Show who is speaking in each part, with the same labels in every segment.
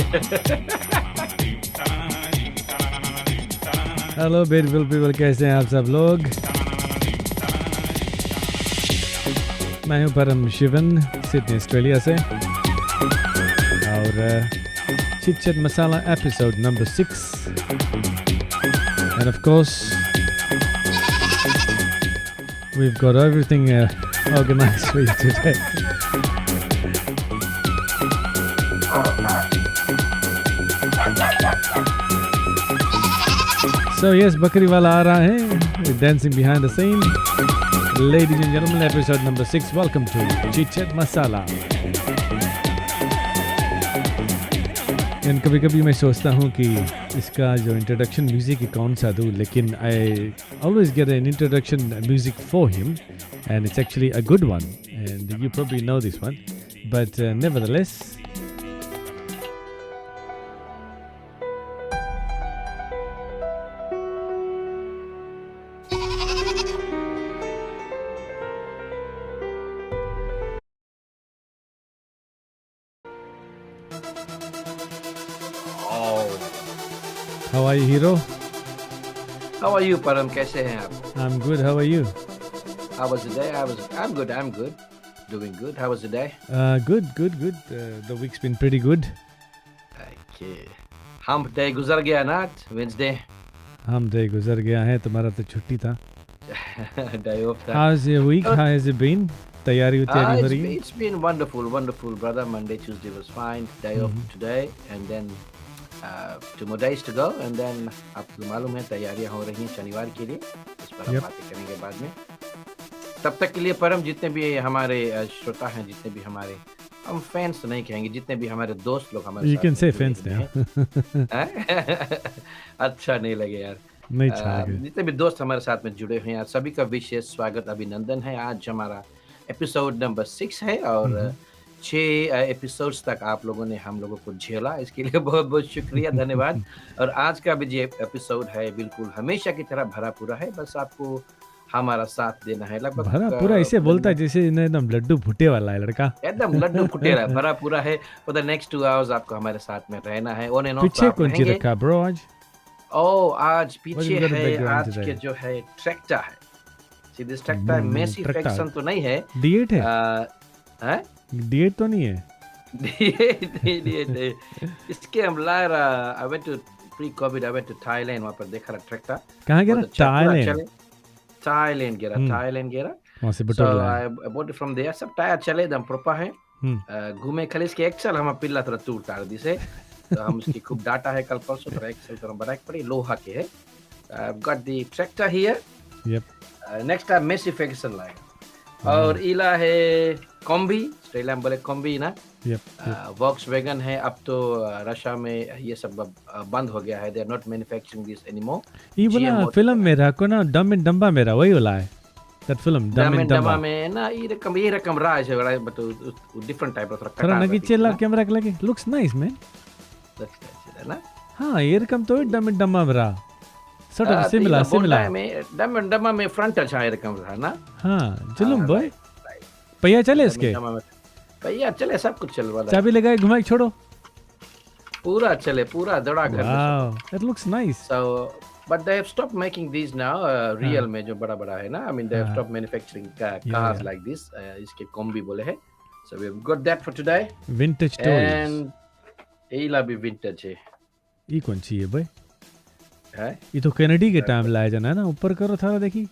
Speaker 1: Hello beautiful people, कैसे हैं आप सब लोग? मैं हूं परम शिवन, सिडनी ऑस्ट्रेलिया से, और chit chat masala episode number 6, and of course we've got everything organized for you today. So yes, बकरी वाला आ रहा है, dancing behind the scene. Ladies and gentlemen, episode number 6. Welcome to Chit Chat Masala. कभी कभी मैं सोचता हूँ कि इसका जो इंट्रोडक्शन म्यूजिक कौन सा दूँ, लेकिन I always get an introduction music for him, and it's actually a good one, and you probably know this one, but nevertheless. How are you, hero?
Speaker 2: How are you, Param? कैसे हैं आप?
Speaker 1: I'm good. How are you?
Speaker 2: How was the day? I'm good. Doing good. How was the day?
Speaker 1: Good. The week's been pretty good.
Speaker 2: Okay. Hump day गुजर गया ना? Wednesday.
Speaker 1: Hump day गुजर गया है, तुम्हारा तो छुट्टी था.
Speaker 2: Day off था.
Speaker 1: How's your week? How has it been? तैयारी हो रही है?
Speaker 2: It's been wonderful, brother. Monday, Tuesday was fine. Day off today, and then 2 more days to go, and then आपको मालूम है तैयारियां हो रही हैं शनिवार के लिए. इस पर हम बातें करेंगे बाद में. तब तक के लिए परम, जितने भी हमारे श्रोता हैं, जितने भी हमारे, हम फैंस तो नहीं कहेंगे, जितने भी हमारे दोस्त लोग हमारे
Speaker 1: You can say fans now.
Speaker 2: अच्छा नहीं लगे यार.
Speaker 1: नहीं चाहिए.
Speaker 2: जितने भी दोस्त हमारे साथ में जुड़े हुए हैं, सभी का विशेष स्वागत, अभिनंदन है. आज हमारा एपिसोड नंबर 6 है, और 6 एपिसोड्स तक आप लोगों ने हम लोगों को झेला, इसके लिए बहुत बहुत शुक्रिया, धन्यवाद. और आज का भी जो एपिसोड है बिल्कुल हमेशा की तरह भरा पूरा है. बस आपको हमारा साथ देना है. लगभग
Speaker 1: भरा पूरा ऐसे बोलता है जैसे एकदम लड्डू फूटे वाला है लड़का.
Speaker 2: एकदम लड्डू फूटे रहा, भरा पूरा है. फॉर द नेक्स्ट 2 आवर्स आपको हमारे साथ में रहना है. ऑन एंड ऑफ
Speaker 1: पीछे कौन सी रखा ब्रो आज?
Speaker 2: आज पीछे है, आज के जो है ट्रैक्टर है. See this tractor Massey Ferguson तो नहीं है,
Speaker 1: डिएट है.
Speaker 2: हैं?
Speaker 1: डिएट तो नहीं है.
Speaker 2: डिएट इसके हम liar. I went to pre COVID, I went to Thailand. वहां पर देखा रहा ट्रैक्टर.
Speaker 1: कहाँ गया?
Speaker 2: थाईलैंड गया.
Speaker 1: वहाँ से
Speaker 2: So I bought it from there. सब टायर चले एकदम प्रोपर है. घूमे खाली इसके एक्सल हम पिल्ला थोड़ा टूट टार दी से. तो हम उसकी खूब डाटा है, कल परसों थोड़ा एक्सल तो बनाए पड़ी, लोहा के है. I've got the tractor here.
Speaker 1: Yep.
Speaker 2: Next time Massey Ferguson लाएगा. और इला है कॉम्बी, ऑस्ट्रेलिया में बोले कॉम्बी ना. वॉक्सवैगन है. अब तो रशिया में ये सब बंद हो गया है. They are not manufacturing this anymore.
Speaker 1: ये वाला फिल्म में रहा को ना, डम एंड डम्बा मेरा वही वाला है. That film, डम एंड डम्बा में
Speaker 2: ना ये रकम रहा है बड़ा, बट डिफरेंट टाइप ऑफ रखा
Speaker 1: है. नगी चेला कैमरा के लगे. Looks nice man.
Speaker 2: ना.
Speaker 1: हाँ, ये रकम तो डम एंड डम्बा में रहा. Sort of similar.
Speaker 2: में डम एंड डम्बा में फ्रंट अच्छा है रकम रहा ना.
Speaker 1: हाँ, जुलूम बॉय. पहिया चले इसके.
Speaker 2: पहिया चले, सब कुछ चल रहा है.
Speaker 1: चाबी लगाए, घुमाए, छोड़ो.
Speaker 2: पूरा चले, पूरा दड़ा घर.
Speaker 1: Wow, it looks nice.
Speaker 2: So, but they have stopped making these now. Real में जो बड़ा है ना. I mean, they have stopped manufacturing cars like this. इसके कॉम्बी बोले है. So we've got that for today.
Speaker 1: Vintage toys.
Speaker 2: And इला भी vintage है.
Speaker 1: ये कौन सी है भाई?
Speaker 2: है?
Speaker 1: ये तो कैनेडी के टाइम लाया जाना है ना. ऊपर करो थारा, देखी.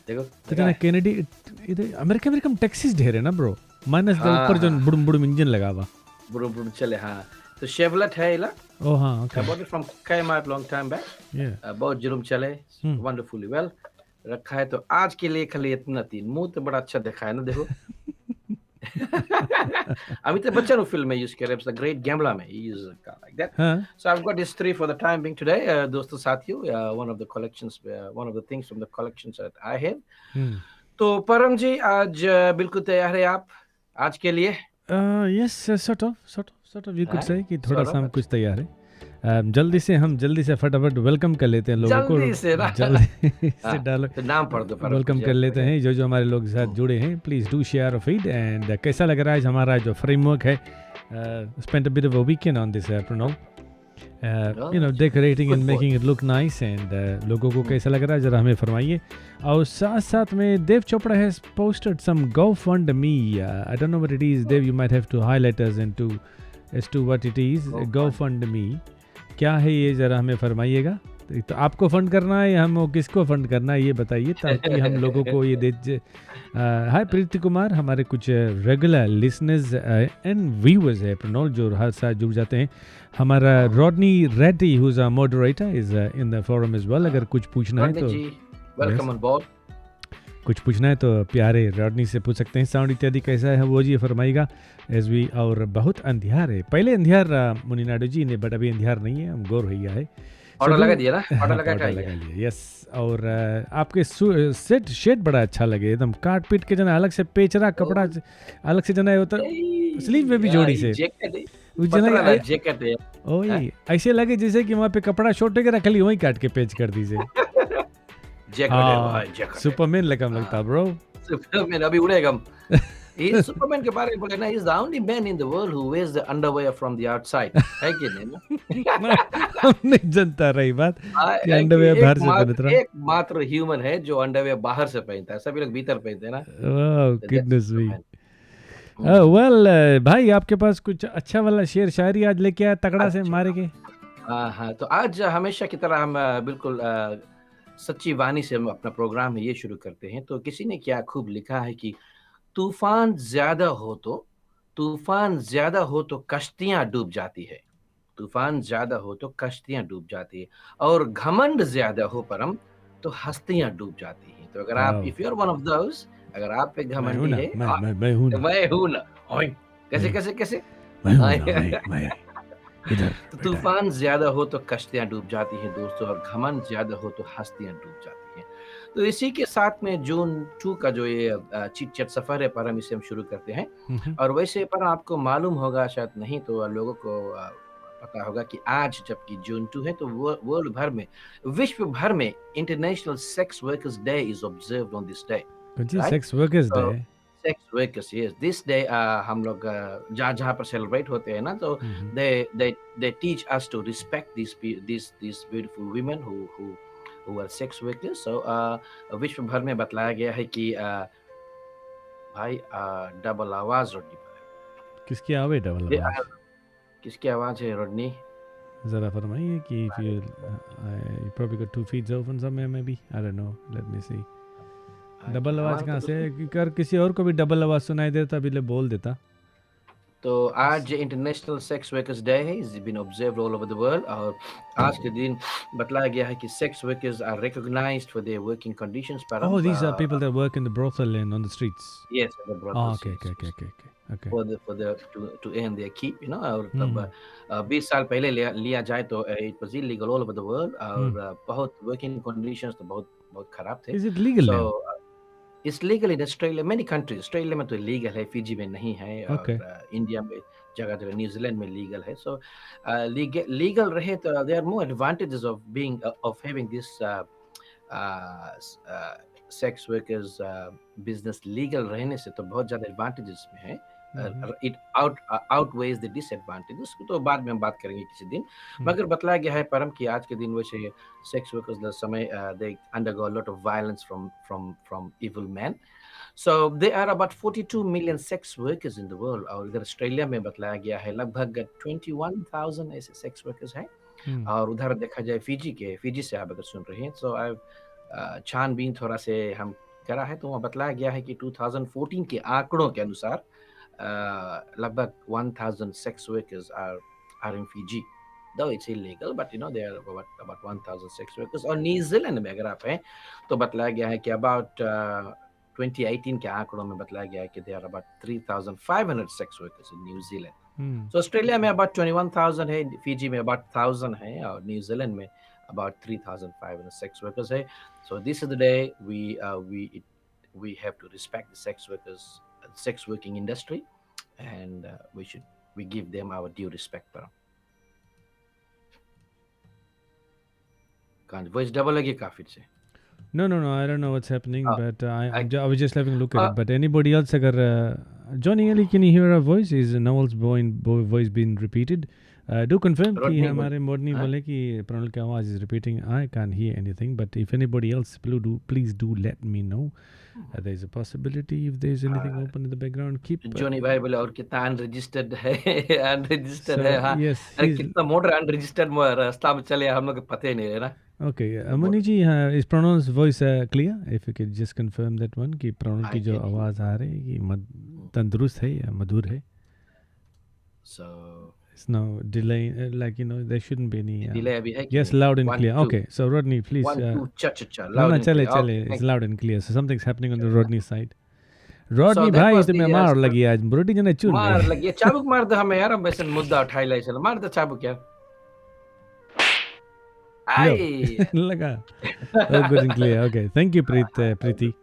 Speaker 2: देखो
Speaker 1: कितना कैनेडी. इधर अमेरिका में टैक्सीज ढेर है ना ब्रो. माइनस के ऊपर जो बुड़म इंजन लगा हुआ.
Speaker 2: बुड़म चले. हाँ, तो शेवलेट है इला.
Speaker 1: Oh हाँ, okay.
Speaker 2: I bought it from Kmart long time back.
Speaker 1: Yeah.
Speaker 2: बहुत जुलूम चले, wonderfully well. रखा है. तो आज के लिए खाली इतना 3. मुंह तो बड़ा अच्छा दिखा है ना, देखो. अमिताभ बच्चन फिल्म में यूज कर रहे हैं, ग्रेट गैम्बलर में use like that. So I have got this 3 for the time being today. दोस्तों साथियों, one of the collections, one of the things from the collections that I have. तो परम जी, आज बिल्कुल तैयार है आप आज के लिए?
Speaker 1: Yes, sort of you could say कि थोड़ा सा हम कुछ तैयार है. जल्दी से फटाफट वेलकम कर लेते हैं लोगों को. जल्दी से डालो,
Speaker 2: नाम पढ़ दो.
Speaker 1: वेलकम कर लेते हैं जो हमारे लोग साथ जुड़े हैं. प्लीज़ डू शेयर और फीड. एंड कैसा लग रहा है हमारा जो फ्रेमवर्क है, spent a bit of a weekend on this, Pranal.
Speaker 2: Oh, that's
Speaker 1: Decorating
Speaker 2: good
Speaker 1: and
Speaker 2: boy.
Speaker 1: making it look nice, and लोगों को कैसा लग रहा है जरा हमें फरमाइए. और साथ साथ में Dev Chopra has posted some GoFundMe. I don't know what it is. Dev, you might have to highlight us as to what it is. GoFundMe. क्या है ये जरा हमें फरमाइएगा. तो आपको फंड करना है या हम किसको फंड करना है ये बताइए ताकि हम लोगों को ये दे. हाय प्रीति कुमार, हमारे कुछ रेगुलर लिसनर्स एंड व्यूअर्स है प्रणोल जो हर साल जुड़ जाते हैं. हमारा Rodney Reddy who is a moderator is in the forum as well. अगर कुछ पूछना है तो
Speaker 2: जी, वेलकम ऑन बोर्ड.
Speaker 1: कुछ पूछना है तो प्यारे रॉडनी से पूछ सकते हैं. साउंड इत्यादि कैसा है वो जी फरमाइएगा. एज वी और बहुत अंधियार है. पहले अंधियार मुनि नायडू जी ने, बट अभी अंधियार नहीं है, हम गोर हो गया है.
Speaker 2: ऑर्डर लगा दिया ना, ऑर्डर लगा
Speaker 1: लगा लिया. यस. और आपके सेट शेड बड़ा अच्छा लगे, एकदम काट पीट के जना अलग से पेचरा कपड़ा अलग से जना होता स्लीव में भी जोड़ी से
Speaker 2: जैकेट है.
Speaker 1: ओए ऐसे लगे जैसे कि वहाँ पे कपड़ा छोटे के रख ली वहीं काट के पेच कर दीजिए. सुपरमैन लगता ब्रो.
Speaker 2: सुपरमैन अभी उड़ेगा. He's Superman के बारे में बोले ना, he's the only man in the world who wears the underwear from the outside. है कि नहीं?
Speaker 1: हम नहीं जानता रही बात कि अंडरवेयर बाहर से पहनता है.
Speaker 2: एकमात्र ह्यूमन है जो अंडरवेयर बाहर से पहनता है, सभी लोग भीतर पहनते हैं ना.
Speaker 1: ओह गुडनेस मी. वेल भाई आपके पास कुछ अच्छा वाला शेर शायरी आज लेके आया तगड़ा से मारे के.
Speaker 2: हाँ, तो आज हमेशा की तरह हम बिल्कुल सच्ची वाणी से हम अपना प्रोग्राम ये शुरू करते हैं. तो किसी ने क्या खूब लिखा है कि तूफान ज्यादा हो तो कश्तियां डूब जाती है. तूफान ज्यादा हो तो कश्तियां डूब जाती है और घमंड ज्यादा हो परम तो हस्तियां डूब जाती हैं. तो अगर आप if you are one of those, अगर आप पे घमंडी है,
Speaker 1: मैं हूं ना.
Speaker 2: कैसे
Speaker 1: मैं इधर.
Speaker 2: तो तूफान ज्यादा हो तो कश्तियां डूब जाती हैं दोस्तों, और घमंड ज्यादा हो तो हस्तियां डूब जाती हैं. तो इसी के साथ में जून 2 का जो ये चिट चैट सफर है पर हम इसे हम शुरू करते हैं. और वैसे पर आपको मालूम होगा, शायद नहीं तो लोगों को पता होगा कि आज जबकि जून 2 है तो वर्ल्ड भर में, विश्व भर में international sex workers day is observed on this day.
Speaker 1: Sex workers day.
Speaker 2: Sex workers, yes, this day हम लोग जहाँ पर सेलिब्रेट होते हैं ना, तो they teach us to respect these beautiful women who are sex workers. So विश्व भर में बतलाया गया है कि भाई डबल आवाज रोडनी पर.
Speaker 1: किसकी आवाज डबल आवाज?
Speaker 2: किसकी आवाज है रोडनी?
Speaker 1: जरा फरमाइए कि if you probably got 2 feet open somewhere maybe, I don't know, let me see. Double आवाज कहाँ से? कर किसी और को भी डबल आवाज सुनाई देता भी ले बोल देता.
Speaker 2: तो आज इंटरनेशनल सेक्स वर्कर्स डे है, is been observed all over the world. और आज के दिन बतलाया गया है कि sex workers are recognized for their working conditions. पर
Speaker 1: Oh, these are people that work in the brothel and on the streets.
Speaker 2: Yes, the brothels.
Speaker 1: Okay.
Speaker 2: For the to earn their keep, you know. और तब 20 साल पहले लिया जाए तो it was illegal all over the world. और बहुत working conditions तो बहुत खराब थे.
Speaker 1: Is it legal now?
Speaker 2: It's legal in Australia, many countries. Australia में तो लीगल है, फिजी में नहीं है. और इंडिया में जगह न्यूजीलैंड में लीगल है. सो लीगल रहे तो there are more advantages of being of having this sex workers business legal रहने से तो बहुत ज्यादा advantages में है. It outweighs the disadvantages. तो बाद में हम बात करेंगे किसी दिन. मगर बतलाया गया है परम कि आज के दिन वैसे सेक्स वर्कर्स समय they undergo a lot of violence from evil men. So there are about 42 million sex workers in the world. और इधर ऑस्ट्रेलिया में बतलाया गया है लगभग 21,000 ऐसे सेक्स वर्कर्स हैं. और उधर देखा जाए फिजी से आप अगर सुन रहे हैं, so छानबीन थोड़ा से हम करा है तो वहाँ बतलाया गया है कि 2014 के आंकड़ों के अनुसार लगभग 1,000 sex workers are in Fiji, though it's illegal, but you know there are about 1,000 sex workers. और न्यूजीलैंड में अगर आप हैं तो बतलाया गया है कि about 2018 के आंकड़ों में बतलाया गया है कि there are about 3,500 sex workers in New Zealand. So Australia में about 21,000 है, फिजी में about 1,000 है, और न्यूजीलैंड में about 3,500 sex workers है. So this is the day we have to respect the sex workers, sex working industry, and we give them our due respect. पर can't voice double लगी काफी से.
Speaker 1: No, I don't know what's happening, but I was just having a look at it. But anybody else अगर Johnny Ali, can you hear our voice? Is Nawal's voice being repeated? Do confirm कि
Speaker 2: Rodney बोल
Speaker 1: हमारे मोडनी
Speaker 2: हाँ
Speaker 1: बोले कि प्रणल की आवाज़ is repeating. I can't hear anything, but if anybody else please do let me know. There is a possibility if there is anything open in the background. Keep
Speaker 2: जोनी भाई बोले और कितना अनरजिस्टर्ड है अनरजिस्टर्ड है
Speaker 1: so
Speaker 2: हाँ
Speaker 1: yes,
Speaker 2: अरे
Speaker 1: he's
Speaker 2: कितना motor unregistered रास्ता में चले हम लोग को पता ही नहीं है ना
Speaker 1: okay.
Speaker 2: Motor
Speaker 1: Amani ji, is Pranal's voice clear? If you could just confirm that one कि प्रणल की
Speaker 2: आई
Speaker 1: जो
Speaker 2: कैन
Speaker 1: आवाज़ आ रही है कि तंदुरुस्त है या मधुर है.
Speaker 2: सो
Speaker 1: It's no delay, like there shouldn't be any.
Speaker 2: Delay अभी है कि
Speaker 1: Yes,
Speaker 2: नहीं
Speaker 1: loud and
Speaker 2: 1
Speaker 1: clear.
Speaker 2: 2
Speaker 1: Okay, so Rodney, please.
Speaker 2: 1 2 चा
Speaker 1: No,
Speaker 2: loud
Speaker 1: no,
Speaker 2: and
Speaker 1: chale,
Speaker 2: clear
Speaker 1: chale.
Speaker 2: Okay
Speaker 1: It's
Speaker 2: thank
Speaker 1: loud and clear. So something's happening on the
Speaker 2: you
Speaker 1: Rodney side.
Speaker 2: So
Speaker 1: Rodney
Speaker 2: that
Speaker 1: भाई
Speaker 2: was
Speaker 1: तुम्हें
Speaker 2: the
Speaker 1: मार लगी आज रोटी जने चुन ले.
Speaker 2: मार लगी चाबुक मार दो हमें यार हम वैसे मुद्दा उठाई लाई चलो मार दो चाबुक यार
Speaker 1: Yo,
Speaker 2: आई
Speaker 1: लगा. Oh, good and clear. Okay, thank you, Preeti.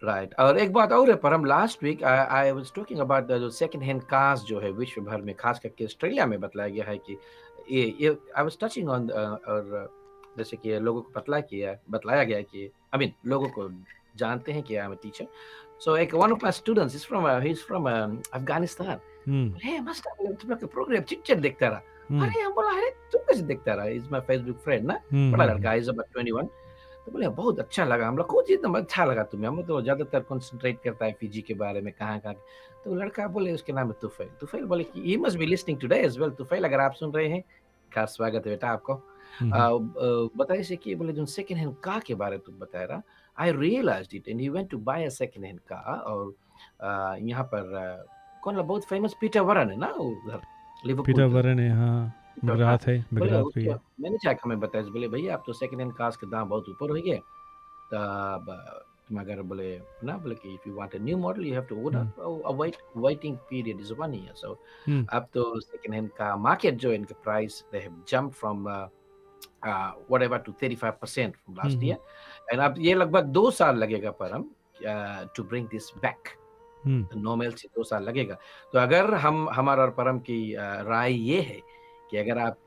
Speaker 2: Right और एक बात और है पर हम last week I was talking about the जो सेकंड हैंड कार्स जो है विश्व भर में खास करके ऑस्ट्रेलिया में बतलाया गया है कि ये आई वाज टचिंग ऑन और जैसे कि लोगों को बतलाया गया है कि आई मीन लोगों को जानते हैं कि I am a teacher so एक one of my students is from Afghanistan
Speaker 1: Hmm.
Speaker 2: हे मस्त तुम लोग का प्रोग्राम चिट देखता रहा
Speaker 1: Hmm.
Speaker 2: अरे हम बोला अरे तुम कैसे देखता रहा इज माय फेसबुक फ्रेंड ना
Speaker 1: Hmm.
Speaker 2: बड़ा
Speaker 1: Hmm.
Speaker 2: लड़का इज अबाउट 21 तो बोले बहुत अच्छा लगा हम लोग को एकदम अच्छा लगा तुम्हें हम तो ज्यादातर कंसंट्रेट करता है फिजी के बारे में कहाँ तो लड़का बोले उसके नाम है तुफैल तुफैल बोले कि he must be listening today as well Tufail अगर आप सुन रहे हैं खास स्वागत है बेटा आपको
Speaker 1: Hmm.
Speaker 2: बताइए से कि बोले जो सेकंड हैंड कार के बारे में तुम बता रहा I realized it and he went to buy a second hand car और यहाँ पर कौन बहुत फेमस पीटर वरन है ना उधर लिवरपूल
Speaker 1: पीटर
Speaker 2: का
Speaker 1: वरन है हाँ.
Speaker 2: तो हाँ,
Speaker 1: बगरात है
Speaker 2: बोले
Speaker 1: बगरात भी
Speaker 2: उसके
Speaker 1: है.
Speaker 2: मैंने जाके हमें बताया बोले भैया आप तो सेकंड हैंड कार्स के दाम बहुत ऊपर हो गए तब तुम अगर बोले ना बोले कि if you want a new model you have to order waiting period is 1 year so
Speaker 1: Hmm.
Speaker 2: अब तो सेकंड हैंड का मार्केट जो इनका price they have jump from whatever to 35% from last
Speaker 1: Hmm.
Speaker 2: year and अब ये लगभग 2 साल लगेगा पर हम to bring this back
Speaker 1: Hmm.
Speaker 2: Normal से 2 साल लगेगा तो अगर हम हमारा और परम की राय ये है कि अगर आप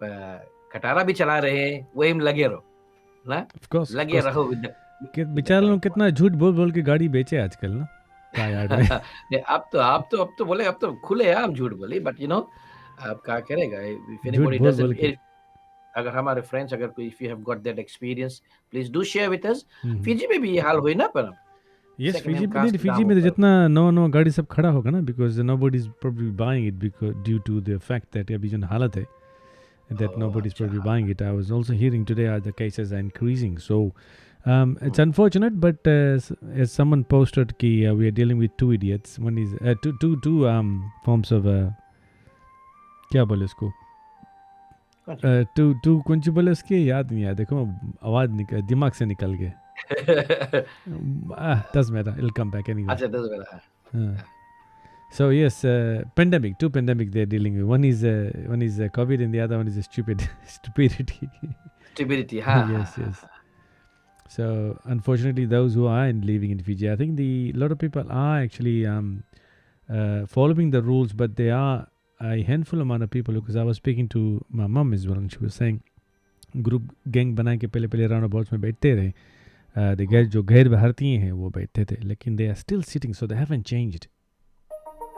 Speaker 2: खटारा भी चला रहे हैं वही में लगे रहो ना
Speaker 1: Of course, of
Speaker 2: लगे
Speaker 1: course.
Speaker 2: रहो
Speaker 1: कि
Speaker 2: विद द
Speaker 1: बेचारे लोग
Speaker 2: करेंट
Speaker 1: कितना झूठ बोल बोल के गाड़ी बेचे आजकल ना का यार्ड में.
Speaker 2: नहीं, अब तो बोले अब तो खुले आम झूठ बोले बट यू नो आप क्या करेगा इफ
Speaker 1: झूठ
Speaker 2: एनीबॉडी
Speaker 1: बोल बोल के.
Speaker 2: डजंट अगर हमारे फ्रेंड्स अगर कोई if you have got that experience please do share with us
Speaker 1: Hmm.
Speaker 2: Fiji में भी ये हाल हुई ना पर
Speaker 1: Yes,
Speaker 2: सेकंड
Speaker 1: Fiji
Speaker 2: हैंड
Speaker 1: में
Speaker 2: कार्स
Speaker 1: नहीं,
Speaker 2: के
Speaker 1: Fiji
Speaker 2: दामों
Speaker 1: में तो
Speaker 2: पर
Speaker 1: जितना नो गाड़ी सब खड़ा होगा ना because nobody is probably buying it because due to the fact that अभी जो हालत है that nobody is
Speaker 2: अच्छा
Speaker 1: probably buying it. I was also hearing today the cases are increasing. So it's
Speaker 2: hmm,
Speaker 1: unfortunate, but as someone posted, कि we are dealing with two idiots. One is two forms of क्या बोले उसको
Speaker 2: कौन सी
Speaker 1: two कौन सी बोले उसके याद नहीं आया देखो आवाज़ निकल दिमाग से निकल गए. Doesn't matter. It'll come back anyway.
Speaker 2: अच्छा 10 बड़ा
Speaker 1: Uh, so yes, two pandemic they're dealing with. One is COVID, and the other one is stupidity.
Speaker 2: Stability हाँ हाँ
Speaker 1: Yes,
Speaker 2: हाँ
Speaker 1: yes. So unfortunately, those who are living in Fiji, I think the lot of people are actually following the rules, but there are a handful amount of people. Because I was speaking to my mom as well, and she was saying group gang बना के पहले round abouts में बैठते रहे. जो गैर भारतीय हैं वो बैठते थे, लेकिन they are still sitting, so they haven't changed.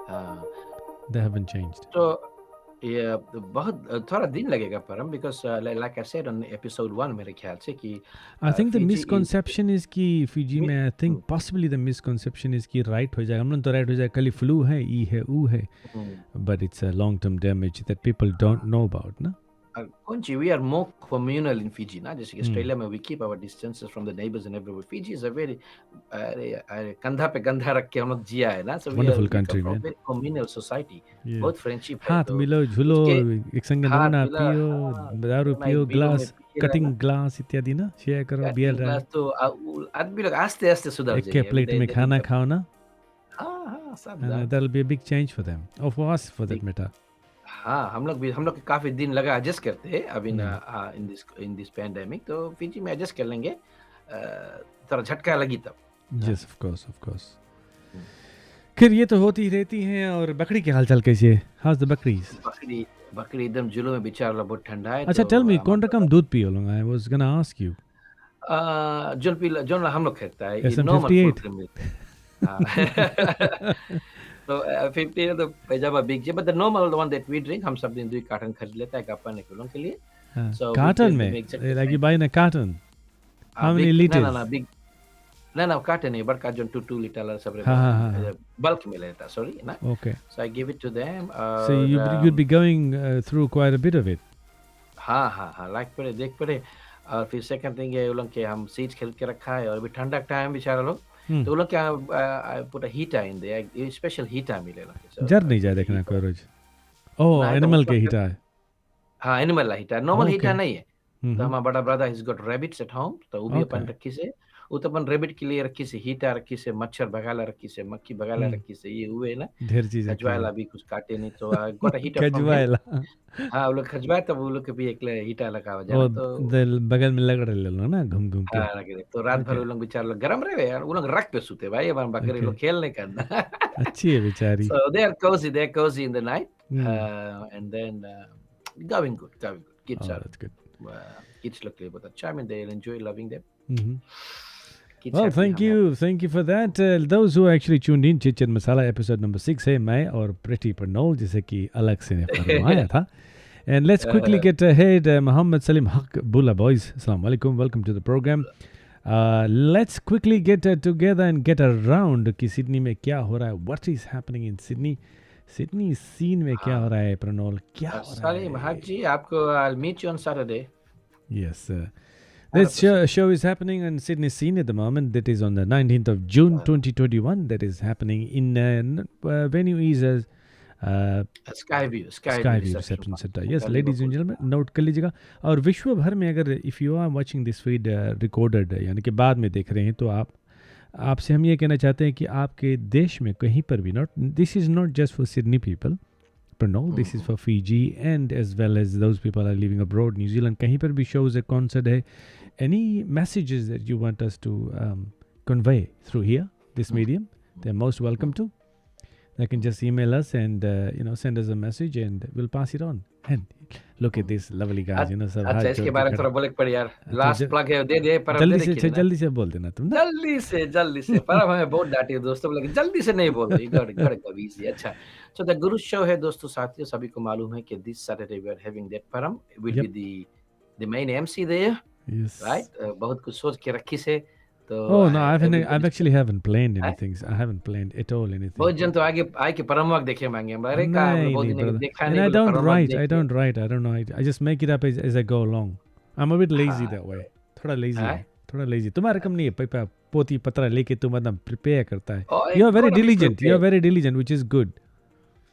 Speaker 2: हाँ
Speaker 1: They haven't changed.
Speaker 2: तो ये बहुत थोड़ा दिन लगेगा परम because like I said on episode 1 मेरे ख्याल से कि
Speaker 1: I think the
Speaker 2: Fiji is
Speaker 1: misconception is कि फिजी में I think possibly the misconception is कि right हो जाएगा. हम लोग तो right हो जाएगा, खाली flu है, ई है, ऊ है, but it's a long term damage that people don't know about, ना?
Speaker 2: कौन सी we are more communal in Fiji ना जैसे कि ऑस्ट्रेलिया में we keep our distances from the neighbours and everywhere Fiji is a very अरे कंधा पे कंधा रख के हम लोग जिया है ना so we are
Speaker 1: Wonderful country,
Speaker 2: फ्रॉम
Speaker 1: man.
Speaker 2: Very communal society
Speaker 1: Yeah.
Speaker 2: बहुत फ्रेंडशिप है
Speaker 1: हाथ
Speaker 2: तो
Speaker 1: मिलो, झूलो,
Speaker 2: उसके
Speaker 1: एक संगे
Speaker 2: हाथ
Speaker 1: नमूना
Speaker 2: मिला
Speaker 1: पियो,
Speaker 2: हाँ
Speaker 1: दारू
Speaker 2: मैं
Speaker 1: पियो,
Speaker 2: बिलो में
Speaker 1: ग्लास,
Speaker 2: पिए ना
Speaker 1: कटिंग ग्लास इत्यादि ना, शेयर करो, बियर
Speaker 2: कटिंग
Speaker 1: रहा,
Speaker 2: ग्लास तो आदमी लोग आस्ते आस्ते सुधर
Speaker 1: एक के
Speaker 2: जाएंगे अभी
Speaker 1: प्लेट में
Speaker 2: दे
Speaker 1: खाना
Speaker 2: नीड
Speaker 1: खाओ ना,
Speaker 2: हाँ हाँ सब
Speaker 1: and that'll be a big change for them, or for us for that matter.
Speaker 2: हाँ हम लोग के काफी दिन लगा एडजस्ट करते हैं अब
Speaker 1: Hmm.
Speaker 2: इन दिस पैंडेमिक तो फिजी में एडजस्ट कर लेंगे थोड़ा झटका लगी तब हाँ
Speaker 1: Yes, of course, of course. खैर ये तो होती ही रहती हैं. और बकरी के हालचाल कैसे है? How's the bakeries?
Speaker 2: बकरी बकरी एकदम जुलूं में बेचारा बहुत ठंडा है
Speaker 1: अच्छा,
Speaker 2: तो
Speaker 1: tell me,
Speaker 2: हम
Speaker 1: कौन रकम दूध पियो लोग? I was gonna ask you.
Speaker 2: Zone हम लोग खाता है ये normal full
Speaker 1: SM58.
Speaker 2: Cream milk हाँ। तो 50 है तो पैजामा बिक जाए, but the normal one that we drink, हम सब दिन 2 कार्टन खरीद लेता है एक अपन एक लोगों के लिए। So we
Speaker 1: Carton
Speaker 2: tell them
Speaker 1: में,
Speaker 2: exactly
Speaker 1: like you
Speaker 2: same.
Speaker 1: buy in a carton. How many
Speaker 2: big ना, ना,
Speaker 1: liters?
Speaker 2: ना बिग ना, ना कार्टन नहीं, बड़का जो 2 लीटर सब रे
Speaker 1: हाँ हाँ हाँ हाँ.
Speaker 2: बल्क में लेता, सॉरी ना।
Speaker 1: Okay.
Speaker 2: So I give it to them
Speaker 1: So
Speaker 2: और
Speaker 1: you'd be going through quite a bit of it.
Speaker 2: हाँ, हाँ, हाँ, लाइक पड़े, देख पड़े। और फिर सेकंड थिंग ये वो लोग के हम सीड्स खरीद के रखा है, और अभी ठंडा का टाइम बेचारा लोग,
Speaker 1: Hmm.
Speaker 2: तो वो लोग क्या put a heater in their, special heater मिलेला। सो
Speaker 1: जर
Speaker 2: आई
Speaker 1: नहीं जाए
Speaker 2: पुट अ
Speaker 1: देखना कोई
Speaker 2: हीटर।
Speaker 1: रोज. Oh,
Speaker 2: नहीं तो
Speaker 1: animal के
Speaker 2: मतलब
Speaker 1: हीटा है.
Speaker 2: हाँ, animal heater, normal heater
Speaker 1: Okay.
Speaker 2: नहीं है। तो
Speaker 1: Mm-hmm.
Speaker 2: हमारा बड़ा brother he is got rabbits at home, तो वो भी अपन
Speaker 1: Okay.
Speaker 2: रखी से, वो तो अपन रैबिट के लिए रखी से हीटर रखी से, मच्छर भगाला रखी से, मक्खी भगाला
Speaker 1: Hmm.
Speaker 2: रखी से, ये हुए ना,
Speaker 1: ढेर चीज रखी
Speaker 2: खजवायल
Speaker 1: है.
Speaker 2: अभी कुछ काटे नहीं, तो got a heater from him.
Speaker 1: खजवाएला.
Speaker 2: हाँ, वो लोग खजवाए तब वो लोग के भी एक हीटर लगा हुआ जाना,
Speaker 1: वो
Speaker 2: तो
Speaker 1: दिल बगल में लग रहे लो ना घूम घूम के.
Speaker 2: हाँ, लगे रहे। तो रात भर
Speaker 1: Okay.
Speaker 2: वो लोग बेचारे लोग गरम रहे यार, वो लोग रग पे सोते भाई, अब हम बकरे लोग
Speaker 1: Okay.
Speaker 2: खेल नहीं करना।
Speaker 1: अच्छी है बेचारी.
Speaker 2: So they are cozy in the night,
Speaker 1: Hmm.
Speaker 2: and then going good, going good.
Speaker 1: Oh, that's good.
Speaker 2: Kids look लिए बहुत अच्छा, I mean they enjoy loving them.
Speaker 1: Mm-hmm.
Speaker 2: Kids
Speaker 1: Well,
Speaker 2: happy,
Speaker 1: thank
Speaker 2: हम happy.
Speaker 1: you. Thank you for that. Those who actually tuned in, Chit Chat Masala episode number 6 है मैं और Pretty Pernol जैसे कि अलग से ने फरमाया था. And let's quickly get ahead. Muhammad Salim Haq Bula boys. Assalamu alaikum. Welcome to the program. Let's quickly get together and get around कि सिडनी में क्या हो रहा है. What is happening in Sydney? Sydney scene में क्या हो रहा है प्रणोल? क्या हो रहा
Speaker 2: साली महक
Speaker 1: है?
Speaker 2: जी, आपको I'll meet you on Saturday.
Speaker 1: Yes. This
Speaker 2: 100%.
Speaker 1: show is happening on Sydney scene at the moment. That is on the 19th of June 2021. That is happening in venue is
Speaker 2: Skyview
Speaker 1: Skyview Reception Center. Yes, ladies and gentlemen, note कर लीजिएगा. और विश्व भर में अगर if you are watching this feed recorded यानी कि बाद में देख रहे हैं तो आपसे हम ये कहना चाहते हैं कि आपके देश में कहीं पर भी this is not just for Sydney people. Pranol, this is for Fiji and as well as those people are living abroad, New Zealand. कहीं पर भी shows a concert है. Any messages that you want us to convey through here, this medium, they're most welcome to. They can just email us and send us a message and we'll pass it on. And look at these lovely guys, सब हाथ
Speaker 2: अच्छा, इसके
Speaker 1: जोड़ के
Speaker 2: बारे में
Speaker 1: खड़े.
Speaker 2: थोड़ा बोले पड़े यार।
Speaker 1: तो
Speaker 2: लास्ट प्लग है, दे दे, पर अब दे देखिए ना।
Speaker 1: जल्दी से बोल देना तुम ना.
Speaker 2: जल्दी से पर अब हमें बहुत डांटे दोस्तों बोले कि जल्दी से नहीं बोलो, you got got go easy. अच्छा, सो द गुरु शो है दोस्तों साथियों, सभी को मालूम है कि this Saturday we are having that Param, will
Speaker 1: Yep.
Speaker 2: Be the main MC there,
Speaker 1: Yes.
Speaker 2: Right? बहुत कुछ सोच के रखी से, तो
Speaker 1: Oh no, I've
Speaker 2: everybody
Speaker 1: actually haven't planned anything. I haven't planned at all anything.
Speaker 2: बहुत जन तो आगे आए के परम वक्त देखे मांगे, अरे का
Speaker 1: नहीं
Speaker 2: बहुत
Speaker 1: नहीं
Speaker 2: दिन
Speaker 1: brother.
Speaker 2: देखा
Speaker 1: And
Speaker 2: नहीं
Speaker 1: I
Speaker 2: बोले
Speaker 1: don't
Speaker 2: परम वक्त
Speaker 1: write.
Speaker 2: देख
Speaker 1: I
Speaker 2: लिया।
Speaker 1: don't write. I don't know. I just make it up as I go along. I'm a bit lazy that way. थोड़ा lazy
Speaker 2: हाँ?
Speaker 1: है. थोड़ा lazy. तुम्हारा कम नहीं है. पापा पोती पत्रा लेके तुम एकदम prepare करता है.
Speaker 2: Oh,
Speaker 1: You are very
Speaker 2: gotta be
Speaker 1: diligent. You are
Speaker 2: prepared.
Speaker 1: very diligent, which is good.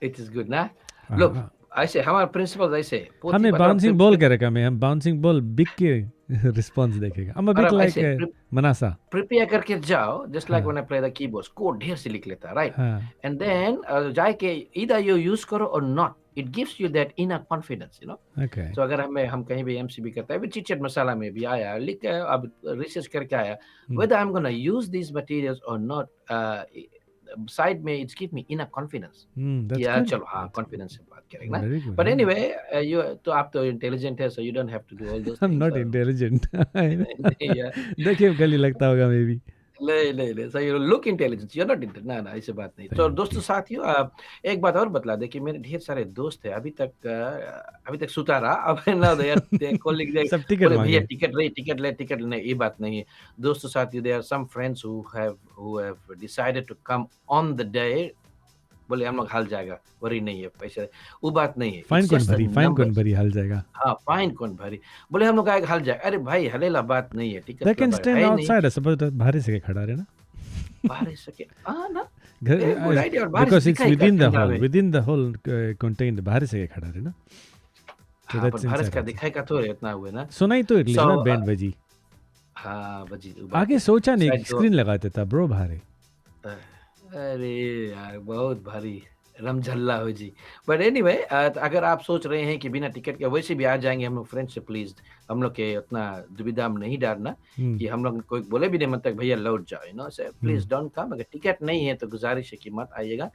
Speaker 2: It is good ना।
Speaker 1: हाँ,
Speaker 2: Look,
Speaker 1: हाँ.
Speaker 2: ऐसे हमारे प्रिंसिपल ऐसे पोती
Speaker 1: हमें
Speaker 2: पत्रा
Speaker 1: बाउंसिंग बॉल के रखा मैं. हम बाउंसिंग बॉल बिक के रिस्पॉन्स देखेगा. I'm a bit
Speaker 2: परम
Speaker 1: like
Speaker 2: ऐसे
Speaker 1: Manasa.
Speaker 2: प्रिपेयर करके जाओ, जस्ट लाइक
Speaker 1: हाँ
Speaker 2: when I play the keyboards, code ढेर से लिख लेता, राइट?
Speaker 1: हाँ.
Speaker 2: एंड देन जाके ईदर यू यूज करो और not, it gives you that inner confidence, you know.
Speaker 1: Okay.
Speaker 2: तो अगर हम कहीं भी एमसीबी करता है, चिट चैट मसाला में भी आया, लिख के अब रिसर्च करके आया, whether I am gonna use these materials और नॉट, साइड में it's give me inner confidence कि
Speaker 1: That's
Speaker 2: यार
Speaker 1: good.
Speaker 2: चलो हाँ कॉन्फिडेंस से बात करेंगे ना।
Speaker 1: Very good.
Speaker 2: बट
Speaker 1: हाँ.
Speaker 2: एनीवे यू तो आप तो इंटेलिजेंट है, so you don't have to do all those
Speaker 1: I'm
Speaker 2: things.
Speaker 1: not intelligent.
Speaker 2: नहीं,
Speaker 1: देखिए गली लगता होगा मे बी.
Speaker 2: नहीं, so you look intelligent, you are not intelligent, ना ऐसी बात नहीं। तो
Speaker 1: Thank
Speaker 2: दोस्तों
Speaker 1: you.
Speaker 2: साथियों, एक बात और बतला दे कि मेरे ढेर सारे दोस्त हैं, अभी तक सुता रहा, अब ना दे कॉलिंग दे
Speaker 1: सब टिकट
Speaker 2: बोले भैया
Speaker 1: मांगे.
Speaker 2: टिकट ले, ये बात नहीं है। दोस्तों साथियों, there are some friends who have decided to come on the day, बोले हम लोग हाल जाएगा, वरी नहीं है पैसे, वो बात नहीं है।
Speaker 1: फाइन
Speaker 2: It's
Speaker 1: कौन
Speaker 2: just the
Speaker 1: भरी? फाइन कौन
Speaker 2: numbers.
Speaker 1: भरी? हाल जाएगा.
Speaker 2: हाँ, फाइन कौन भरी? बोले हम लोग आएगा हाल जाएगा, अरे भाई हलेला बात नहीं है, टिकट
Speaker 1: They
Speaker 2: तो
Speaker 1: can
Speaker 2: भाई
Speaker 1: stand
Speaker 2: है ही नहीं।
Speaker 1: outside. सपोज बाहर से खड़ा रहे ना.
Speaker 2: बाहर सके हाँ ना,
Speaker 1: घर
Speaker 2: गुड आइडिया। और बाहर
Speaker 1: because
Speaker 2: से
Speaker 1: it's
Speaker 2: दिखाई
Speaker 1: within the
Speaker 2: कैमरा
Speaker 1: hall.
Speaker 2: में।
Speaker 1: Within the hall contained. बाहर से खड़ा रहे ना. So
Speaker 2: हाँ,
Speaker 1: that's
Speaker 2: पर भारत
Speaker 1: inside
Speaker 2: का
Speaker 1: outside.
Speaker 2: दिखाई का तो इतना हुए ना।
Speaker 1: सुनाई तो एटलीस्ट
Speaker 2: So,
Speaker 1: ना बैंड बजी.
Speaker 2: हाँ बजी
Speaker 1: आगे सोचा नहीं
Speaker 2: शायद
Speaker 1: स्क्रीन लगाते था ब्रो बाहर है.
Speaker 2: अरे यार बहुत भारी रमझल्ला हो जी। बट एनीवे, अगर आप सोच रहे हैं कि बिना टिकट के वैसे भी आ जाएंगे हम लोग फ्रेंड्स से, प्लीज हम लोग के उतना दुविधा में नहीं डालना कि हम लोग कोई बोले भी नहीं मत तक भैया लौट जाओ, यू नो, से प्लीज डोंट कम। अगर टिकट नहीं है तो गुजारिश है कि मत आइएगा।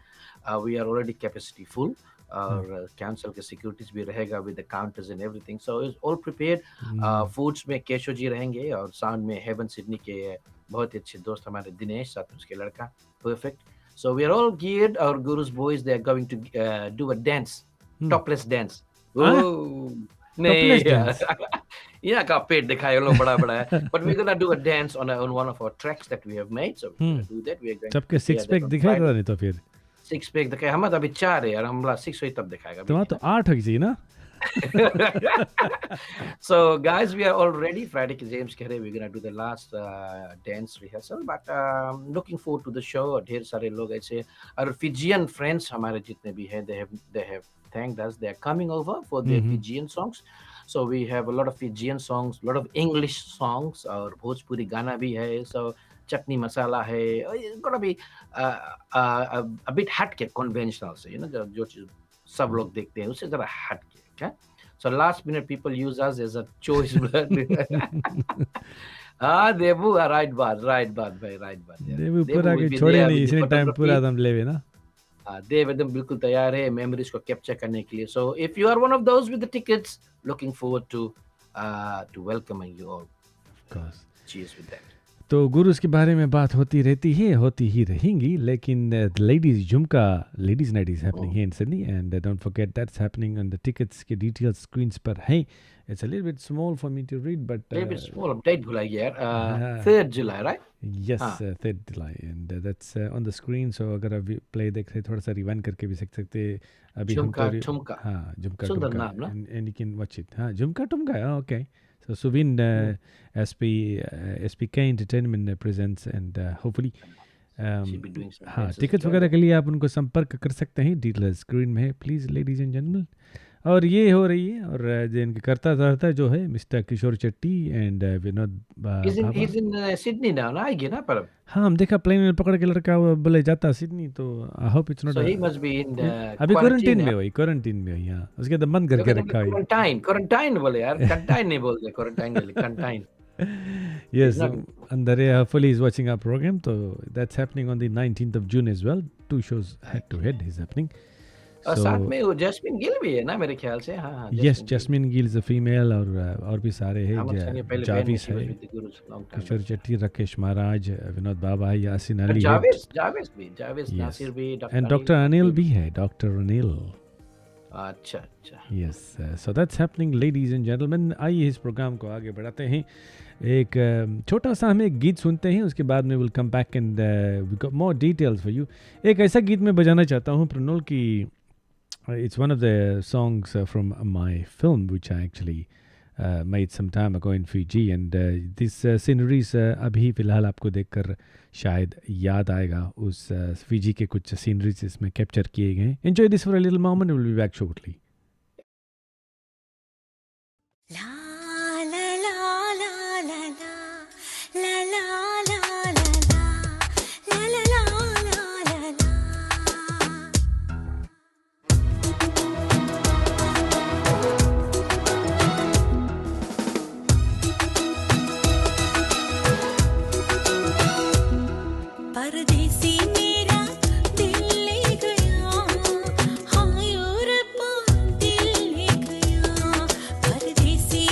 Speaker 2: We are already capacity full और कैंसल के सिक्योरिटीज भी रहेगा with the counters and everything, so is all prepared. Foods में केशव जी रहेंगे और साउंड में हेवन सिडनी के बहुत ही अच्छे दोस्त हमारे दिनेश, साथ में उसके लड़का Perfect. So we are all geared. Our Guru's boys, they are going to do a dance,
Speaker 1: Hmm.
Speaker 2: topless dance.
Speaker 1: Ah,
Speaker 2: Oh,
Speaker 1: topless
Speaker 2: yeah.
Speaker 1: dance.
Speaker 2: Yeah, का पेट दिखाए लो बड़ा बड़ा है. But we're gonna do a dance on one of our tracks that we have made. So we're
Speaker 1: Hmm.
Speaker 2: gonna do that. We are going to
Speaker 1: सबके
Speaker 2: prepare
Speaker 1: six
Speaker 2: that
Speaker 1: pack
Speaker 2: on
Speaker 1: दिखाई
Speaker 2: Friday.
Speaker 1: देता नहीं तो फिर
Speaker 2: 6 pack दिखाए. हम तो अभी 4 है यार. हम 6 हुई तब दिखाएगा अभी
Speaker 1: तुम्हारा
Speaker 2: नहीं
Speaker 1: तो 8 हो गई ना.
Speaker 2: ना. So guys, we are all ready. Friday के James कह रहे we're gonna do the last dance rehearsal. But looking forward to the show. ढेर सारे लोग ऐसे और Fijian friends हमारे जितने भी हैं, they have thanked us. They are coming over for their
Speaker 1: hmm.
Speaker 2: Fijian songs. So we have a lot of Fijian songs, a lot of English songs और भोजपुरी गाना भी है. So चटनी मसाला है. It's gonna be a bit हटके conventional से, जो चीज सब लोग देखते हैं उससे जरा हटके. Okay? So last minute people use us as a choice blood. हाँ देवू right बात भाई right बात यार.
Speaker 1: देव ऊपर
Speaker 2: देवू will
Speaker 1: आके
Speaker 2: be
Speaker 1: छोड़े
Speaker 2: there
Speaker 1: नहीं
Speaker 2: with the
Speaker 1: इसने टाइम
Speaker 2: photography.
Speaker 1: पूरा दम लेवे ना.
Speaker 2: देव एकदम बिल्कुल तैयार है मेमोरीज को कैप्चर करने के लिए. So if you are one of those with the tickets, looking forward to welcoming you all.
Speaker 1: Of course.
Speaker 2: Cheers with that.
Speaker 1: तो गुरुस के बारे में बात होती रहती है, होती ही रहेंगी, लेकिन लेडीज झुमका ladies night is happening here in Sydney and don't forget that's happening on the tickets के डिटेल्स स्क्रीन्स पर हैं. It's a little bit small for me to read but
Speaker 2: Little bit small date भुला गया यार. 3rd July, right?
Speaker 1: Yes 3rd July and that's on the screen. So अगर अभी play देख रहे थोड़ा सा रिवाइंड करके भी देख सकते हैं. अभी हम
Speaker 2: झुमका
Speaker 1: तो
Speaker 2: ठुमका.
Speaker 1: हाँ झुमका
Speaker 2: सुंदर
Speaker 1: टुमका
Speaker 2: नाम ना.
Speaker 1: And you can watch it. हाँ झुमका टुमका okay. So Suvin SPK Entertainment presents and hopefully
Speaker 2: She'll be doing some
Speaker 1: हाँ
Speaker 2: dances
Speaker 1: टिकट्स
Speaker 2: as well.
Speaker 1: वगैरह के लिए आप उनको संपर्क कर सकते हैं. डिटेल स्क्रीन में है प्लीज़ लेडीज एंड जेंटलमैन. और ये हो रही है और जिनके करता धरता जो है mister Kishore Shetty and Vinod
Speaker 2: He's
Speaker 1: बाबा.
Speaker 2: in Sydney now, ना आएगी ना पर.
Speaker 1: हाँ हम देखा प्लेन में पकड़ के लड़का वो बोले जाता सिडनी. तो I hope it's not
Speaker 2: So he must be in the
Speaker 1: अभी क्वारंटीन
Speaker 2: quarantine.
Speaker 1: में हुई यहाँ उसके बाद बंद करके रखा हुई.
Speaker 2: Quarantine बोले यार. Quarantine नहीं बोलते. Quarantine बोले. Quarantine.
Speaker 1: Yes,
Speaker 2: not-
Speaker 1: Andare hopefully is watching our program. So that's happening on the 19th of June as well. 2 shows head to head is happening.
Speaker 2: और साथ में वो जैस्मिन गिल भी है ना मेरे ख्याल से. हाँ
Speaker 1: Yes, Jasmine Gill is a female और भी सारे हैं.
Speaker 2: हम संगे पहले
Speaker 1: जाविस
Speaker 2: बहन
Speaker 1: है,
Speaker 2: with the Gurus long time.
Speaker 1: किशोर चट्टी, राकेश महाराज, विनोद बाबा है, यासिन
Speaker 2: और
Speaker 1: अली है.
Speaker 2: जावेद भी. जावेद
Speaker 1: Yes.
Speaker 2: नासिर भी.
Speaker 1: And Dr. Anil भी है. Dr. Anil.
Speaker 2: अच्छा.
Speaker 1: Yes, so that's happening, ladies and gentlemen. आइए इस प्रोग्राम को आगे बढ़ाते हैं. एक छोटा सा हम एक गीत सुनते हैं, उसके बाद में will come back and we got more details for you. एक ऐसा गीत मैं बजाना चाहता हूँ प्रणोल की. It's one of the songs from my film which I actually made some time ago in Fiji and this sceneries अभी फ़िलहाल आपको देखकर शायद याद आएगा उस फिजी के कुछ सीनरीज इसमें कैप्चर किए गए. Enjoy this for a little moment, will be back shortly.
Speaker 3: परदेसी मेरा दिल ले गया, हाय और दिल ले गया. परदेसी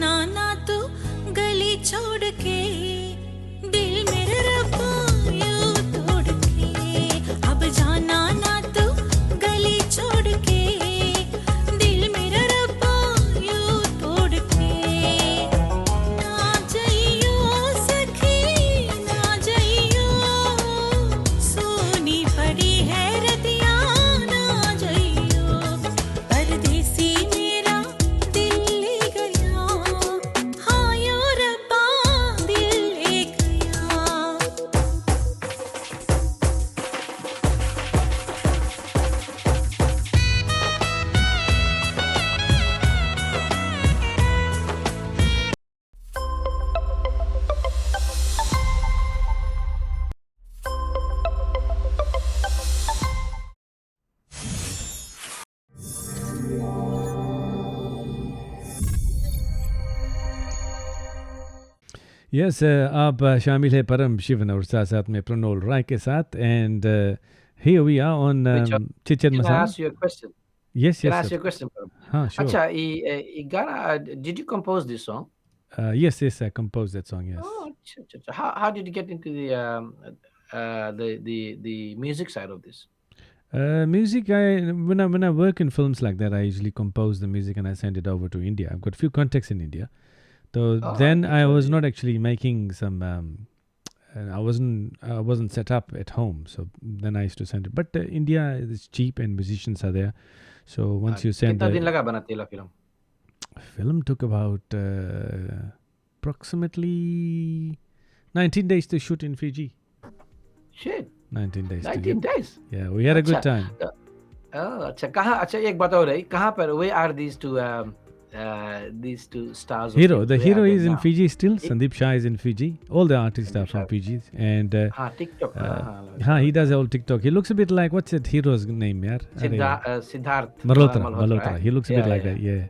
Speaker 3: जाना ना तू गली छोड़ के दिल मेरा रब्बा यूं तोड़ के अब जाना ना तू गली छोड़ के दिल मेरा रब्बा यूं तोड़ के ना जाइयो सखी ना जाइयो सोनी पड़ी है रतिया ना जाइयो परदेसी मेरा दिल ले गया हाँ यो रब्बा दिल ले गया
Speaker 1: यस आप शामिल है परम शिवन और साथ साथ में प्रणोल राय के साथ and here we are on
Speaker 2: Which
Speaker 1: chit
Speaker 2: Can I
Speaker 1: masala
Speaker 2: ask you a question?
Speaker 1: Yes
Speaker 2: Can I
Speaker 1: yes
Speaker 2: ask you a question, Param?
Speaker 1: हाँ sure
Speaker 2: Acha, Igara, did you compose this song?
Speaker 1: yes yes I composed that song yes
Speaker 2: Oh, acha, acha, acha. How did you get into the music side of this?
Speaker 1: music I when I work in films like that I usually compose the music and I send it over to India. I've got few contacts in India. So
Speaker 2: Oh,
Speaker 1: then
Speaker 2: okay,
Speaker 1: I
Speaker 2: so
Speaker 1: was not actually making some I wasn't set up at home, so then I used to send it. But India is cheap and musicians are there. So once you send
Speaker 2: कितना दिन
Speaker 1: the
Speaker 2: लगा बनाते ला film?
Speaker 1: film took about approximately 19 days to shoot in Fiji.
Speaker 2: Shit,
Speaker 1: 19 days to
Speaker 2: 19
Speaker 1: get.
Speaker 2: days.
Speaker 1: Yeah, we had a good
Speaker 2: अच्छा,
Speaker 1: time.
Speaker 2: अच्छा कहाँ अच्छा एक बात और है कहाँ पर where are these two stars of
Speaker 1: Hero,
Speaker 2: yours?
Speaker 1: the
Speaker 2: Where
Speaker 1: hero
Speaker 2: are they
Speaker 1: is in
Speaker 2: now?
Speaker 1: Fiji still.
Speaker 2: Eh?
Speaker 1: Sandeep Shah is in Fiji. All the artists are
Speaker 2: Sandeep
Speaker 1: from
Speaker 2: Shah.
Speaker 1: Fiji, and
Speaker 2: हाँ TikTok
Speaker 1: he does all TikTok. He looks a bit like what's that hero's name, yaar?
Speaker 2: Siddharth
Speaker 1: Malhotra.
Speaker 2: Malhotra,
Speaker 1: Malhotra.
Speaker 2: right?
Speaker 1: He looks a bit
Speaker 2: Yeah,
Speaker 1: like
Speaker 2: yeah.
Speaker 1: that, yeah.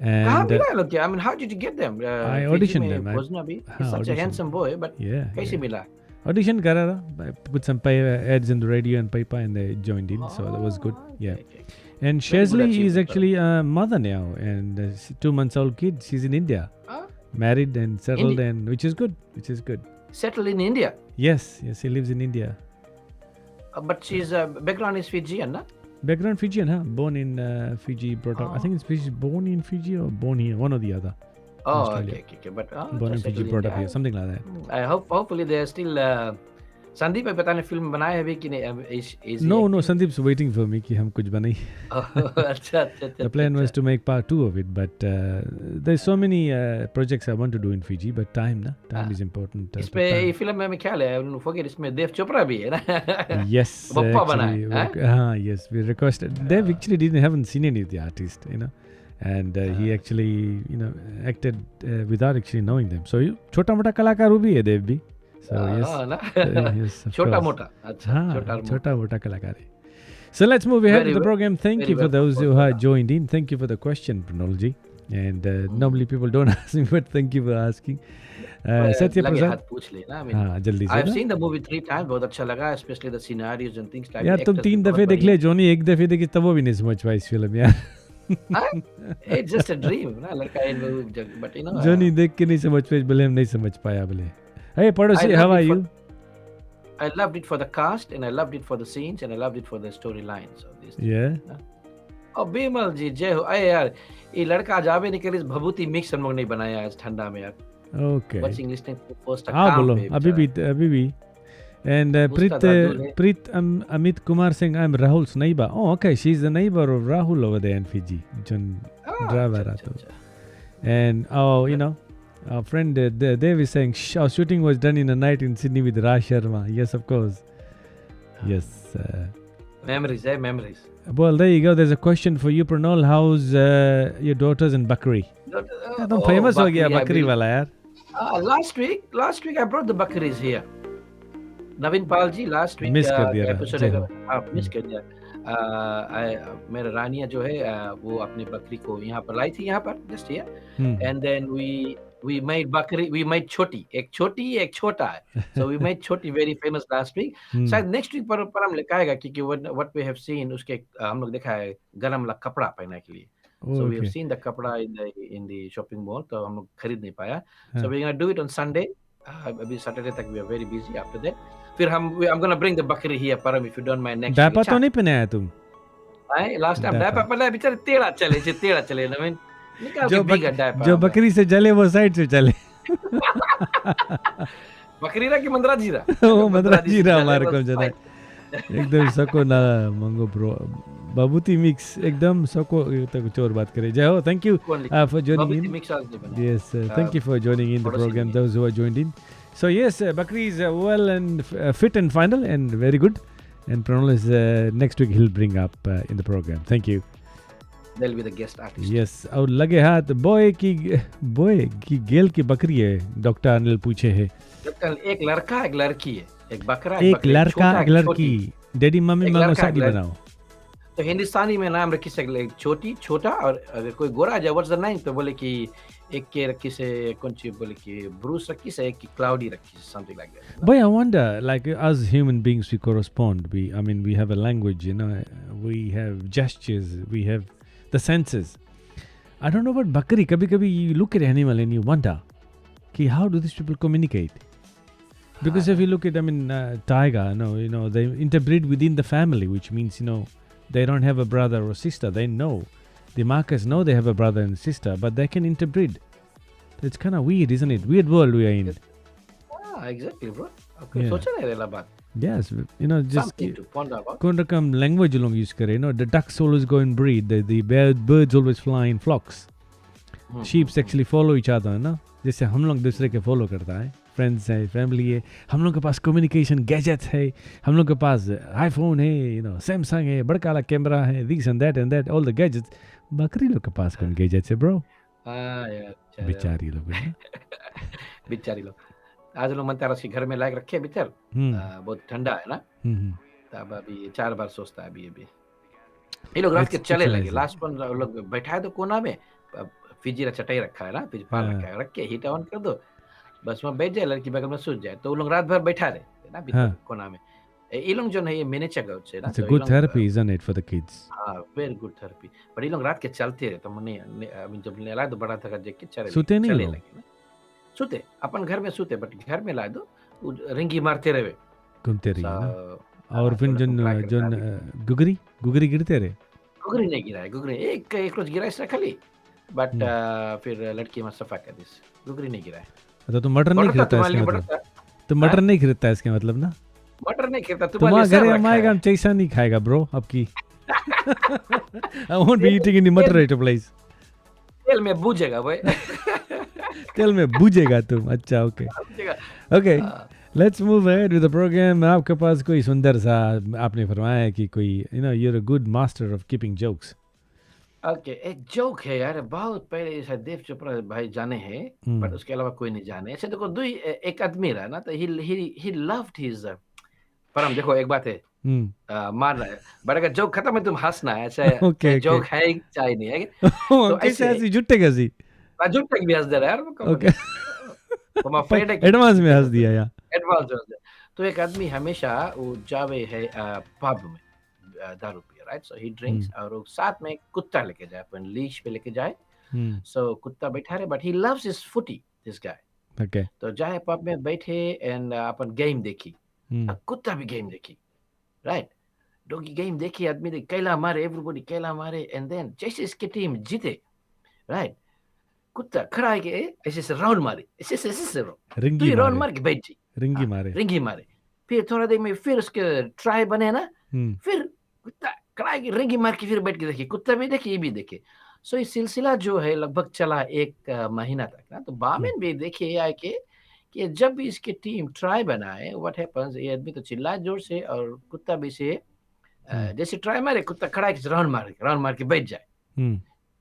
Speaker 2: कहाँ
Speaker 1: And
Speaker 2: मिला है लोग क्या? I mean, how did you get them?
Speaker 1: I
Speaker 2: Fiji
Speaker 1: auditioned
Speaker 2: में
Speaker 1: them.
Speaker 2: खोजना भी. He's
Speaker 1: हाँ,
Speaker 2: such a
Speaker 1: auditioned.
Speaker 2: handsome boy, but
Speaker 1: Yeah,
Speaker 2: कैसे
Speaker 1: yeah.
Speaker 2: मिला?
Speaker 1: Audition करा था. I put some ads in the radio and paper, and they joined in, so that was good.
Speaker 2: Oh,
Speaker 1: Yeah.
Speaker 2: okay.
Speaker 1: And
Speaker 2: Very good
Speaker 1: Shazli is
Speaker 2: achievement,
Speaker 1: actually a mother now, and 2 months old kid. She's in India,
Speaker 2: Huh?
Speaker 1: married and settled,
Speaker 2: India.
Speaker 1: and which is good. Which is good.
Speaker 2: Settled in India,
Speaker 1: Yes, yes, he lives in India.
Speaker 2: but she's background is Fijian, na?
Speaker 1: Background Fijian, huh? Born in Fiji, brought up. I think it's Fiji, born in Fiji or born here, one or the other.
Speaker 2: Oh,
Speaker 1: Australia.
Speaker 2: okay. But
Speaker 1: Born in
Speaker 2: just
Speaker 1: Fiji,
Speaker 2: settled
Speaker 1: brought up
Speaker 2: India.
Speaker 1: here, something like that.
Speaker 2: I hopefully they're still. Sandeep है पता नहीं film बनाए हैं भी कि नहीं is he
Speaker 1: No,
Speaker 2: acting?
Speaker 1: Sandeep's waiting for me कि हम कुछ बनाए.
Speaker 2: अच्छा
Speaker 1: The plan was to make part 2 of it, but there's so many projects I want to do in Fiji, but time is important.
Speaker 2: इस पे ये film में ख्याल है forget इसमें देव चोपड़ा भी है ना
Speaker 1: Yes,
Speaker 2: बप्पा बना
Speaker 1: actually,
Speaker 2: है
Speaker 1: yes, we requested. Dave actually haven't seen any of the artists, and he actually, acted without actually knowing them. So छोटा मोटा कलाकार वो भी है देव भी. So yes,
Speaker 2: ना
Speaker 1: yes, of
Speaker 2: छोटा
Speaker 1: course.
Speaker 2: मोटा अच्छा
Speaker 1: हाँ,
Speaker 2: छोटा
Speaker 1: छोटा मोटा कलाकार है. So let's move ahead
Speaker 2: Very
Speaker 1: with the
Speaker 2: well-
Speaker 1: program. Thank
Speaker 2: very
Speaker 1: you for
Speaker 2: well
Speaker 1: those who
Speaker 2: proposed,
Speaker 1: have joined in. Thank you for the question, Pranolji. And normally people don't ask me, but thank you for asking. Satya
Speaker 2: लगे हाथ
Speaker 1: Prasad.
Speaker 2: पूछ लेना I mean,
Speaker 1: हाँ, जल्दी से
Speaker 2: I've
Speaker 1: ना.
Speaker 2: seen the movie 3 times बहुत अच्छा लगा especially the scenarios and things like
Speaker 1: यार
Speaker 2: that.
Speaker 1: तुम
Speaker 2: Actors
Speaker 1: 3
Speaker 2: भी बहुत
Speaker 1: दफे देख
Speaker 2: बढ़िया
Speaker 1: ले जोनी, एक दफे देखी तब वो भी नहीं समझ पाई इस फिल्म यार.
Speaker 2: हाँ? It's just a dream ना लड़का in वो but you know
Speaker 1: जोनी देख के नहीं समझ पाई, बोले हम नहीं समझ पाया बोले. Hey पड़ोसी,
Speaker 2: I
Speaker 1: how
Speaker 2: loved
Speaker 1: are
Speaker 2: it for-
Speaker 1: you?
Speaker 2: I loved it for the cast and I loved it for the scenes and I loved it for the storylines of this.
Speaker 1: Yeah.
Speaker 2: और बिमल जी जय हो अरे यार ये लड़का जावे निकल इस भभूति मिक्स हम लोग नहीं बनाया आज ठंडा में यार
Speaker 1: Okay.
Speaker 2: वाचिंग लिस्टिंग पोस्ट
Speaker 1: हाँ बोलो, अभी भी. And
Speaker 2: उसका दादू ने-
Speaker 1: Preet Amit Kumar saying I'm Rahul's neighbor. Oh, okay, she's the neighbor of Rahul over there in Fiji. John driver ato. And our friend Dave is saying our shooting was done in a night in Sydney with Raj Sharma. Yes, of course. Yes.
Speaker 2: memories memories
Speaker 1: Well, there you go. There's a question for you, Pranol. How's your daughters in Bakri? तुम famous हो गया बकरी वाला यार.
Speaker 2: last week I brought the bakris here Navin Pal ji last week
Speaker 1: Miss कर दिया
Speaker 2: episode
Speaker 1: जय
Speaker 2: अगर
Speaker 1: हो.
Speaker 2: आप मिस कर दिया मेरा रानिया जो है वो अपनी बकरी को यहाँ पर लाई थी यहाँ पर just here
Speaker 1: Hmm.
Speaker 2: and then we made bakri we made choti एक छोटा है so we made choti very famous last week शायद next week पर हम लिखाएगा क्योंकि what we have seen उसके हम लोग देखा है गरम वाला कपड़ा पहनने के लिए So we have
Speaker 1: Okay.
Speaker 2: seen the kapda in the shopping mall, तो हम लोग खरीद नहीं पाया.
Speaker 1: हाँ.
Speaker 2: So we're gonna do it on Sunday. अभी Saturday तक we are very busy after that. फिर I'm gonna bring the bakri here, Param, if you don't mind next week.
Speaker 1: Diaper तो नहीं पहनाया तुम?
Speaker 2: Last time
Speaker 1: diaper.
Speaker 2: diaper पहले बेचारे टेढ़ा चले ना मैं निकाल के
Speaker 1: जो
Speaker 2: भीगा diaper
Speaker 1: जो
Speaker 2: हमने.
Speaker 1: बकरी से जले वो साइड से चले.
Speaker 2: बकरीरा की मंदरा जीरा.
Speaker 1: वो मद्रा
Speaker 2: से
Speaker 1: जीरा
Speaker 2: चले,
Speaker 1: हमारे
Speaker 2: was
Speaker 1: को जरा
Speaker 2: fine.
Speaker 1: एकदम सको ना मंगो ब्रो बाबूती मिक्स एकदम सको तो कुछ और बात करें. जय हो. थैंक यू
Speaker 2: कौन
Speaker 1: for joining
Speaker 2: Babiti
Speaker 1: in.
Speaker 2: mix आज नहीं बना.
Speaker 1: Yes, thank you for joining in the
Speaker 2: पड़ोसी
Speaker 1: program,
Speaker 2: नहीं.
Speaker 1: those who are joined in. So yes, Bakri is well and fit and final and very good. And Pranal is next week he'll bring up in the program. Thank you.
Speaker 2: They'll be the guest artist.
Speaker 1: Yes, और लगे हाथ boy की गेल की बकरी है. Doctor Anil पूछे है.
Speaker 2: एक लड़का एक लड़की है. एक बकरा
Speaker 1: एक
Speaker 2: बकरी,
Speaker 1: लड़का
Speaker 2: छोटा,
Speaker 1: एक
Speaker 2: एक
Speaker 1: लड़की.
Speaker 2: छोटी.
Speaker 1: डैडी मम्मी
Speaker 2: एक
Speaker 1: मांगो
Speaker 2: लड़का,
Speaker 1: शादी
Speaker 2: एक लड़की.
Speaker 1: बनाओ.
Speaker 2: तो हिंदुस्तानी में नाम रखी सकते एक छोटी छोटा और अगर कोई गोरा जाए व्हाट्स द नेम तो बोले कि एक के रखी से कौन सी बोले कि ब्रूस रखी से एक की क्लाउडी रखी से something like that.
Speaker 1: Boy, I wonder, like as human beings, we correspond. I mean, we have a language, you know, we have gestures, we have the senses. I don't know about Bakri. Kabhi you look at animal and you wonder, ki how do these people communicate? Because if you look at, I mean, tiger, you know, they interbreed within the family, which means, you know, they don't have a brother or sister. They know. The markers know they have a brother and sister, but they can interbreed. It's kind of weird, isn't it? Weird world we are in.
Speaker 2: Exactly, bro. Okay,
Speaker 1: Yeah.
Speaker 2: सोचा नहीं रेला बात.
Speaker 1: Yes, you know, just
Speaker 2: Something to ponder about.
Speaker 1: कौन रकम language लोग use करे, you know, the ducks always go and breed, the birds always fly in flocks. Sheep actually follow each other, ना? जैसे हम लोग दूसरे के follow करता है. Friends है, family है, हम लोग के पास communication gadgets है, हम लोग के पास iPhone है, you know, Samsung है, बड़का वाला कैमरा है, this and that, all the gadgets. बकरी लोग के पास कौन gadgets है, bro?
Speaker 2: यार
Speaker 1: बेचारी लोग है ना?
Speaker 2: बेचारी लोग. आज लोग मनता रसी घर में लायक रखे बिचार. बहुत ठंडा है ना. तब अभी 4 बार सोचता है अभी ये लोग रात के चले लगे. लास्ट पर लोग बैठा है तो कोना में फिजीरा चटाई रखा है ना, फिर पाल रखा है, रख के हीट ऑन कर दो, बस वहाँ बैठ जाए, लड़की बगल में सूझ जाए, तो वो लोग रात भर बैठा रहे ना भीतर कोना में. ये लोग जो है ये मैंने चगा है ना.
Speaker 1: It's a good therapy, isn't it, for the kids?
Speaker 2: हाँ, very good therapy. पर ये लोग रात के चलते रहे, तो मैंने अभी जब लाया तो बड़ा था देख के
Speaker 1: सोते नहीं
Speaker 2: चले
Speaker 1: लोग?
Speaker 2: लगे ना. सोते अपन घर में सोते, बट घर में ला दो रिंगी मारते रहे.
Speaker 1: घूमते रही है ना?
Speaker 2: हाँ,
Speaker 1: और फिर जोन गुगरी गिरते रहे.
Speaker 2: गुगरी नहीं गिरा है. गुगरी एक रोज गिरा इसने खाली, बट फिर लड़की में सफा कर दी. गुगरी नहीं गिरा है.
Speaker 1: तो मटर नहीं खरीदता इसका मतलब? तो मटर नहीं खरीदता इसका मतलब ना?
Speaker 2: मटर नहीं खाता.
Speaker 1: तुम्हारे घर में आएगा हम चैसा नहीं खाएगा ब्रो आपकी. I won't be eating any mutton at a place.
Speaker 2: तेल में भूजेगा भाई.
Speaker 1: तेल में भूजेगा तुम. अच्छा, okay okay. Let's move ahead with the program. आपके पास कोई सुंदर सा आपने फरमाया कि कोई you are a good master of keeping jokes.
Speaker 2: Okay, एक जोक है यार, बहुत पहले शायद देव चोपड़ा भाई जाने हैं, बट उसके अलावा कोई नहीं जाने. ऐसे देखो एक आदमी रहा ना, तो ही लव्ड हिज. पर हम देखो एक बात है, मार रहा है, बट अगर जोक खत्म है तुम हंसना है. ऐसे जोक है चाहे नहीं है तो
Speaker 1: कैसे हंसी जुट्टे कैसी
Speaker 2: जोक तक भी हंस दे रहा है यार.
Speaker 1: ओके,
Speaker 2: तो फ्रेंड है
Speaker 1: एडवांस में हंस दिया यार.
Speaker 2: एडवांस हंस दिया. तो एक आदमी हमेशा वो जावे है पब में दारू पिए, राइट. सो ही ड्रिंक्स और वो साथ में कुत्ता लेके जाए, अपन लीश पे लेके जाए. सो कुत्ता बैठा रहे, बट ही लव्स हिज फुटी, दिस गाय.
Speaker 1: ओके,
Speaker 2: तो जाए पब में बैठे एंड अपन गेम देखी. कुत्ता भी गेम देखी, राइट. डॉगी गेम देखी, आदमी देख कैला मारे, एवरीबॉडी कैला मारे, एंड देन जैसे इसकी टीम जीते, राइट, कुत्ता खड़ा है के ऐसे से राउंड मारे, ऐसे राउंड मार के बैठ जी. रिंगी मारे. फिर थोड़ा देर में फिर उसके ट्राई बने ना, फिर कुत्ता खड़ा की रिंगी मार के फिर बैठ के देखिए, कुत्ता भी देखे, ये भी देखे. सो ये सिलसिला जो है लगभग चला 1 महीना तक ना. तो बामेन भी देखिए आए कि जब भी इसकी टीम ट्राई बनाए, व्हाट हैपेंस, ये आदमी तो चिल्लाए जोर से और कुत्ता भी से जैसे ट्राई मारे, कुत्ता खड़ा के राउंड मार के बैठ जाए.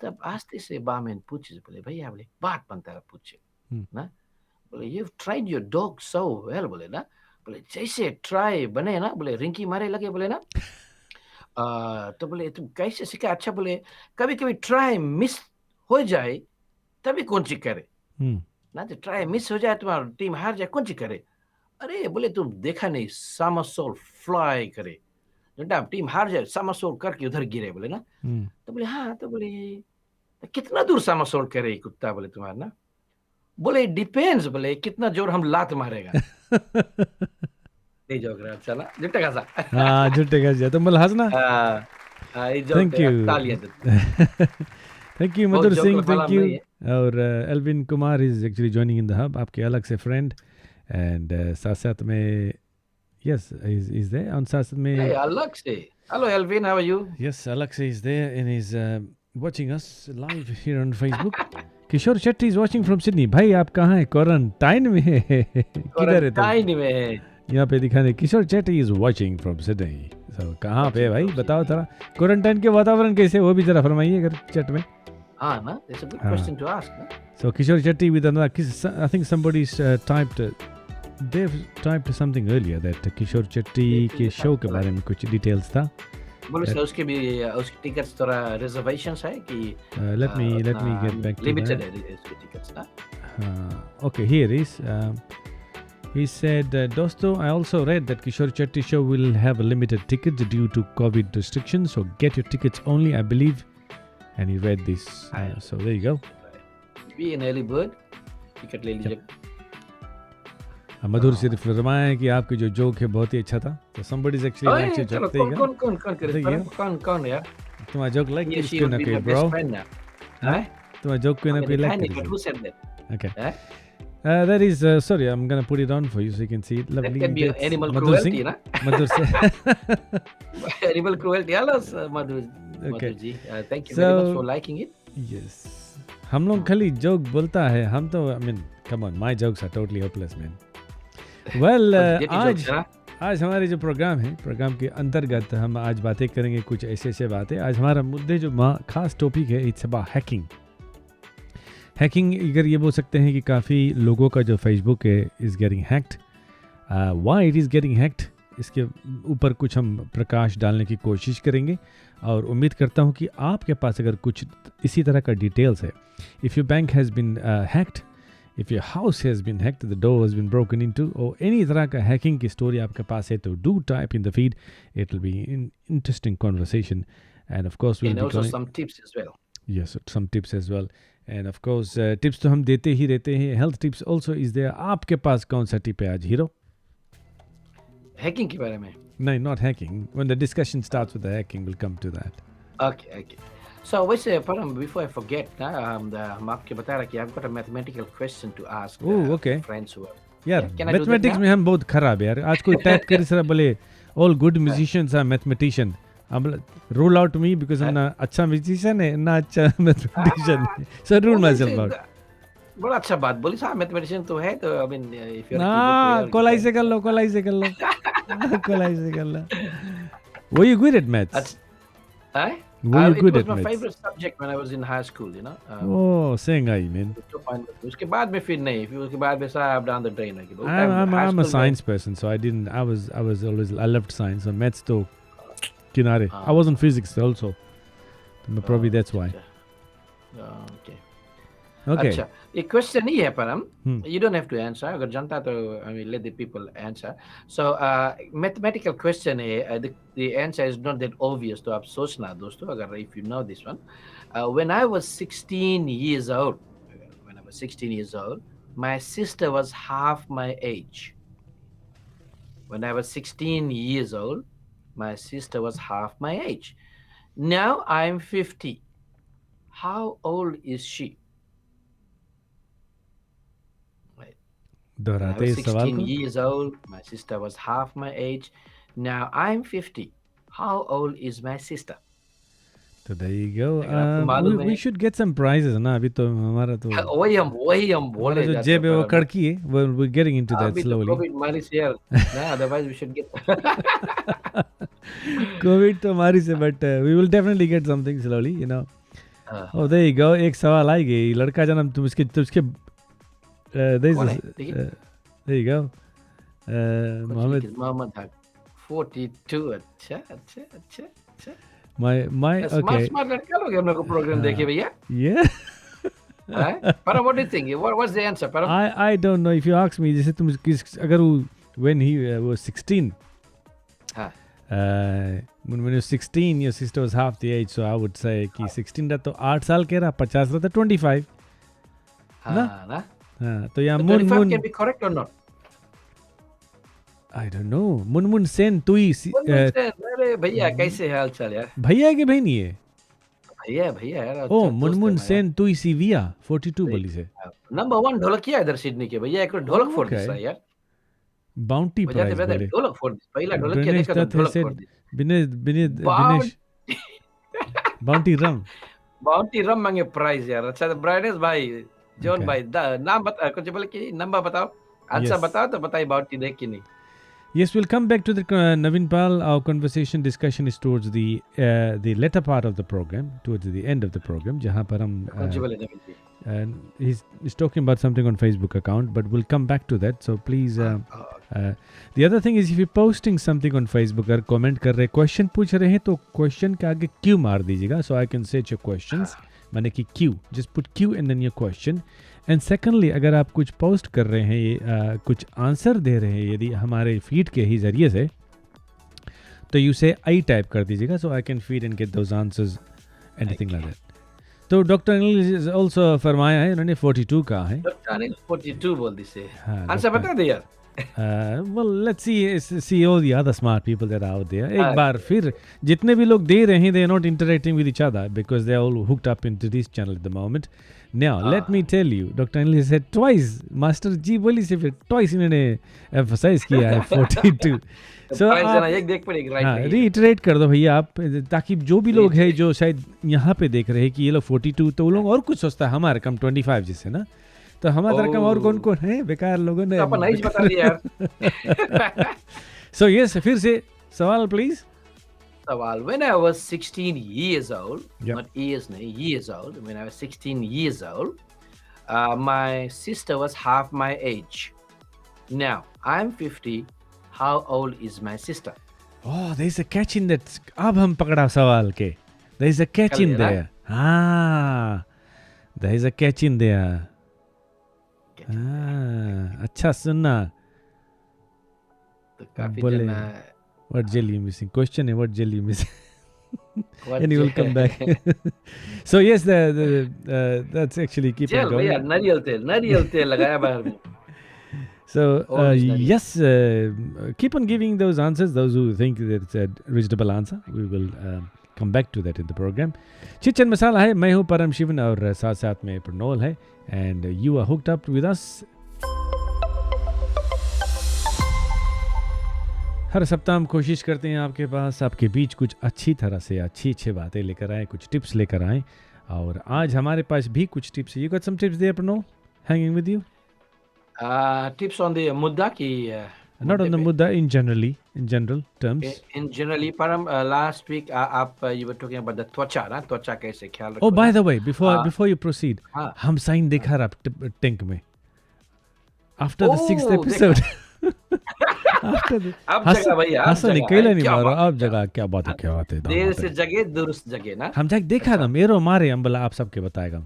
Speaker 2: तब आस्ते से बामेन पूछे, बोले भैया, बोले बात बनता है पूछे ना. बोले you tried your dog so well, बोले ना. बोले जैसे ट्राई बने ना, बोले रिंकी मारे लगे, बोले ना. तो बोले तुम कैसे सीखा? अच्छा, बोले कभी कभी ट्राई मिस हो जाए तभी कौन सी करे ना. तो ट्राई मिस हो जाए, तुम्हारी टीम हार जाए, कौन सी करे? अरे बोले तुम देखा नहीं, सामरसॉल्ट फ्लाई करे, टीम हार जाए सामरसॉल्ट करके उधर गिरे, बोले ना. तो बोले हाँ. तो बोले कितना दूर सामसोड़ करे ये कुत्ता, बोले तुम्हारा ना, बोले डिपेंड्स, बोले कितना जोर हम लात मारेगा। नहीं जोक रहा, अच्छा ना, जुट्टा खासा।
Speaker 1: हाँ झुट्टे का तो मल हंसना।
Speaker 2: ये जोक
Speaker 1: थैंक
Speaker 2: है,
Speaker 1: यू।
Speaker 2: तालियां देते।
Speaker 1: थैंक यू
Speaker 2: बहुत
Speaker 1: मधुर
Speaker 2: जोक
Speaker 1: सिंह,
Speaker 2: वाला
Speaker 1: थैंक यू।
Speaker 2: नहीं है।
Speaker 1: और Alvin Kumar is actually joining in the hub, आपके अलग से फ्रेंड। एंड साथ साथ में यस इज देयर ऑन साथ साथ में
Speaker 2: Hey, अलग से, hello Alvin, how are you?
Speaker 1: Yes अलग से is there and is watching us live here on Facebook. Kishore Shetty is watching from Sydney. भाई आप कहाँ हैं? क्वारंटाइन में है? किधर है तुम?
Speaker 2: क्वारंटाइन में है।
Speaker 1: यहाँ पे दिखाने किशोर Shetty is watching from Sydney. So कहाँ पे है भाई?
Speaker 2: from
Speaker 1: बताओ थोड़ा। क्वारंटाइन के वातावरण कैसे वो भी जरा फरमाइए अगर चैट में।
Speaker 2: हाँ ना, that's a good
Speaker 1: हाँ।
Speaker 2: question to ask ना।
Speaker 1: So Kishore Shetty with another, I think somebody's typed, they've typed something earlier that Kishore Shetty के show के बारे में कुछ details था.
Speaker 2: बोले सर उसके भी उसके टिकट्स थोड़ा रिजर्वेशंस है कि
Speaker 1: Let me get back to
Speaker 2: limited
Speaker 1: that.
Speaker 2: है इसके टिकट्स ना।
Speaker 1: Okay, here is. He said, दोस्तों, I also read that Kishore Shetty show will have a limited tickets due to COVID restrictions, so get your tickets only, I believe. And he read this. So there you go.
Speaker 2: Be an early bird, ticket ले लीजिए।
Speaker 1: मधुर सिर्फ फरमाया कि आपकी जो joke है बहुत ही अच्छा था। तो somebody's actually
Speaker 2: ओए,
Speaker 1: likes your
Speaker 2: चलो
Speaker 1: joke.
Speaker 2: कौन करे,
Speaker 1: देखिए।
Speaker 2: कौन यार?
Speaker 1: तुम्हारा joke like
Speaker 2: He or she
Speaker 1: कोई
Speaker 2: will
Speaker 1: ना
Speaker 2: be
Speaker 1: कोई
Speaker 2: my
Speaker 1: bro.
Speaker 2: best friend now. हैं?
Speaker 1: तुम्हारा जोक कोई ना कोई
Speaker 2: But
Speaker 1: like
Speaker 2: who said that?
Speaker 1: Okay.
Speaker 2: हैं?
Speaker 1: That is sorry, I'm gonna put it on for you so you can see it.
Speaker 2: That
Speaker 1: Lovely.
Speaker 2: can be
Speaker 1: That's
Speaker 2: animal
Speaker 1: Madhur
Speaker 2: cruelty
Speaker 1: Singh.
Speaker 2: ना?
Speaker 1: Madhur Singh.
Speaker 2: Animal cruelty. Hello, sir,
Speaker 1: Okay.
Speaker 2: Madhu ji. Thank you very much
Speaker 1: So-
Speaker 2: for liking it.
Speaker 1: Yes. हम लोग खाली joke बोलता है हम तो I mean come on my jokes are totally hopeless man. Well
Speaker 2: Get your
Speaker 1: आज
Speaker 2: jokes, है ना?
Speaker 1: आज हमारे जो प्रोग्राम है प्रोग्राम के अंतर्गत हम आज बातें करेंगे कुछ ऐसे बातें। आज हमारा मुद्दे जो खास टॉपिक है इट्स अबाउट हैकिंग। हैकिंग अगर ये बोल सकते हैं कि काफ़ी लोगों का जो फेसबुक है is getting hacked. Why it is getting hacked इसके ऊपर कुछ हम प्रकाश डालने की कोशिश करेंगे और उम्मीद करता हूँ कि आपके पास अगर कुछ इसी तरह का डिटेल्स है, if your bank has been hacked, if your house has been hacked, the door has been broken into, और एनी तरह का हैकिंग की स्टोरी आपके पास है तो do type in the feed, it will be in interesting conversation end of course
Speaker 2: And also some tips as well.
Speaker 1: Yes, some tips as well. And of course, tips तो हम देते ही रहते हैं. Health tips also is there. आपके पास कौन सा tip है आज हीरो?
Speaker 2: Hacking के बारे में।
Speaker 1: नहीं, not hacking. When the discussion starts with the hacking, we'll come to that.
Speaker 2: Okay. So वैसे Param, before I forget ना, हम आपके बता रहा कि I've got a mathematical question to ask
Speaker 1: Oh, okay.
Speaker 2: friends who are.
Speaker 1: यार,
Speaker 2: Can I do that
Speaker 1: mathematics
Speaker 2: now?
Speaker 1: में हम बहुत खराब है यार. आज कोई type करे सरा बोले all good musicians are mathematician. I'm rule out me because I'm ना अच्छा musician है, ना अच्छा mathematician है. So I rule myself out.
Speaker 2: बड़ा अच्छा बात बोली साहब, mathematician तो है तो I mean if you're
Speaker 1: ना कोलाई से कर लो कोलाई से कर लो Were you good at maths? Were you good
Speaker 2: it
Speaker 1: at
Speaker 2: was my
Speaker 1: maths?
Speaker 2: favorite subject when I was in high school, you know.
Speaker 1: Oh, saying I man.
Speaker 2: उसके बाद में फिर नहीं, फिर उसके बाद में साहब down the drain है कि बहुत
Speaker 1: I'm
Speaker 2: high
Speaker 1: a
Speaker 2: school
Speaker 1: science person, so I was always I loved science. So maths तो किनारे. I was in physics also. Probably that's why.
Speaker 2: Okay.
Speaker 1: Okay.
Speaker 2: अच्छा, एक क्वेश्चन ही है परम, you don't have to answer, अगर जानता तो I mean let the people answer. So mathematical question है, the answer is not that obvious, तो आप सोचना दोस्तों अगर if you know this one. When I was 16 years old, my sister was half my age. When I was 16 years old, my sister was half my age. Now I'm 50. How old is she? When I
Speaker 1: दोहराते
Speaker 2: was
Speaker 1: इस सवाल
Speaker 2: 16
Speaker 1: को.
Speaker 2: years old, my sister was half my age. Now I'm 50. How old is my sister?
Speaker 1: So there you go.
Speaker 2: अगर आपको मालूम
Speaker 1: We
Speaker 2: है,
Speaker 1: should get some prizes ना अभी तो हमारा तो
Speaker 2: वही हम
Speaker 1: हमारा
Speaker 2: बोले
Speaker 1: जो
Speaker 2: जाते
Speaker 1: जेब है वो
Speaker 2: हैं,
Speaker 1: कड़की है. We're getting into that
Speaker 2: अभी तो
Speaker 1: slowly.
Speaker 2: कोविड मारी से यार, ना, otherwise we should get.
Speaker 1: COVID तो हमारी से but we will definitely get something slowly, you know. Oh, there you go. एक सवाल आई गई. लड़का जन्म तुम इसके
Speaker 2: कौन है? देखिए,
Speaker 1: there you go. Mohammed.
Speaker 2: Mohammad हक 42. अच्छा.
Speaker 1: My okay.
Speaker 2: स्मार्ट लड़का लोग हम लोग को प्रोग्राम देखे भैया.
Speaker 1: Yeah.
Speaker 2: Param, what do you think? What's the answer, Param?
Speaker 1: I don't know if you ask me जैसे तुम किस अगर वो when he was 16
Speaker 2: हाँ.
Speaker 1: when you're 16, your sister was half the age, so I would say कि 16 रा तो 8 साल के रहा, 50 रा तो 25.
Speaker 2: हाँ ना.
Speaker 1: हाँ, तो यहाँ
Speaker 2: So
Speaker 1: मुन
Speaker 2: 25
Speaker 1: मुन,
Speaker 2: can be correct or not?
Speaker 1: I don't know, मुन मुन सेन तुई
Speaker 2: अरे भैया कैसे हाल चाल यार.
Speaker 1: भैया है कि बहनी है?
Speaker 2: भैया यार.
Speaker 1: ओ
Speaker 2: अच्छा
Speaker 1: मुन
Speaker 2: दोस्त है
Speaker 1: मुन
Speaker 2: हमारा.
Speaker 1: सेन तुई सिविया 42 बोली से.
Speaker 2: नंबर 1 ढोलकिया इधर सिडनी के भैया एक ढोलक फोड़
Speaker 1: Okay.
Speaker 2: दिसा यार.
Speaker 1: बाउंटी
Speaker 2: बजाते
Speaker 1: प्राइज
Speaker 2: बजाते
Speaker 1: बोले.
Speaker 2: ढोलक फोड़ दिस. पहिला ढोलकिया
Speaker 1: गणेश
Speaker 2: देखा तो
Speaker 1: दत्त
Speaker 2: ढोलक
Speaker 1: said
Speaker 2: फोड़ दिस.
Speaker 1: बिनेश बाउंटी रम.
Speaker 2: बाउंटी रम मांगे प्राइज यार. अच्छा तो ब्राइडेस भाई जॉन
Speaker 1: Okay.
Speaker 2: भाई नाम बता कुछ बोले कि नंबर बताओ. Answer
Speaker 1: Yes.
Speaker 2: बताओ तो बताइए बाउंटी देख कि नहीं.
Speaker 1: Yes, we'll come back to the Navin Pal. Our conversation discussion is towards the latter part of the program, towards the end of the program. जहाँ पर हम
Speaker 2: कौन सी बोले नवीन जी.
Speaker 1: he's talking about something on Facebook account, but we'll come back to that. So please, the other thing is if you're posting something on Facebook or comment कर रहे, question पूछ रहे हैं तो question के आगे Q मार दीजिएगा, so I can search your questions. माने कि Q, just put Q and then your question. And secondly अगर आप कुछ पोस्ट कर रहे हैं, कुछ आंसर दे रहे हैं यदि हमारे फीड के ही ज़रिए से, तो यू से आई टाइप कर दीजिएगा, so I can feed and get those answers anything like that. तो डॉक्टर अनिल ऑल्सो फरमाया है, उन्होंने 42 कहा है.
Speaker 2: डॉक्टर अनिल 42 बोल दी से.
Speaker 1: हाँ,
Speaker 2: आंसर बता दे यार.
Speaker 1: well let's see all the other smart people that are out there. एक बार फिर जितने भी लोग दे रहे हैं, they are not interacting with each other because they are all hooked up into this channel at the moment. Now let me tell you, Dr. Anil said twice, Master G बोली से फिर twice इन्होंने emphasize किया है 42. So आप
Speaker 2: एक देख पर एक राइट.
Speaker 1: हाँ reiterate कर दो भैया आप, ताकि जो भी लोग हैं जो शायद यहाँ पे देख रहे हैं कि ये लोग 42, तो वो लोग और कुछ सोचता है हमारे कम 25 जिससे ना, तो हमारा रकम और कौन कौन है, बेकार लोगों ने
Speaker 2: अपन नहीं बता दिया यार.
Speaker 1: So yes, फिर से सवाल प्लीज.
Speaker 2: सवाल. When I was 16 years old,
Speaker 1: Yep.
Speaker 2: not years, no, years old. When I was 16 years old, my sister was half my age. Now I'm 50. How old is my sister?
Speaker 1: Oh, there is a catch in that. अब हम पकड़ा सवाल के. There is a catch in there. हाँ, there is a catch in there. हाँ, अच्छा सुनना.
Speaker 2: तो काफी
Speaker 1: बोले,
Speaker 2: जना.
Speaker 1: what jelly you missing? Question है, what jelly you missing? And he will come back. So yes, that's actually keep
Speaker 2: चल
Speaker 1: on going.
Speaker 2: भैया नारियल तेल लगाया बाहर में.
Speaker 1: So
Speaker 2: Always nareal.
Speaker 1: yes, keep on giving those answers. Those who think that it's a reasonable answer, we will come back to that in the program. Chit and Masala है, मैं हूँ परम शिवन और साथ साथ में प्रनोल है, and you are hooked up with us. हर सप्ताह हम कोशिश करते हैं आपके पास, आपके बीच कुछ अच्छी तरह से अच्छी बातें लेकर आएँ, कुछ टिप्स लेकर आएँ, और आज हमारे पास भी कुछ टिप्स है. You got some tips there, Pranav? Hanging with you?
Speaker 2: Tips on the मुद्दा की.
Speaker 1: Not on the mudda, in general terms.
Speaker 2: In generally, Param, last week you were talking about the त्वचा ना, त्वचा कैसे ख्याल रखो.
Speaker 1: Oh, by the way, before you proceed,
Speaker 2: हाँ.
Speaker 1: हम साइन देखा रहा टैंक में. After the 6th episode. After the.
Speaker 2: अब जगह भैया.
Speaker 1: हसन निकला नहीं मारो. अब जगह क्या बात है.
Speaker 2: देर से जगह दुरुस्त जगह ना.
Speaker 1: हम जाके देखा था, मेरो मारे अम्बला आप सबके बताएगा.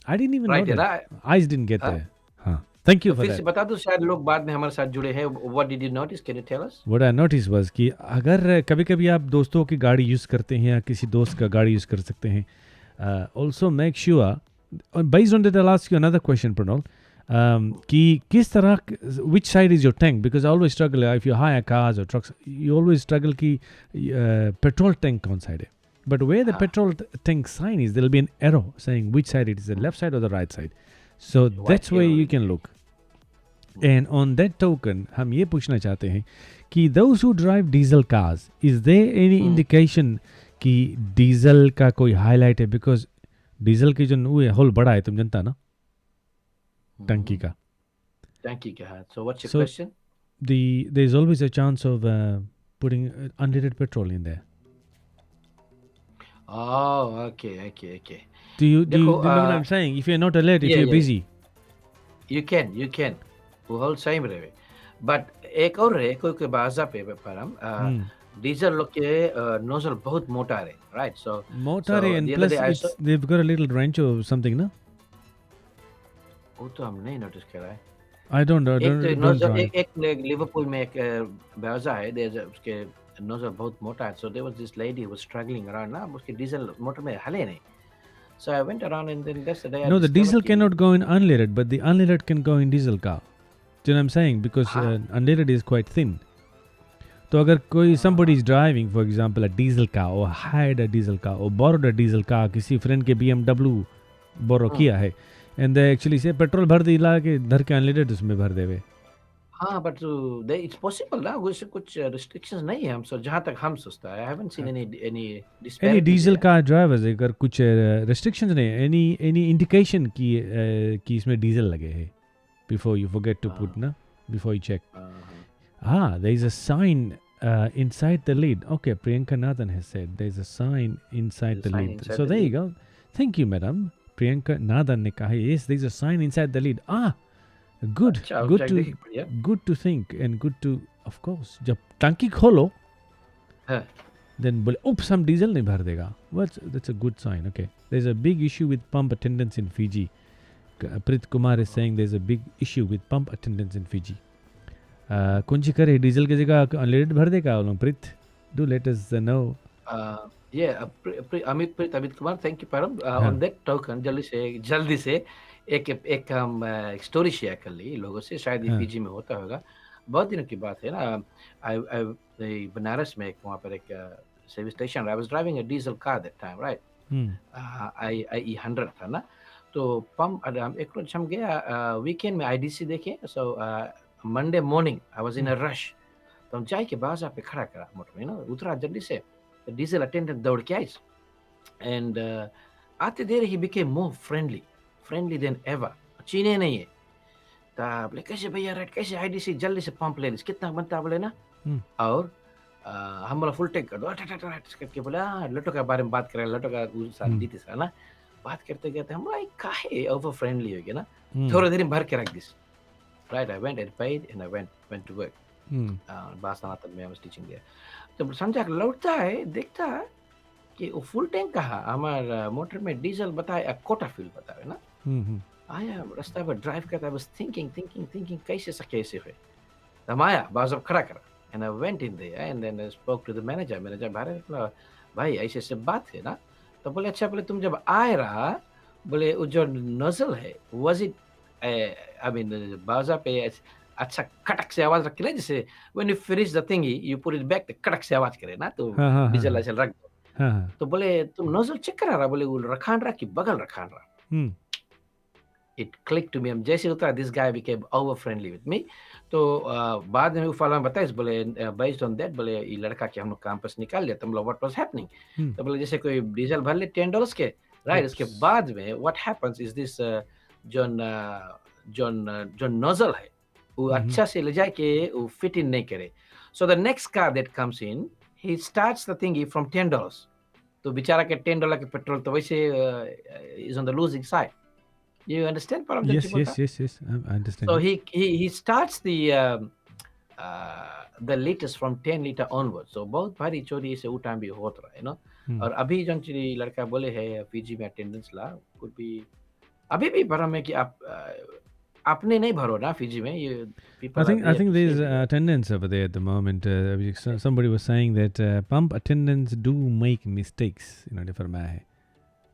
Speaker 1: I didn't even know that. Eyes didn't get there. हाँ. Thank you for
Speaker 2: फिर
Speaker 1: that.
Speaker 2: से बता दो, शायद लोग बाद में हमारे साथ जुड़े हैं. What did you notice? Can you tell us?
Speaker 1: What I noticed was कि अगर कभी-कभी आप दोस्तों की गाड़ी यूज़ करते हैं या किसी दोस्त का गाड़ी यूज़ कर सकते हैं, also make sure, based on that I'll ask you another question, Pranol, कि किस तरह, which side is your tank? Because I always struggle, if you hire cars or trucks, you always struggle कि petrol tank कौन side है. But where the petrol tank sign is, there will be an arrow saying which side it is, the left side or the right side. So that's where you can look. And on that token, हम ये पूछना चाहते हैं कि those who drive diesel cars, is there any indication कि diesel का कोई highlight है? Because diesel की जो वो है, होल बड़ा है, तुम जानता ना, टंकी का.
Speaker 2: टंकी का है. So what's your question?
Speaker 1: There is always a chance of putting unleaded petrol in there.
Speaker 2: Oh, okay.
Speaker 1: Do you know what I'm saying? If you're not alert, if you're busy.
Speaker 2: You can. वो whole सही में रहे. But एक और है, कोई बाजा पे परम, डीजल लोग के नोजल बहुत मोटा है, right? So
Speaker 1: मोटा है, and plus they've got a little wrench or something, ना?
Speaker 2: वो तो हम नहीं नोटिस कर रहा है.
Speaker 1: I don't know.
Speaker 2: एक लिवरपूल में एक बाजा है, उसके nozzle बहुत मोटा है. So there was this lady who was struggling around ना, उसके डीजल मोटर में हले नहीं. So I went around and then that's the day I
Speaker 1: No, the
Speaker 2: discovered
Speaker 1: diesel
Speaker 2: कि
Speaker 1: cannot go in unleaded, but the unleaded can go in diesel car. Do you know what I'm saying? Because
Speaker 2: हाँ
Speaker 1: unleaded is quite thin. तो अगर कोई somebody is driving, for example, a diesel car or hired a diesel car or borrowed a diesel car, किसी friend के BMW borrow किया है, and they actually say petrol भर दी ला के धर के unleaded उसमें भर देवे.
Speaker 2: हाँ, but it's possible ना, उससे कुछ restrictions नहीं है. हम सो जहाँ तक हम सोचता है, I haven't seen any
Speaker 1: Any
Speaker 2: disparities
Speaker 1: diesel
Speaker 2: there.
Speaker 1: car drivers अगर कुछ restrictions नहीं है, any indication कि इसमें diesel लगे है, before you forget to put ना, before you check. There is a sign inside the lid. Okay, Priyanka Nathan has said there is a sign inside the
Speaker 2: There's a sign
Speaker 1: lid.
Speaker 2: inside
Speaker 1: So
Speaker 2: the
Speaker 1: there you
Speaker 2: lid.
Speaker 1: go. Thank you, madam. Priyanka Nathan ने कहा yes, there is a sign inside the lid. Good,
Speaker 2: अच्छा,
Speaker 1: good
Speaker 2: check
Speaker 1: to
Speaker 2: देखिए बढ़िया.
Speaker 1: good to think and good to, of course. जब टंकी खोलो,
Speaker 2: हाँ,
Speaker 1: then बोले oops हम डीजल नहीं भर देगा. Well, that's a good sign. Okay, there's a big issue with pump attendants in Fiji. Prit Kumar is saying there's a big issue with pump attendants in Fiji. कौन सी करे diesel की जगह unlimited भर देगा वो लोग. Preet, do let us know.
Speaker 2: yeah, Amit Kumar, thank you, Param.
Speaker 1: हाँ.
Speaker 2: On that token, जल्दी से एक हम स्टोरी शेयर कर ली लोगों से. शायद ये
Speaker 1: हाँ.
Speaker 2: फीजी में होता होगा. बहुत दिनों की बात है ना. बनारस में एक वहाँ पर एक service station. I was driving a diesel car that time, right. I 100 था ना. तो पंप एक रोज हम गया वीकेंड में आईडीसी देखे. So Monday morning I was in a rush. तो हम चाय के बाजार पे खड़ा करा मोटर में ना. उतरा जल्दी से. डीजल अटेंडेंट दौड़ के आई. एंड आते देर he became more friendly than ever. चीने नहीं है. तो बोले कैसे भैया रेट, कैसे आईडीसी, जल्दी से पंप ले लीजिए, कितना बनता बोले ना. और हम बोला फुल टैंक कर दो करके बोला. लटो के बारे में बात करें. लटो का दी थी ना. बात करते गए हम बोला काहे ओवर फ्रेंडली हो गया ना. थोड़ा देर में भर के रख this. Right, I went and paid and I went to work. बासनातन में आई वाज टीचिंग देयर. तो संजय लौटता है, देखता है कि वो फुल टैंक कहा. हमारा मोटर में डीजल बताए कोटा फील बताए ना. आया रास्ता पर ड्राइव करता. बस थिंकिंग कैसे सके ऐसे हुए. हम आया बाजब खड़ा करा. And I went in there and then I spoke to the manager भाई ऐसे ऐसे बात है ना. तो बोले अच्छा, बोले तुम जब आए रहा, बोले वो जो नोजल है वाज इट आई मीन बाजा पे अच्छा कटक से आवाज रख के ना, जैसे when you finish the thing you put it back, Cuttack से आवाज करे ना. तो डीजल ऐसे रख दो. तो बोले तुम नोजल चेक करा रहा. बोले वो रखान रहा कि बगल रखान रहा. It click to me. हम जैसे उतरा this guy became over friendly with me. तो बाद में फॉलो बताइए. बोले बेस्ड ऑन दैट, बोले ये लड़का के हम लोग कैंपस निकाल लिया. तुम लोग व्हाट वाज हैपनिंग. तो बोले जैसे कोई डीजल भर ले $10 के, राइट. उसके बाद में व्हाट हैपेंस इज दिस जो नोजल है वो अच्छा से ले जाके वो फिट इन नहीं करे. So the next car that comes in he starts the thing from $10. तो बेचारा के $10 के पेट्रोल तो वैसे is on the losing side. You understand, Param?
Speaker 1: Yes. I understand.
Speaker 2: So he starts the liters from 10 liter onwards. So बहुत भारी चोरी से वो टाइम भी होता रहा है ना. और अभी जो चीज लड़का बोले है पीजी में अटेंडेंस ला कुछ भी अभी भी भरा में कि आप आपने नहीं भरो ना फीजी में. ये
Speaker 1: I think there is attendance over there at the moment. Somebody was saying that pump attendants do make mistakes. For my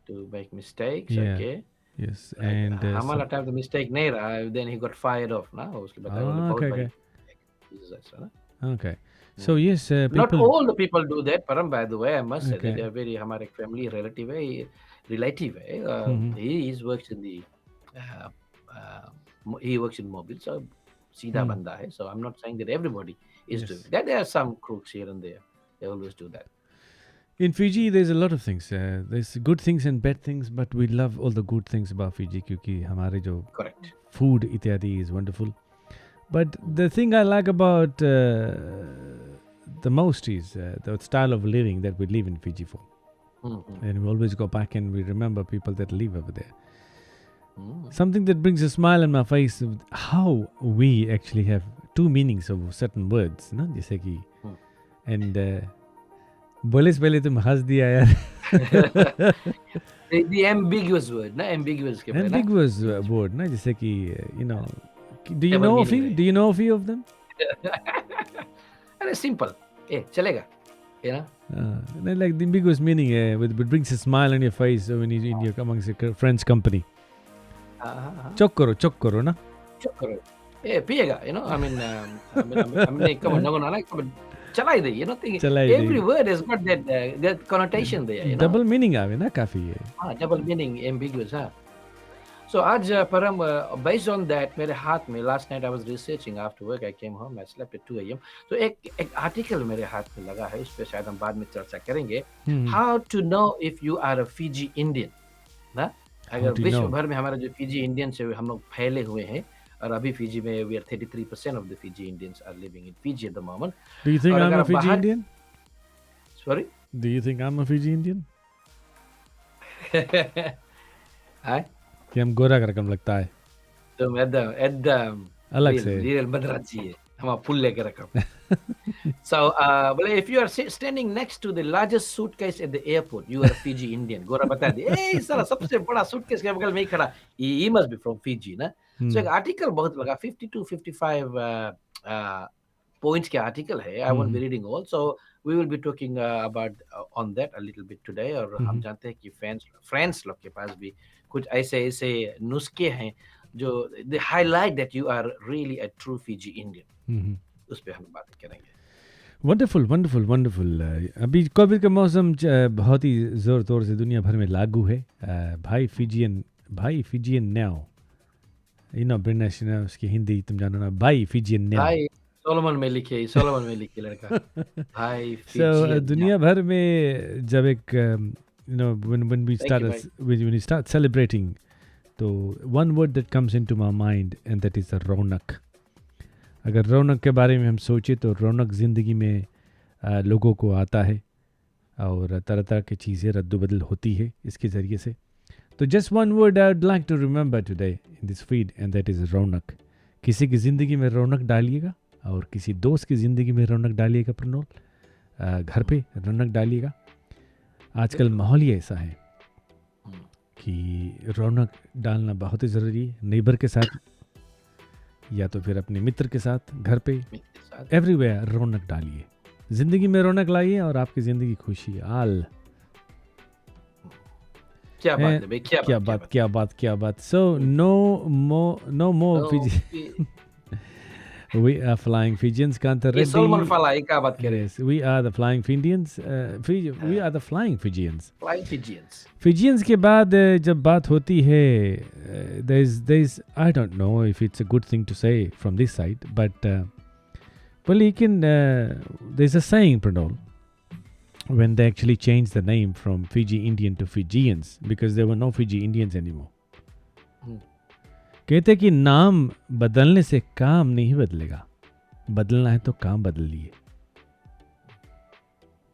Speaker 2: to make mistakes.
Speaker 1: Yeah.
Speaker 2: Okay.
Speaker 1: Yes, and
Speaker 2: हमारा टाइम तो मिस्टेक नहीं रहा. Then he got fired off ना. उसके बाद
Speaker 1: okay.
Speaker 2: ना.
Speaker 1: Okay. So yes, people.
Speaker 2: Not all the people do that, Param. By the way, I must say that they are very हमारे family relative है. He works in the he works in mobile, so सीधा बंदा है. So I'm not saying that everybody is doing that. There are some crooks here and there. They always do that.
Speaker 1: In Fiji, there's a lot of things. There's good things and bad things, but we love all the good things about Fiji क्योंकि हमारे जो
Speaker 2: correct
Speaker 1: food इत्यादि is wonderful. But the thing I like about the most is the style of living that we live in Fiji for. And we always go back and we remember people that live over there. Something that brings a smile on my face, how we actually have two meanings of certain words, ना जैसे कि and बोले से पहले तुम हंस दिया यार.
Speaker 2: The ambiguous word ना, ambiguous के
Speaker 1: ambiguous word ना जैसे कि do you know a few of them?
Speaker 2: अरे simple चलेगा, you know.
Speaker 1: And then like the ambiguous meaning, which brings a smile on your face when you're in your amongst your friends' company. चोक करो ना.
Speaker 2: चुप करो, पिएगा, you know. I mean, हमने कब नगो ना कब चला ही दे, you know.
Speaker 1: चला ही
Speaker 2: Every
Speaker 1: they.
Speaker 2: word has got that connotation there, you know.
Speaker 1: Double meaning आवे ना काफी है.
Speaker 2: Double meaning, ambiguous, हाँ. So आज परम based on that मेरे हाथ में last night I was researching after work, I came home, I slept at 2 a.m. तो एक आर्टिकल मेरे हाथ में लगा है, उस पे शायद हम बाद में चर्चा करेंगे. How to know if you are a Fiji Indian, ना? अगर विश्व भर में हमारा जो फिजी इंडियंस है हम लोग फैले हुए हैं और अभी फिजी में we are 33% of the Fiji Indians are living in Fiji at the moment.
Speaker 1: Do you think I'm a Fiji Indian?
Speaker 2: Sorry?
Speaker 1: Do you think I'm a Fiji Indian?
Speaker 2: हाँ?
Speaker 1: कि हम गोरा का रकम लगता है.
Speaker 2: तुम एकदम
Speaker 1: अलग से.
Speaker 2: लीरल बदराची है. हम फुल लेकर रकम. So, well, if you are standing next to the largest suitcase at the airport, you are a Fiji Indian. गोरा बता दे. साला सबसे बड़ा suitcase के बगल में ही खड़ा. He must be from Fiji, ना? So एक आर्टिकल बहुत लगा 52-55 points के आर्टिकल है. I won't be reading all. So we will be talking about on that a little bit today. और हम जानते हैं कि friends लोग के पास भी कुछ ऐसे नुस्खे हैं जो they highlight that you are really a true Fiji Indian. उस पे हम बात करेंगे.
Speaker 1: Wonderful wonderful wonderful. अभी कोविड का मौसम बहुत ही ज़ोर तौर से दुनिया भर में लागू है. भाई Fijian now, you know British ना, उसकी हिंदी तुम जानो ना, भाई फिजियन नाउ.
Speaker 2: भाई सोलोमन में लिखे लड़का. भाई
Speaker 1: So दुनिया भर में जब एक you know when we start celebrating, तो one word that comes into my mind and that is रौनक. अगर रौनक के बारे में हम सोचें तो रौनक ज़िंदगी में लोगों को आता है और तरह तरह की चीज़ें रद्द-बदल होती है इसके ज़रिए से. तो just one word I would like to remember today in this feed and that is रौनक. किसी की ज़िंदगी में रौनक डालिएगा और किसी दोस्त की ज़िंदगी में रौनक डालिएगा. प्रनोल, घर पे रौनक डालिएगा. आजकल माहौल ही ऐसा है कि रौनक डालना बहुत ही ज़रूरी है. नेबर के साथ या तो फिर अपने मित्र के साथ, घर पे, एवरीवेयर रौनक डालिए. ज़िंदगी में रौनक लाइए और आपकी ज़िंदगी खुशी आल.
Speaker 2: क्या बात है भाई,
Speaker 1: क्या बात. So no more Fiji. We are flying Fijians. Kanta
Speaker 2: ये
Speaker 1: Reddy.
Speaker 2: सोलोमन फला ये क्या बात कर रहे हैं?
Speaker 1: Yes, we are the flying Fijians. We are the flying Fijians.
Speaker 2: Flying Fijians.
Speaker 1: Fijians के बाद जब बात होती है, there's I don't know if it's a good thing to say from this side, but well, you can there's a saying, Pranol, when they actually changed the name from Fiji Indian to Fijians because there were no Fiji Indians anymore. कहते कि नाम बदलने से काम नहीं बदलेगा, बदलना है तो काम बदलिए.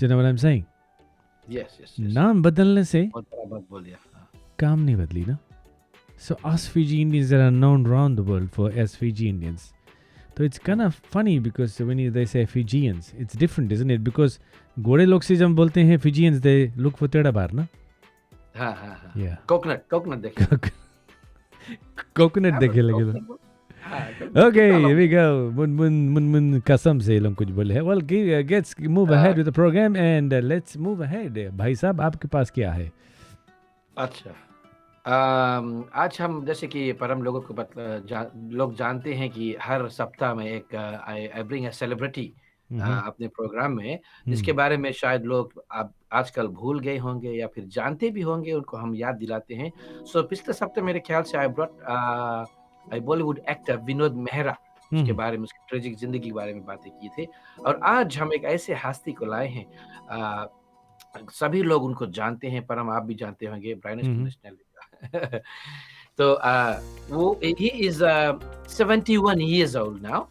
Speaker 1: Do you know what I'm saying?
Speaker 2: Yes.
Speaker 1: नाम बदलने से
Speaker 2: बहुत बड़ा बात बोलिया.
Speaker 1: काम नहीं बदली ना. So us Fiji Indians that are known around the world for as Fiji Indians. So it's kind of funny because when they say Fijians, it's different, isn't it? Because गोरे लोग से जब बोलते हैं Fijians, they look for टेढ़ा बार ना.
Speaker 2: हाँ.
Speaker 1: Yeah.
Speaker 2: Coconut देखिए.
Speaker 1: Coconut देखे लगे. Okay, here we go. Mun कसम से लोग कुछ बोले हैं. Well, let's move ahead with the program and let's move ahead. भाई साहब आपके पास क्या है?
Speaker 2: अच्छा, आज हम जैसे कि परम लोगों को लोग जानते हैं कि हर सप्ताह में एक आई ब्रिंग अ सेलिब्रिटी अपने प्रोग्राम में, जिसके बारे में शायद लोग आजकल भूल गए होंगे या फिर जानते भी होंगे, उनको हम याद दिलाते हैं. सो पिछले सप्ताह मेरे ख्याल से I brought Bollywood actor Vinod Mehra, उसके बारे में, उसकी ट्रेजिक जिंदगी के बारे में बातें की थे. और आज हम एक ऐसे हस्ती को लाए हैं, सभी लोग उनको जानते हैं, परम आप भी जानते होंगे, ब्राइनेस नेशनल. तो वो he is 71 years old now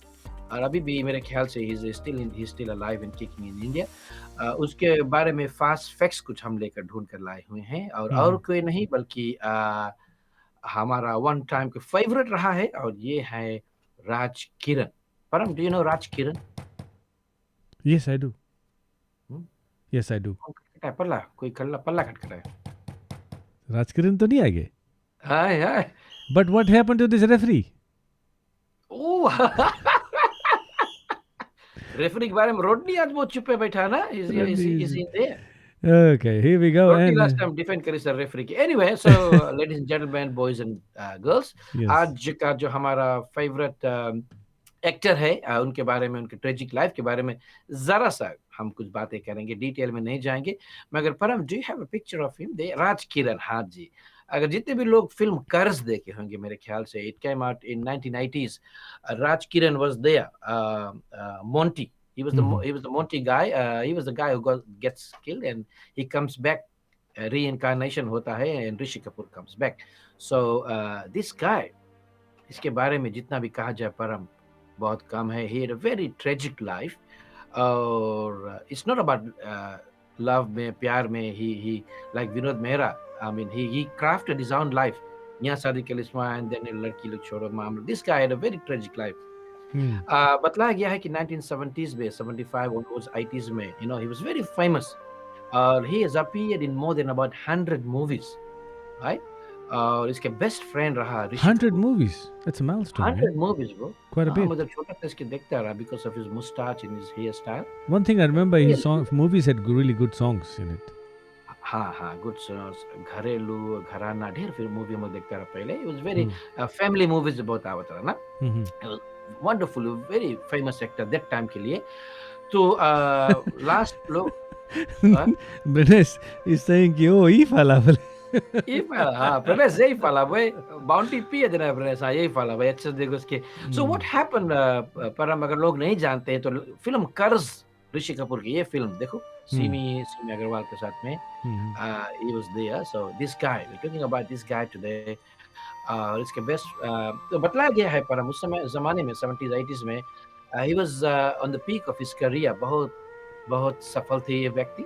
Speaker 2: और अभी भी मेरे ख्याल से he's still alive and kicking in India. उसके बारे में फास्ट फैक्ट्स कुछ हम लेकर ढूंढ कर लाए हुए हैं और कोई नहीं बल्कि हमारा वन टाइम का फेवरेट रहा है और ये है राज किरण. परम, do you know Raj Kiran?
Speaker 1: Yes, I do. Yes, I do.
Speaker 2: पल्ला कोई पल्ला खटखटा है.
Speaker 1: राज किरण तो नहीं आगे.
Speaker 2: हाय.
Speaker 1: But what happened to this referee?
Speaker 2: Oh. Referee के बारे में रोडनी आज बहुत चुप है बैठा ना, is in their?
Speaker 1: Okay, here we go.
Speaker 2: रोडनी
Speaker 1: And
Speaker 2: last time defend करी सर रेफरी की। Anyway, so ladies and gentleman, boys and girls,
Speaker 1: yes.
Speaker 2: आज का जो हमारा फेवरेट एक्टर है, उनके बारे में, उनके ट्रेजिक लाइफ के बारे में जरा सा हम कुछ बातें करेंगे, डिटेल में नहीं जाएंगे। मगर Param, do you have a picture of him? दे राज किरण, हाँ जी। अगर जितने भी लोग फिल्म कर्ज देखे होंगे, मेरे ख्याल से it came out in 1980s, Raj Kiran was there, Monty,
Speaker 1: Mhm.
Speaker 2: he was the Monty guy. He was the guy who gets killed and he comes back. Reincarnation होता है and Rishi Kapoor comes back. So this guy, इसके बारे में जितना भी कहा जाए परम, बहुत कम है। He had a very tragic life. और it's not about love में, प्यार में, he like Vinod Mehra, I mean he crafted his own life. यहाँ शादी के लिए and then लड़की लोग छोड़ो मामला। This guy had a very tragic life.
Speaker 1: Hmm.
Speaker 2: बतलाया गया है कि 1970s में, 75 onwards, 80s में, he was very famous. He has appeared in more than about 100 movies, right? और इसके बेस्ट फ्रेंड रहा ऋषि
Speaker 1: 100
Speaker 2: Kapoor.
Speaker 1: movies. That's a milestone,
Speaker 2: 100
Speaker 1: man.
Speaker 2: movies, bro.
Speaker 1: Quite a
Speaker 2: हाँ,
Speaker 1: bit.
Speaker 2: मतलब छोटा था इसके देखता रहा because of his mustache and his hairstyle.
Speaker 1: One thing I remember, his
Speaker 2: Really?
Speaker 1: movies had really good songs in it.
Speaker 2: हाँ हाँ, गुड सॉन्ग्स, घरेलू, घराना, ढेर फिर मूवी हम लोग देखता रहा पहले। It was very family movies बहुत आवत रहा ना।
Speaker 1: Mhm.
Speaker 2: It was wonderful, very famous actor that time के लिए। तो लास्ट लोग
Speaker 1: Brenes is saying, "Oh, he falafel."
Speaker 2: Preves यही फला भाई, बाउंटी पिए देना प्रेस, हाँ यही फला भाई, अच्छे देखो उसके। सो व्हाट हैपेंड, पर हम अगर लोग नहीं जानते हैं तो फिल्म कर्ज, ऋषि कपूर की ये फिल्म देखो, सिमी सिमी अग्रवाल के साथ में,
Speaker 1: Mhm.
Speaker 2: he was there. So this guy, we're talking about this guy today. और इसके बेस्ट तो बतलाया गया है पर उस समय जमाने में 70s 80s में he was on the peak of his career, बहुत बहुत सफल थे ये व्यक्ति।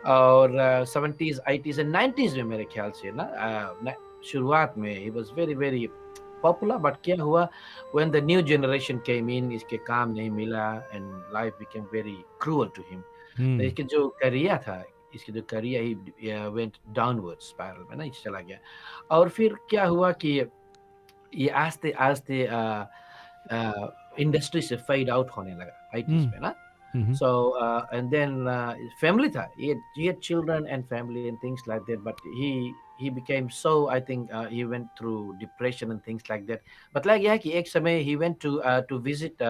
Speaker 2: और 70s 80s एंड 90s में मेरे ख्याल से ना, शुरुआत में he was very very popular, but क्या हुआ, when the new generation came in, इसके काम नहीं मिला and life became very cruel to him. तो इसके जो करियर था, इसकी जो career he went downward spiral में ना, नीचे चला गया। और फिर क्या हुआ कि ये आस्ते आस्ते इंडस्ट्री से फेड आउट होने लगा 80s में ना।
Speaker 1: Mhm.
Speaker 2: So and then family था, he had children and family and things like that, but he became so, I think he went through depression and things like that. बतलाया गया है कि एक समय he went to visit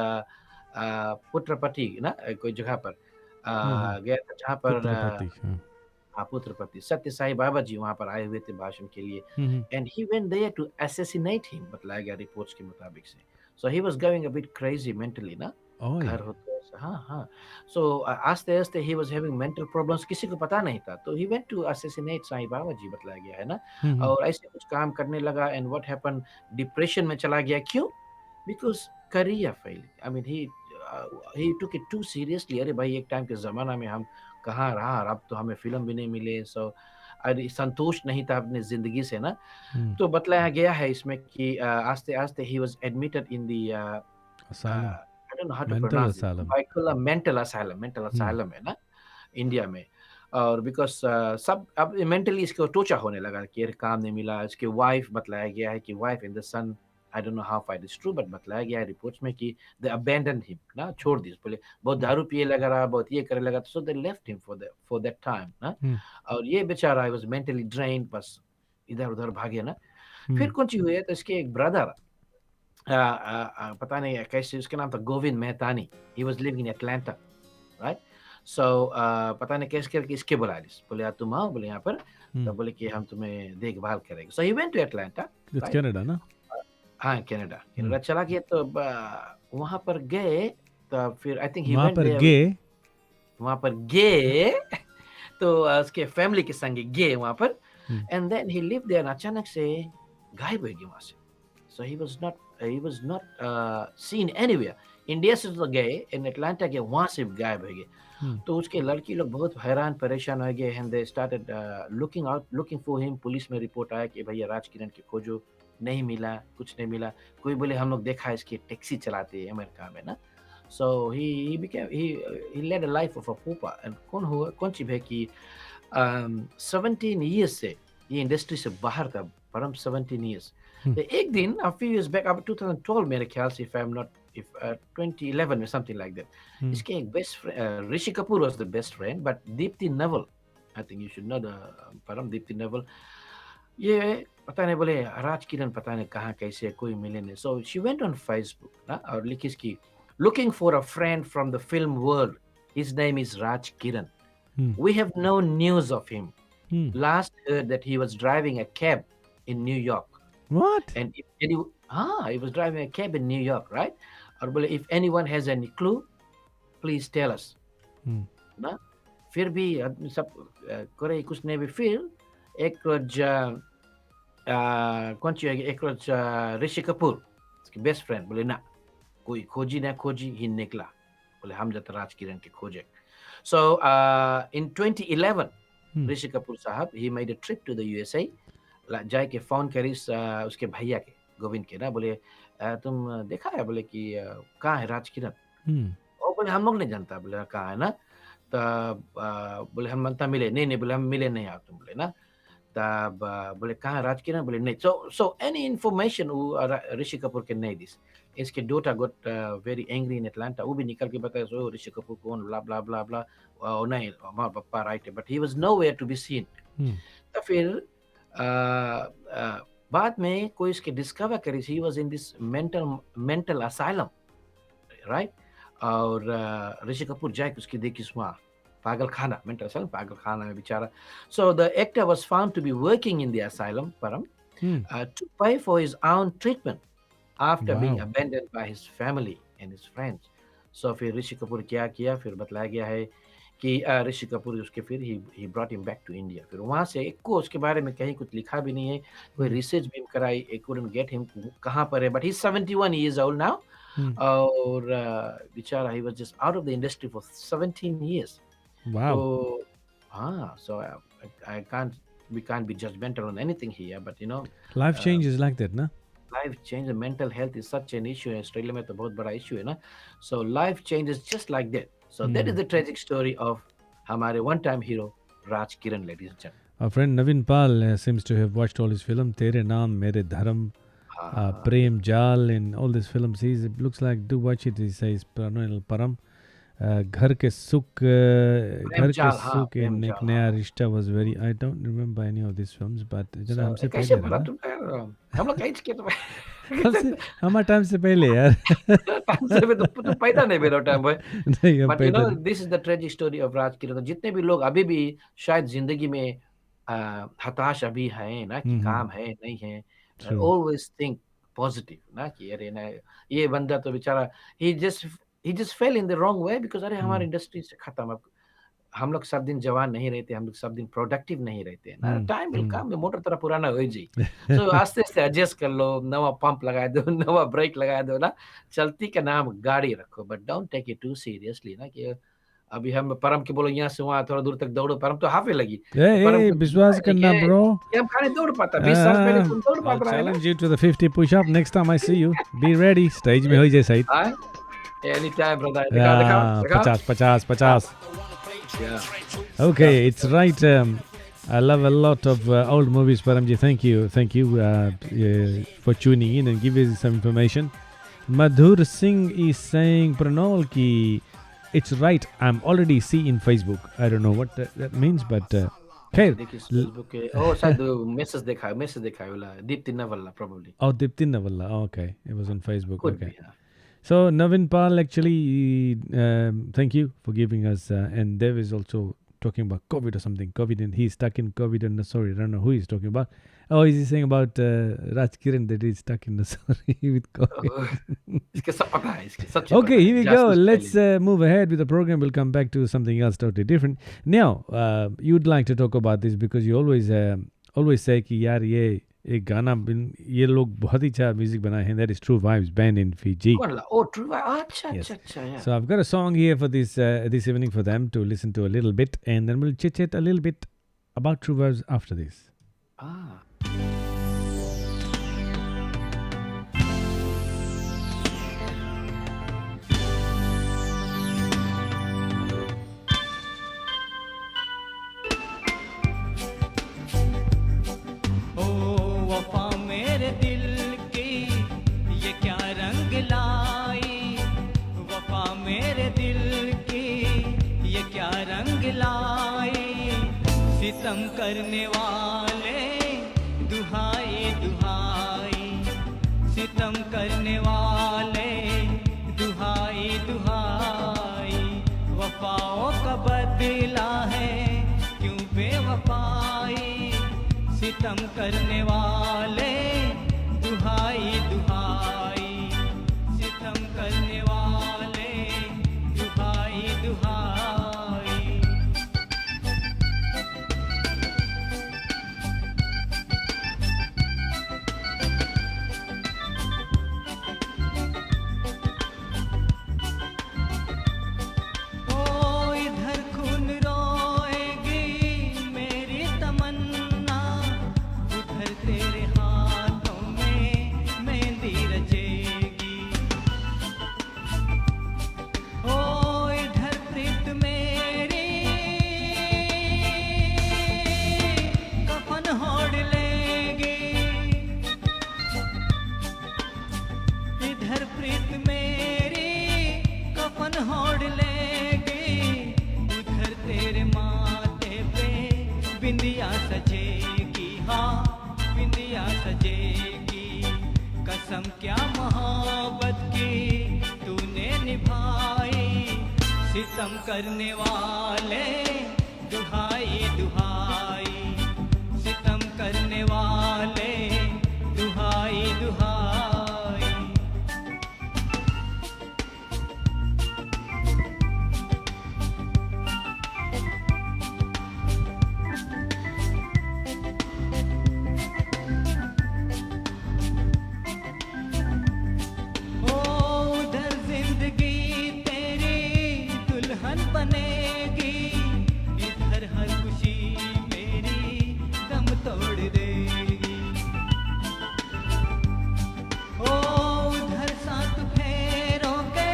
Speaker 2: पुत्रपति ना, कोई जगह पर गया था जहाँ पर
Speaker 1: Putrapati.
Speaker 2: हाँ, पुत्रपति सत्य साई बाबा जी वहाँ पर आए हुए थे भाषण के लिए।
Speaker 1: Mhm.
Speaker 2: And he went there to assassinate him, बतलाया गया रिपोर्ट्स के मुताबिक से। So he was going a bit crazy mentally ना,
Speaker 1: Oh
Speaker 2: घर
Speaker 1: yeah.
Speaker 2: होते ऐसा, हाँ हाँ। सो आस्ते-आस्ते he was having mental problems, किसी को पता नहीं था, तो he went to assassinate Sai Baba ji, बतलाया गया है ना।
Speaker 1: Mhm.
Speaker 2: और ऐसे कुछ काम करने लगा एंड व्हाट हैपेंड, डिप्रेशन में चला गया। क्यों? Because career fail. I mean he took it too seriously. अरे भाई, एक टाइम के ज़माना में हम कहाँ रहा, और अब तो हमें फ़िल्म भी नहीं मिले। सो अरे संतुष्ट नहीं था अपनी ज़िंदगी से ना।
Speaker 1: Mm.
Speaker 2: तो बतलाया गया है इसमें कि आस्ते-आस्ते he was admitted in the
Speaker 1: Asylum.
Speaker 2: I don't know how to
Speaker 1: Mental
Speaker 2: pronounce this,
Speaker 1: asylum.
Speaker 2: Byculla mental
Speaker 1: Mm.
Speaker 2: Asylum है ना, इंडिया में। और बिकॉज़ सब अब मेंटली इसको टॉर्चर होने लगा कि यार काम नहीं मिला। इसकी वाइफ, बतलाया गया है कि wife and the son, I don't know how far it is true, but बतलाया गया है रिपोर्ट्स में कि दे अबैंडन्ड हिम ना, छोड़ दिए। बोले बहुत दारू पिए लगा रहा, बहुत ये करे लगा, so they left him for that time ना।
Speaker 1: Mm.
Speaker 2: और ये बेचारा ही वाज़ मेंटली ड्रेन्ड, बस इधर-उधर भागे ना। फिर
Speaker 1: Mm.
Speaker 2: कौन चीज़ हुई है, तो इसके एक ब्रदर, पता नहीं कैसे, उसका नाम था Govind Mehtani. He was living in Atlanta, right? So पता नहीं कैसे करके इसके बुला ली। बोले यार तुम आओ, बोले यहाँ पर। तो
Speaker 1: Mm.
Speaker 2: बोले कि हम तुम्हें देखभाल करेंगे। So he went to Atlanta,
Speaker 1: It's
Speaker 2: right?
Speaker 1: Canada, no?
Speaker 2: हाँ, कनाडा
Speaker 1: Mm.
Speaker 2: कनाडा चला गया। तो वहाँ पर गए, तो फिर आई थिंक ही
Speaker 1: वहाँ
Speaker 2: वेंट
Speaker 1: पर
Speaker 2: देयर,
Speaker 1: gay.
Speaker 2: वहाँ पर गए तो उसके फैमिली के संग गए वहाँ पर।
Speaker 1: Mm.
Speaker 2: And then he lived there, अचानक से गायब हो गया वहाँ से। So he was not seen anywhere. India से तो गए, इन अटलांटा के, वहाँ से गायब हो गए।
Speaker 1: Mm.
Speaker 2: तो उसके लड़की लोग बहुत हैरान परेशान हो गए and they started looking for him. Police में रिपोर्ट आया कि भैया राज किरण की खोजो, नहीं मिला, कुछ नहीं मिला। कोई बोले हम लोग देखा इसकी टैक्सी चलाते हैं अमेरिका में ना। So he became he led a life of a pauper. And कौन सी है कि 17 ईयर्स से ये इंडस्ट्री से बाहर था, परम 17 ईयर्स।
Speaker 1: Hmm.
Speaker 2: तो एक दिन, a few years back, अब 2012 मेरे ख्याल से, if I'm not if 2011 or something like that.
Speaker 1: Hmm.
Speaker 2: इसके एक best friend, Rishi Kapoor was the best friend, but Deepti Naval, I think you should know the Param Deepti Naval. ये पता नहीं बोले राज किरण पता नहीं कहाँ कैसे कोई मिले नहीं. So she went on Facebook ना और लिखी इसकी looking for a friend from the film world. His name is Raj Kiran.
Speaker 1: Hmm.
Speaker 2: We have no news of him.
Speaker 1: Hmm.
Speaker 2: Last heard that he was driving a cab in New York.
Speaker 1: What?
Speaker 2: And if he was driving a cab in New York, right? और बोले if anyone has any clue, please tell us.
Speaker 1: Hmm.
Speaker 2: ना फिर भी आदमी सब करे कुछ नहीं भी फिर एक रोज कौन सी एक रोज ऋषि कपूर उसके बेस्ट फ्रेंड बोले ना कोई खोजी ना खोजी ही निकला बोले हम जाते राज किरण के खोजे. So in 2011
Speaker 1: Hmm.
Speaker 2: Rishi Kapoor साहब he made a trip to the USA. जाके फोन करीस उसके भैया के गोविंद के ना बोले तुम देखा है बोले कि कहाँ है राज किरण.
Speaker 1: Hmm.
Speaker 2: वो बोले हम लोग नहीं जानता बोले कहाँ है ना. तब बोले हम तब मिले नहीं नहीं बोले हम मिले नहीं आप तुम बोले ना. तब बोले कहाँ राज किरण बोले नहीं. So any information Rishi Kapoor के नहीं दिस. इसके daughter got very angry in Atlanta. वो भी निकल के बताया सो ऋषि कपूर कौन blah blah blah blah. नहीं हमारा पापा राइट है but he was nowhere to be seen.
Speaker 1: Hmm.
Speaker 2: तो फिर बाद में कोई इसके डिस्कवर करी he was in this mental asylum, right? और ऋषि कपूर जाके उसकी देखी वहाँ पागल खाना mental asylum पागल खाना में बेचारा. So the actor was found to be working in the asylum Param
Speaker 1: Hmm.
Speaker 2: to pay for his own treatment after being
Speaker 1: Wow.
Speaker 2: abandoned by his family and his friends. So फिर ऋषि कपूर क्या किया फिर बताया गया है कि ऋषि कपूर उसके फिर he brought him back to India. फिर वहाँ से एक को उसके बारे में कहीं कुछ लिखा भी नहीं है कोई रिसर्च भी कराई एक couldn't get him कहाँ पर है but he's 71 years old now.
Speaker 1: Hmm.
Speaker 2: और बेचारा he was just out of the industry for 17 years.
Speaker 1: Wow.
Speaker 2: So हाँ so I can't we can't be judgmental on anything here but you know
Speaker 1: Life changes like that, na?
Speaker 2: life change and mental health is such an issue. Australia में तो बहुत बड़ा issue है ना. So life changes just like that. So that is the tragic story of हमारे one time hero Raj Kiran, ladies and gentlemen.
Speaker 1: Our friend Navin Pal seems to have watched all his film Tere Naam Mere Dharam, Prem Jal, and all these films. It looks like do watch it. He says Param. घर के सुख एक नया रिश्ता was very. I don't remember any of these films, but जरा हमसे
Speaker 2: कैसे
Speaker 1: पहले
Speaker 2: बोला
Speaker 1: था
Speaker 2: तुम यार हम लोग कहीं के तो
Speaker 1: हमारा टाइम से पहले यार
Speaker 2: टाइम से भी तो पैदा नहीं मेरा टाइम भाई.
Speaker 1: नहीं हम
Speaker 2: But you
Speaker 1: पैदा
Speaker 2: know this is the tragic story of Raj Kiran. जितने भी लोग अभी भी शायद जिंदगी में हताश अभी हैं ना कि काम है नहीं है always think positive ना कि अरे ना ये बंदा तो बेचारा he just fell in the wrong way because अरे हमारी इंडस्ट्री से खत्म. अब हम लोग सब दिन जवान नहीं रहते हम लोग सब दिन प्रोडक्टिव नहीं रहते ना. टाइम विल कम मोटर तरह पुराना हो जी. सो आस्ते आस्ते एडजस्ट कर लो नवा पंप लगा दो नवा ब्रेक लगा दो ना. चलती का नाम गाड़ी रखो but don't take it too seriously ना कि अभी हम परम के बोलो यहाँ से वहाँ थोड़ा दूर तक दौड़ो परम तो हाफे लगी.
Speaker 1: विश्वास करना ब्रो
Speaker 2: हम खाने दौड़ पाता 20 साल पहले तुम दौड़
Speaker 1: I'll
Speaker 2: पाता
Speaker 1: challenge you to the 50 push-up next time I see you. Be ready. Stage में हो जाए सही.
Speaker 2: Anytime, brother.
Speaker 1: Yeah, 50.
Speaker 2: Yeah.
Speaker 1: Okay, it's right. I love a lot of old movies, Paramji. Thank you for tuning in and giving some information. Madhur Singh is saying, Pranol ki, it's right. I'm already seeing Facebook. I don't know what that means, but खैर
Speaker 2: Facebook शायद message देखा है वाला Deepti नवल्ला probably.
Speaker 1: Oh, Dipti Navalla. Okay, it was on Facebook.
Speaker 2: Could
Speaker 1: Okay.
Speaker 2: be, yeah.
Speaker 1: So Navin Pal, actually, thank you for giving us. And Dev is also talking about COVID or something. COVID, and he's stuck in COVID. And sorry, I don't know who he's talking about. Oh, is he saying about Raj Kiran that he's stuck in the sorry with COVID?
Speaker 2: इसके सब पता है इसके सच.
Speaker 1: Okay, here we go. Let's move ahead with the program. We'll come back to something else totally different. Now, you'd like to talk about this because you always say कि यार ये एक गाना ये लोग बहुत ही अच्छा म्यूजिक बनाए हैं. That is True Vibes, band in Fiji.
Speaker 2: Oh, True Vibes. अच्छा. Yeah.
Speaker 1: So I've got a song here for this evening for them to listen to a little bit, and then we'll chit-chat a little bit about True Vibes after this.
Speaker 4: वफा मेरे दिल की ये क्या रंग लाई सितम करने वाले दुहाई दुहाई, सितम करने वाले दुहाई दुहाई, वफाओं का बदला है क्यों बेवफाई, सितम करने वाले दुहाई दुहाई, सितम करने वाले दुहाई दुहाई। ओ इधर खून रोएगी मेरी तमन्ना, उधर तेरे हाथों में मेहंदी रचेगी, ओ इधर प्रीत मेरी कफन ओढ़ लेगी, इधर प्रीत मेरी कफन ओढ़ लेगी, उधर तेरे माथे पे बिंदिया सजेगी, हाँ बिंदिया सजेगी, कसम क्या मोहब्बत की तूने निभाई, सितम करने वाले दुहाई दुहाई, सितम करने वाले दुहाई दुहाई। ओ उधर जिंदगी तेरी दुल्हन बनेगी, इधर हर खुशी मेरी दम तोड़ देगी, ओ उधर सात फेरों के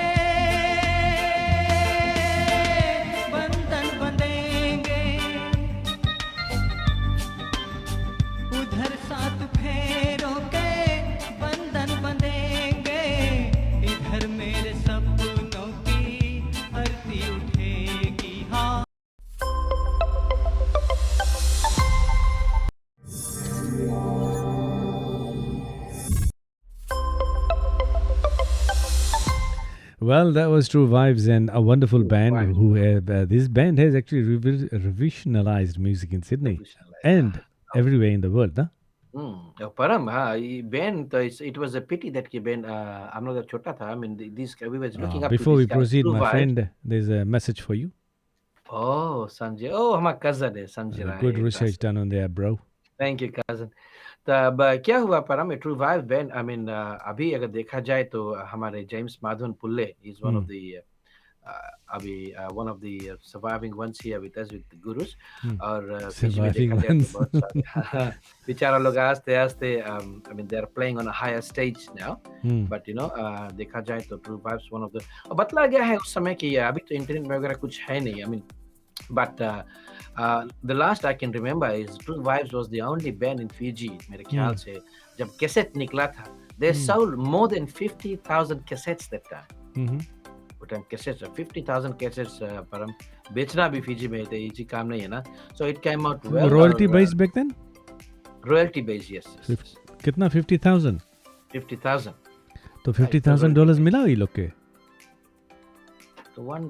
Speaker 4: बंधन बंधेंगे, उधर सात फेरों के बंधन बंधेंगे, इधर मेरे सपनों की आरती उठेगी, हाँ।
Speaker 1: Well, that was True Vibes and a wonderful band
Speaker 2: Vibes.
Speaker 1: who have. This band has actually revisionalized music in Sydney and everywhere in the world, huh?
Speaker 2: Oh, Param, Ben, it was a pity that कि Ben, I'm not that छोटा था. I mean, these we was looking up to
Speaker 1: Before
Speaker 2: these
Speaker 1: we
Speaker 2: guys.
Speaker 1: proceed,
Speaker 2: True
Speaker 1: my
Speaker 2: Vibes.
Speaker 1: friend, there's a message for you.
Speaker 2: Oh, Sanjay. Oh, हमारा cousin है Sanjay Rai
Speaker 1: Good
Speaker 2: एक
Speaker 1: research done on there, bro.
Speaker 2: Thank you, cousin. तब क्या हुआ Param true vibe band I mean अभी अगर देखा जाए तो हमारे James Madhavan Pulle is one of
Speaker 1: Hmm.
Speaker 2: The अभी one of the surviving ones here with us with gurus
Speaker 1: Hmm.
Speaker 2: और फीजी में
Speaker 1: Surviving
Speaker 2: देखा जाए तो
Speaker 1: ones.
Speaker 2: बहुत सारे बेचारा लोग आस्ते आस्ते I mean they are playing on a higher stage now
Speaker 1: Hmm.
Speaker 2: But देखा जाए तो true vibes one of the बतला गया है उस समय कि अभी तो इंटरनेट वगैरह कुछ है नहीं I mean but the last I can remember is True Vibes was the only band in Fiji मेरे ख्याल से जब कैसेट निकला था they sold more than 50,000 cassettes that time
Speaker 1: Mhm.
Speaker 2: वो टाइम कैसेट्स 50,000 कैसेट्स पर हम बेचना भी फिजी में थे इजी काम नहीं है ना so it came out well
Speaker 1: Royalty based back then?
Speaker 2: royalty based yes
Speaker 1: कितना 50,000?
Speaker 2: 50,000
Speaker 1: तो $50,000 मिला ये लोग के?
Speaker 2: तो $1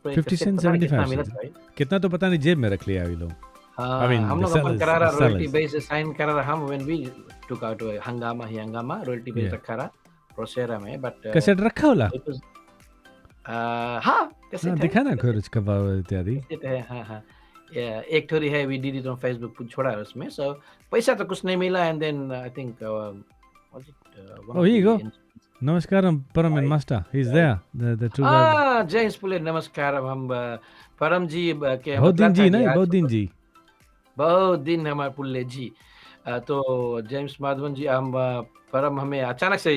Speaker 2: per
Speaker 1: 50
Speaker 2: cassette
Speaker 1: cents,
Speaker 2: पता नहीं कितना
Speaker 1: 75
Speaker 2: मिला
Speaker 1: cents.
Speaker 2: था भाई
Speaker 1: कितना तो पता नहीं जेब में रख लिया ये लोग.
Speaker 2: हाँ,
Speaker 1: I mean,
Speaker 2: हम
Speaker 1: the
Speaker 2: लोग अपन
Speaker 1: sellers,
Speaker 2: करा रहा
Speaker 1: the
Speaker 2: royalty
Speaker 1: sellers.
Speaker 2: Base sign करा रहा हम when we took out हंगामा ही हंगामा रॉयल्टी बेस
Speaker 1: Yeah.
Speaker 2: रखा रहा प्रोसेरा में बट
Speaker 1: कैसेट रखा होला?
Speaker 2: हाँ कैसेट
Speaker 1: हाँ,
Speaker 2: है
Speaker 1: दिखा ना खोज कवर इत्यादि.
Speaker 2: कैसेट है हाँ हाँ एक थोड़ी है we did it on Facebook छोड़ा है उसमें सो पैसा तो कुछ नहीं मिला and then I think was it one
Speaker 1: Oh,
Speaker 2: of
Speaker 1: here you
Speaker 2: the
Speaker 1: go. Namaskaram, Param and Master. He's there. The true vibe.
Speaker 2: James Pulle नमस्कार हम परम जी के
Speaker 1: बहुत दिन
Speaker 2: मतलब था
Speaker 1: जी
Speaker 2: कि
Speaker 1: नहीं,
Speaker 2: आज
Speaker 1: बहुत दिन जी.
Speaker 2: बहुत दिन हमारे पुल्ले जी तो जेम्स माधवन जी हम परम हमें अचानक से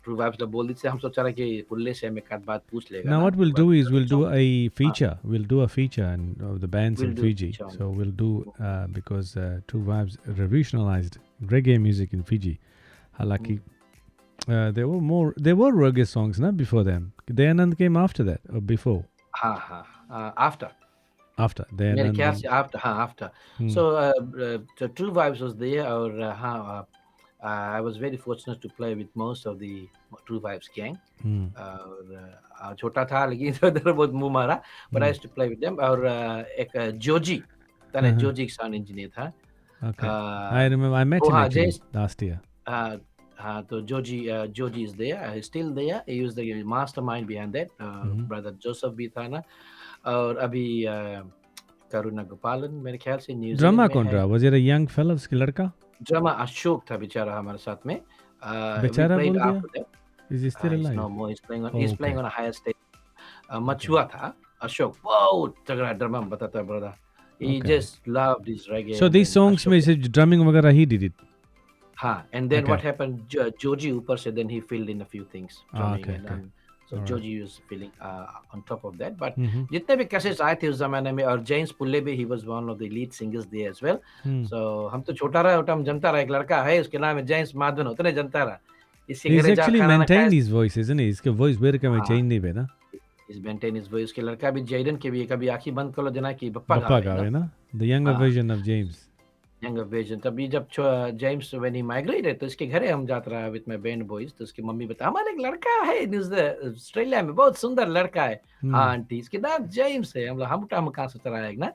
Speaker 2: ट्रू वाइब्स जब बोल दी थी हम सोचा रहा कि पुल्ले से हमें एक बात पूछ लेगा
Speaker 1: Now
Speaker 2: ना
Speaker 1: what we'll do is we'll do
Speaker 2: so
Speaker 1: a feature. We'll do a feature and of the bands
Speaker 2: we'll
Speaker 1: in
Speaker 2: do
Speaker 1: Fiji.
Speaker 2: feature on
Speaker 1: So we'll do because True Vibes revolutionized reggae music in Fiji. Halaki, there were reggae songs, not before them. Dayanand came after that or before.
Speaker 2: हाँ हाँ after
Speaker 1: After then
Speaker 2: मेरे
Speaker 1: and
Speaker 2: ख्याल
Speaker 1: then.
Speaker 2: से after so तो true vibes was there और I was very fortunate to play with most of the True Vibes gang. और छोटा था लेकिन इधर उधर बहुत मुंह मारा, but I used to play with them. और एक जोजी, तने
Speaker 1: Uh-huh.
Speaker 2: जोजी साउंड इंजीनियर था.
Speaker 1: Okay. I remember I met
Speaker 2: वो
Speaker 1: him
Speaker 2: हाँ
Speaker 1: actually
Speaker 2: जेस
Speaker 1: last year.
Speaker 2: हाँ तो Joji is there, he's still there. He was the mastermind behind that. Brother Joseph भी था ना. और अभी करुणा गोपालन मेरे ख्याल से न्यूजीलैंड
Speaker 1: Drama
Speaker 2: में
Speaker 1: कौन
Speaker 2: है.
Speaker 1: रहा? Was it a young fellow उसके लड़का?
Speaker 2: ड्रामा अशोक था बेचारा हमारे साथ में. We
Speaker 1: बेचारा
Speaker 2: played
Speaker 1: बोल दिया?
Speaker 2: after that.
Speaker 1: Is he still
Speaker 2: He's
Speaker 1: alive?
Speaker 2: no more.
Speaker 1: Oh,
Speaker 2: He's
Speaker 1: okay.
Speaker 2: playing on a higher stage.
Speaker 1: Okay.
Speaker 2: मछुआ था अशोक, बहुत तगड़ा ड्रामा बताता है brother. He
Speaker 1: Okay.
Speaker 2: just loved his reggae.
Speaker 1: So
Speaker 2: and
Speaker 1: these
Speaker 2: then
Speaker 1: songs
Speaker 2: Ashok
Speaker 1: में से drumming वगैरह he did it.
Speaker 2: हाँ, and then
Speaker 1: Okay.
Speaker 2: what happened? Joji ऊपर से then he filled in a few things, drumming
Speaker 1: Okay,
Speaker 2: and
Speaker 1: okay.
Speaker 2: so
Speaker 1: All right.
Speaker 2: Joji was filling on top of that. But
Speaker 1: Mhm.
Speaker 2: जितने भी cassettes आए थे उस जमाने में और जेम्स पुल्ले भी he was one of the lead singers there as well. So हम तो छोटा रहा उठा हम जनता रहा एक लड़का है उसके नाम है जेम्स माधवन उतने जनता रहा इसके
Speaker 1: He's
Speaker 2: घरे जा
Speaker 1: actually
Speaker 2: खाना ना खाए.
Speaker 1: maintained his voice, isn't he? इसके voice बेर का में
Speaker 2: हाँ,
Speaker 1: change नहीं बना.
Speaker 2: he's maintained his voice. उसके लड़का भी जैडन के भी कभी आंखें बंद कर लो जना कि बप्पा
Speaker 1: बप्पा
Speaker 2: गावे ना.
Speaker 1: गावे ना? The younger
Speaker 2: हाँ,
Speaker 1: version of James.
Speaker 2: younger version. तभी जब जेम्स व्हेन ही माइग्रेटेड तो इसके घरे हम जाते रहा विद माय बैंड बॉयज तो उसकी मम्मी बता हमारे एक लड़का है ऑस्ट्रेलिया में बहुत सुंदर लड़का है. हाँ आंटी इसके नाम जेम्स है. हम कहाँ से तरह है ना.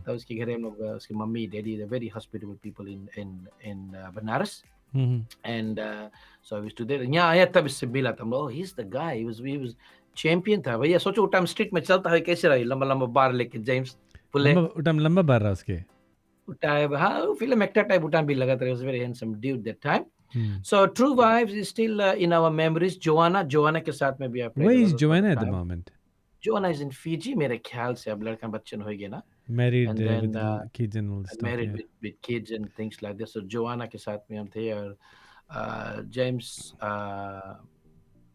Speaker 2: तो उसके घरे हम लोग उसकी mummy daddy the very hospitable people in Banaras. And so I was to there. यहाँ आया तब इससे मिला था. Oh, he's the guy. He was champion था भैया. सोचो उटाम स्ट्रीट में चलता है कैसे रही लंबा लंबा बार लेके जेम्स पुले
Speaker 1: लंबा बार रहा उसके.
Speaker 2: Type, हाँ, film actor type उठान भी लगा था. He was a very handsome dude that time. So True Vibes is still in our memories. Joanna के साथ में भी आप.
Speaker 1: Where is Joanna at the moment?
Speaker 2: Joanna is in Fiji मेरे ख्याल से. अब लड़का बच्चन हो गया ना.
Speaker 1: Married
Speaker 2: And then,
Speaker 1: with kids and all stuff.
Speaker 2: married
Speaker 1: Yeah.
Speaker 2: with kids and things like that. So Joanna के साथ में हम थे और James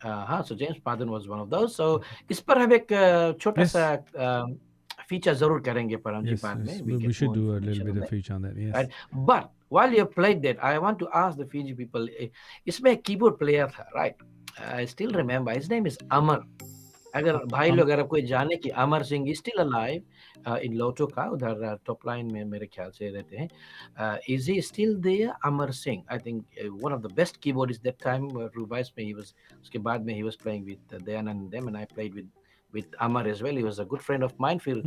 Speaker 2: हाँ, so James Madden was one of those. So इस पर हम एक छोटा
Speaker 1: Yes.
Speaker 2: सा feature जरूर करेंगे परम जी
Speaker 1: Yes,
Speaker 2: बाद
Speaker 1: yes.
Speaker 2: में.
Speaker 1: We should
Speaker 2: more
Speaker 1: do a
Speaker 2: information
Speaker 1: little bit
Speaker 2: on
Speaker 1: of
Speaker 2: that.
Speaker 1: feature on that. Yes.
Speaker 2: Right? But while you played that, I want to ask the Fiji people. इसमें एक keyboard player था, right? I still remember. His name is Amar. अगर भाई लोग अगर कोई जाने कि Amar Singh is still alive in लोटो का उधर टॉप लाइन में मेरे ख्याल से रहते हैं. Is he still there? Amar Singh. I think one of the best keyboardists that time. Rubais में he was. उसके बाद में he was playing with Dayan and them, and I played with Amar as well. He was a good friend of mine. फिर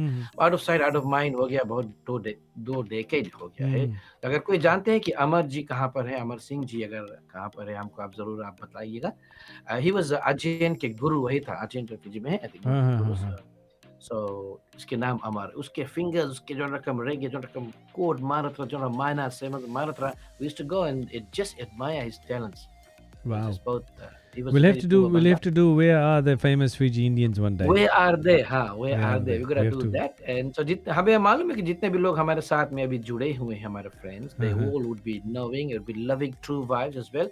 Speaker 2: out of sight, out of mind हो गया. बहुत दो decade हो गया है. अगर कोई जानते हैं कि अमर जी कहाँ पर है, अमर सिंह जी अगर कहाँ पर है, हमको आप जरूर आप बताइएगा. He was अजयन के गुरु वही था. अजयन के फीजी में है. I think Guru. So उसके नाम अमर. उसके fingers उसके जो रकम रेगे जो रकम कोड मारत रहा जो मायना से मारत रहा. We used to go and just admire his talents.
Speaker 1: Wow.
Speaker 2: Both,
Speaker 1: We'll have to do Where Are the Famous Fiji Indians one day.
Speaker 2: Where are they? हाँ, where are they? We're gonna do that. And so जितने हमें मालूम है कि जितने भी लोग हमारे साथ में अभी जुड़े हुए हैं हमारे friends, they all would be knowing, would be loving True Vibes as well.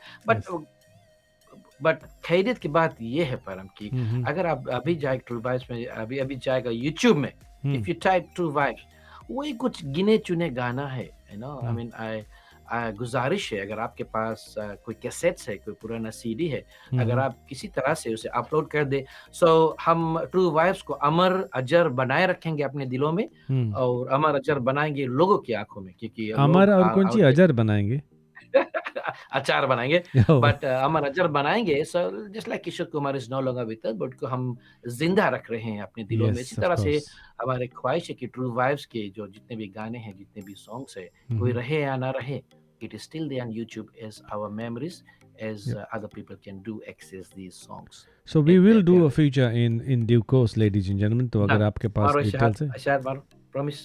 Speaker 2: But खैरियत की बात ये है परम की अगर आप अभी जाए True Vibes में अभी जाएगा YouTube में, if you type True Vibes, वही कुछ गिने चुने गाना है. You know, I mean, गुजारिश है अगर आपके पास कोई कैसेट्स है, कोई पुराना सीडी है, अगर आप किसी तरह से उसे अपलोड कर दे. सो हम ट्रू वाइब्स को अमर अजर बनाए रखेंगे अपने दिलों में और अमर अजर बनाएंगे लोगों की आंखों में. क्योंकि
Speaker 1: अमर और कौन सी अजर बनाएंगे?
Speaker 2: अचार बनाएंगे. बट अमर अजर बनाएंगे. So just like Kishore Kumar is no longer with us, but को हम जिंदा रख रहे हैं अपने दिलों में. इसी तरह से हमारे ख्वाहिश है कि ट्रू वाइब्स के जो जितने भी गाने हैं, जितने भी सॉन्ग्स है, कोई रहे या ना रहे, it is still there on YouTube as our memories, as other people can do access these songs.
Speaker 1: So we will do a feature in due course, ladies and gentlemen. तो अगर आपके पास डिटेल्स है,
Speaker 2: शायद मारो प्रॉमिस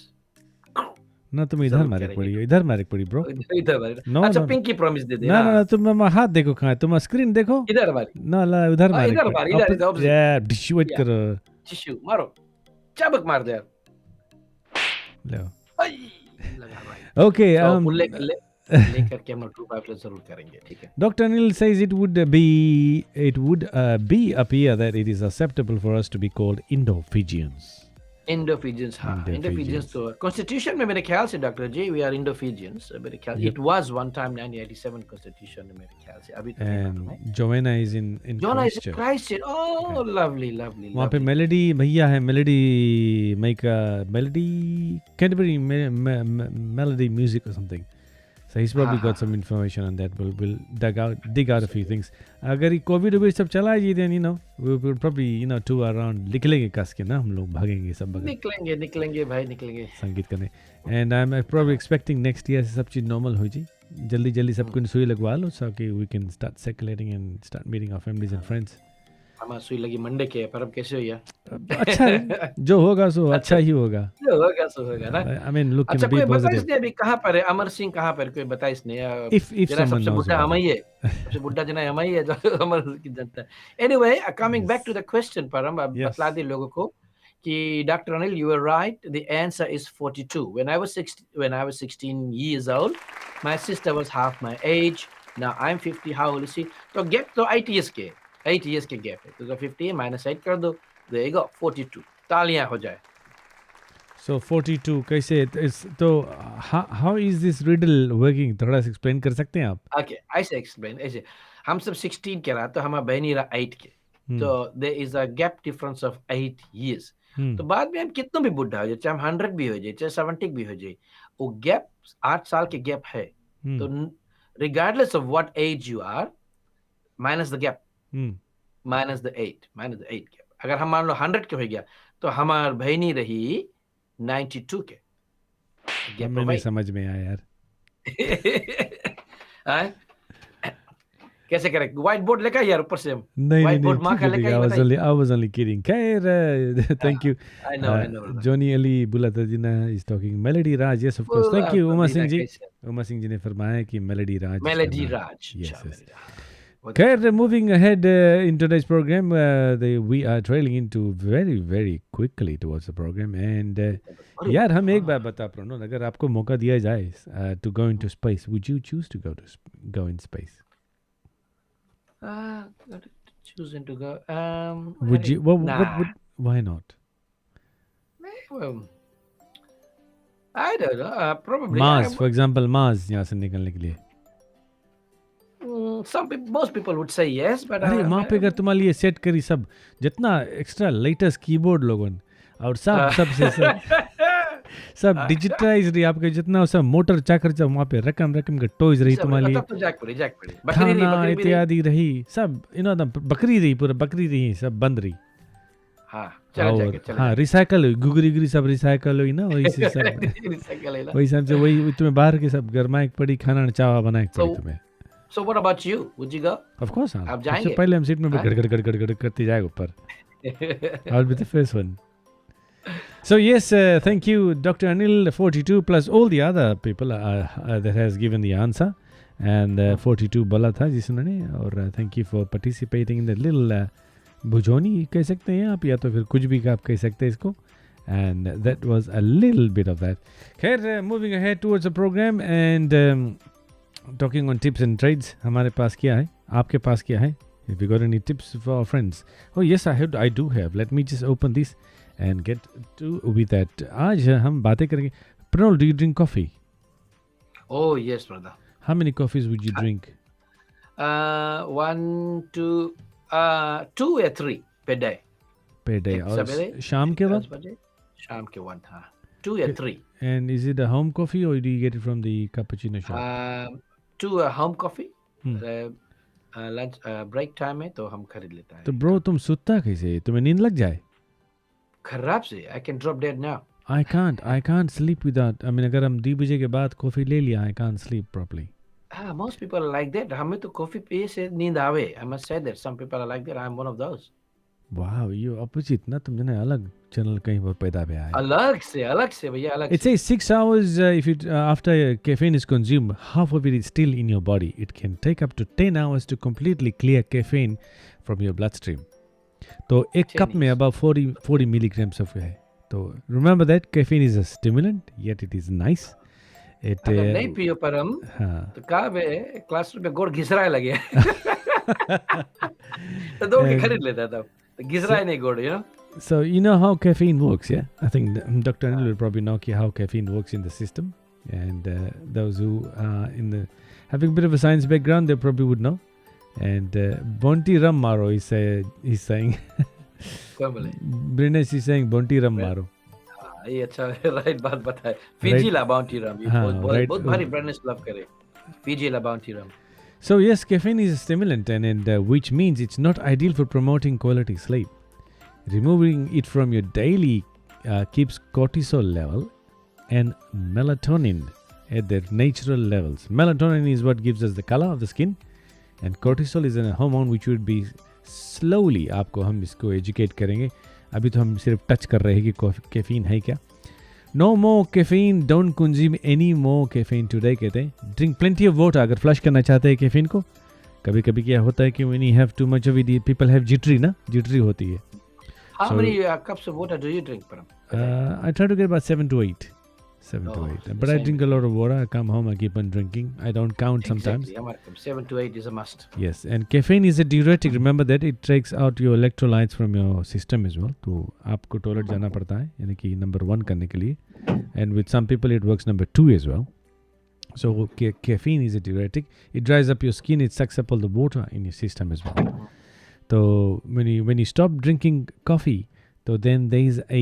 Speaker 1: ना तुम इधर मारे पड़ी ब्रो.
Speaker 2: इधर मारे. अच्छा पिंकी प्रॉमिस दे दे.
Speaker 1: ना तुम हाथ देखो कहाँ है, तुम स्क्रीन देखो.
Speaker 2: इधर मारी.
Speaker 1: ना उधर मारे.
Speaker 2: इधर
Speaker 1: यार डिश वेट करो.
Speaker 2: टिश्यू मारो. चाबक मार दे यार.
Speaker 1: लो.
Speaker 2: लगा भाई.
Speaker 1: Okay.
Speaker 2: लेकर के हम ट्रू वाइब्स जरूर करेंगे. ठीक है.
Speaker 1: Dr. Anil says it would be appear that it is acceptable for us to be called Indo-Fijians.
Speaker 2: इंडो-फिजियंस, हाँ, इंडो-फिजियंस
Speaker 1: Indo-Fijians.
Speaker 2: तो कॉन्स्टिट्यूशन में मेरे ख्याल से डॉक्टर जी वी आर इंडो-फिजियंस मेरे ख्याल
Speaker 1: Yep.
Speaker 2: It was one time 1987 constitution में मेरे ख्याल से अभी तो नहीं मालूम है।
Speaker 1: And Joanna is in
Speaker 2: Joanna is
Speaker 1: Christchurch.
Speaker 2: Christ oh lovely lovely
Speaker 1: वहाँ पे
Speaker 2: लवली
Speaker 1: मेलोडी भैया है, melody melody Cadbury melody music or something. So he's probably got some information on that. We'll dig out a few things. अगर ये Covid वोविड सब चला जी, then we will probably tour around, निकलेंगे कस के ना, हम लोग भागेंगे सब बगल
Speaker 2: निकलेंगे भाई निकलेंगे।
Speaker 1: संगीत करने। And I'm probably expecting next year सब चीज़ normal हो जी, जल्दी सबको सुई लगवा लो, so कि we can start circulating and start meeting our families and friends.
Speaker 2: हमारी सुई लगी मंडे के, पर अब कैसे हो यार?
Speaker 1: अच्छा है, जो होगा सो अच्छा ही होगा।
Speaker 2: जो होगा सो होगा ना।
Speaker 1: I mean, look,
Speaker 2: अच्छा
Speaker 1: be
Speaker 2: कोई बताइए
Speaker 1: positive.
Speaker 2: इसने अभी कहाँ पर है? अमर सिंह कहाँ पर? कोई बताइए इसने
Speaker 1: If
Speaker 2: जरा
Speaker 1: someone
Speaker 2: सबसे
Speaker 1: knows
Speaker 2: बुढ़ा
Speaker 1: about
Speaker 2: हम
Speaker 1: it.
Speaker 2: ही है, सबसे बुढ़ा जना हम ही है जो अमर की जनता। Anyway, coming back to the question पर हम
Speaker 1: Yes.
Speaker 2: बतला दें लोगों को कि Dr. Anil, you were right. The answer is 42. When I was 16 years old, my sister was half my age. Now I'm 50. How old is she? तो gap तो 8 years के 8 years के gap है। तो 50 minus 8 कर दो, there you go, 42. तालियां हो जाए।
Speaker 1: So 42 कैसे तो how is this riddle working? थोड़ा सा एक्सप्लेन कर सकते हैं आप?
Speaker 2: Okay, ऐसे एक्सप्लेन ऐसे हम सब 16 के रहा तो हमारा बहनी रहा 8 के, तो there is a gap difference of 8 years. तो बाद में हम कितना भी बुढ़ा हो जाए, चाहे हम 100 भी हो जाए, चाहे 70 भी हो जाए, वो गैप 8 साल के गैप है। तो regardless of what age you are, minus the gap, minus the 8 gap. अगर हम मान लो 100 के हो गया तो हमार बहनी रही 92 के।
Speaker 1: हमें नहीं समझ में आया यार।
Speaker 2: कैसे करें? व्हाइट बोर्ड लेकर यार ऊपर से हम
Speaker 1: नहीं
Speaker 2: व्हाइट बोर्ड मार्कर
Speaker 1: ठीक है,
Speaker 2: लेकर
Speaker 1: I was only kidding. खैर, thank you.
Speaker 2: I know.
Speaker 1: Johnny Ali Bulatajina is talking. Melody Raj, yes of course. Thank you Uma Singh ji. Uma Singh ji ने फरमाया कि मेलोडी राज।
Speaker 2: मेलोडी राज।
Speaker 1: Yes. खैर, moving ahead in today's program, we are trailing into very very quickly towards the program and यार हम एक बार बता प्रणो, अगर आपको मौका दिया जाए to go into space, would you choose to go in space?
Speaker 2: Choosing to go.
Speaker 1: Would you? Why not?
Speaker 2: Well, I don't know. Probably
Speaker 1: Mars, for example, Mars यहाँ से निकलने के लिए।
Speaker 2: most people would say yes, but
Speaker 1: अरे वहाँ पे अगर तुम्हारे लिए सेट करी सब, जितना एक्स्ट्रा लेटेस्ट कीबोर्ड लोगन और सब डिजिटाइज रही, आपके जितना सब मोटर चाकर जब वहाँ पे रकम के टॉयज रही तुम्हारे लिए, खाना इत्यादि रही सब, बकरी रही, पूरा बकरी रही, सब बंद रही। हाँ रिसाइकल गुगरी सब रिसाइकल हुई ना, वही से सब वही सब से वही तुम्हें बाहर के सब गर्मा एक पड़ी खाना चावा बना एक पड़ी तुम्हें।
Speaker 2: So what about you? Would you go?
Speaker 1: Of course,
Speaker 2: आप जाएंगे?
Speaker 1: पहले हम सीट में गड़ करते जाएगा ऊपर। I'll be the first one. So yes, thank you, Dr. Anil 42 plus all the other people that has given the answer, and 42 बोला था जिसने, और thank you for participating in the little भुजोनी कह सकते हैं आप, या तो फिर कुछ भी आप कह सकते हैं इसको, and that was a little bit of that. खैर, moving ahead towards the program and talking on tips and trades, हमारे पास क्या है, आपके पास क्या है? If you got any tips for our friends? Oh yes, I do have. Let me just open this and get to with that. आज हम बातें करेंगे. Pranol, do you drink coffee?
Speaker 2: Oh yes, brother.
Speaker 1: How many coffees would you drink?
Speaker 2: 1, 2, 2 or 3 per day.
Speaker 1: Per day. और शाम के वक्त?
Speaker 2: शाम के वक्त, हाँ. 2 or 3.
Speaker 1: And is it a home coffee or do you get it from the cappuccino shop?
Speaker 2: 2 home coffee. Lunch break time में तो हम खरीद लेता है।
Speaker 1: तो ब्रो तुम सुत्ता कैसे? तुम्हें नींद लग जाए?
Speaker 2: खराब से I can drop dead now.
Speaker 1: I can't sleep without. I mean, अगर हम 2 बजे के बाद कॉफी ले लिया, I can't sleep properly.
Speaker 2: Most people are like that. हमें तो कॉफी पिए से नींद आवे. I must say that some people are like that. I am one of those.
Speaker 1: Wow, you opposite ना, तुम जने अलग चैनल कहीं पर पैदा हुआ है।
Speaker 2: अलग से भैया, अलग से।
Speaker 1: It says 6 hours if it after caffeine is consumed, half of it is still in your body. It can take up to 10 hours to completely clear caffeine from your bloodstream. तो एक कप में about 40 milligrams of है। तो remember that caffeine is a stimulant, yet it is nice.
Speaker 2: अगर नहीं पियो पर हम, तो कहाँ पे क्लासरूम में गोड़ घिसराए लगे। तो दौड़ के खरीद लेता था। घिसराए नहीं गोड़, you know.
Speaker 1: So you know how caffeine works, yeah? I think Dr. Anil will probably know how caffeine works in the system, and those who are in the having a bit of a science background, they probably would know. And Bonti Ram Maro he's saying.
Speaker 2: कौन बोले?
Speaker 1: Brinesh is saying Bonti Ram
Speaker 2: Well,
Speaker 1: Maro.
Speaker 2: हाँ, ये अच्छा right बात बताए।
Speaker 1: Right?
Speaker 2: Fiji ला bounty रम, ये बहुत
Speaker 1: हाँ,
Speaker 2: बहुत
Speaker 1: right.
Speaker 2: बहुत भारी ब्रांड्स लव करे। Fiji La bounty rum.
Speaker 1: So yes, caffeine is a stimulant, and which means it's not ideal for promoting quality sleep. Removing it from your daily keeps cortisol level and melatonin at their natural levels. Melatonin is what gives us the color of the skin, and cortisol is a hormone which would be slowly आपको हम इसको educate करेंगे. अभी तो हम सिर्फ touch कर रहे हैं कि कैफीन है क्या. No more caffeine, don't consume any more caffeine today कहते हैं. Drink plenty of water अगर फ्लश करना चाहते हैं कैफीन को. कभी कभी क्या होता है कि when you have too much of it, people have jittery ना, jittery होती है.
Speaker 2: How many cups of water do you drink, Param?
Speaker 1: I try to get about 7 to 8. 7 to
Speaker 2: Oh,
Speaker 1: 8.
Speaker 2: the
Speaker 1: But I
Speaker 2: same
Speaker 1: drink a lot of water. I come home, I keep on drinking. I don't count sometimes.
Speaker 2: Exactly. हमारे 7 to 8 is a must.
Speaker 1: Yes, and caffeine is a diuretic. Remember that it takes out your electrolytes from your system as well. तो आपको toilet जाना पड़ता है यानी कि number 1 करने के लिए. And with some people it works number 2 as well. So caffeine is a diuretic. It dries up your skin. It sucks up all the water in your system as well. So when you stop drinking coffee, so then there is a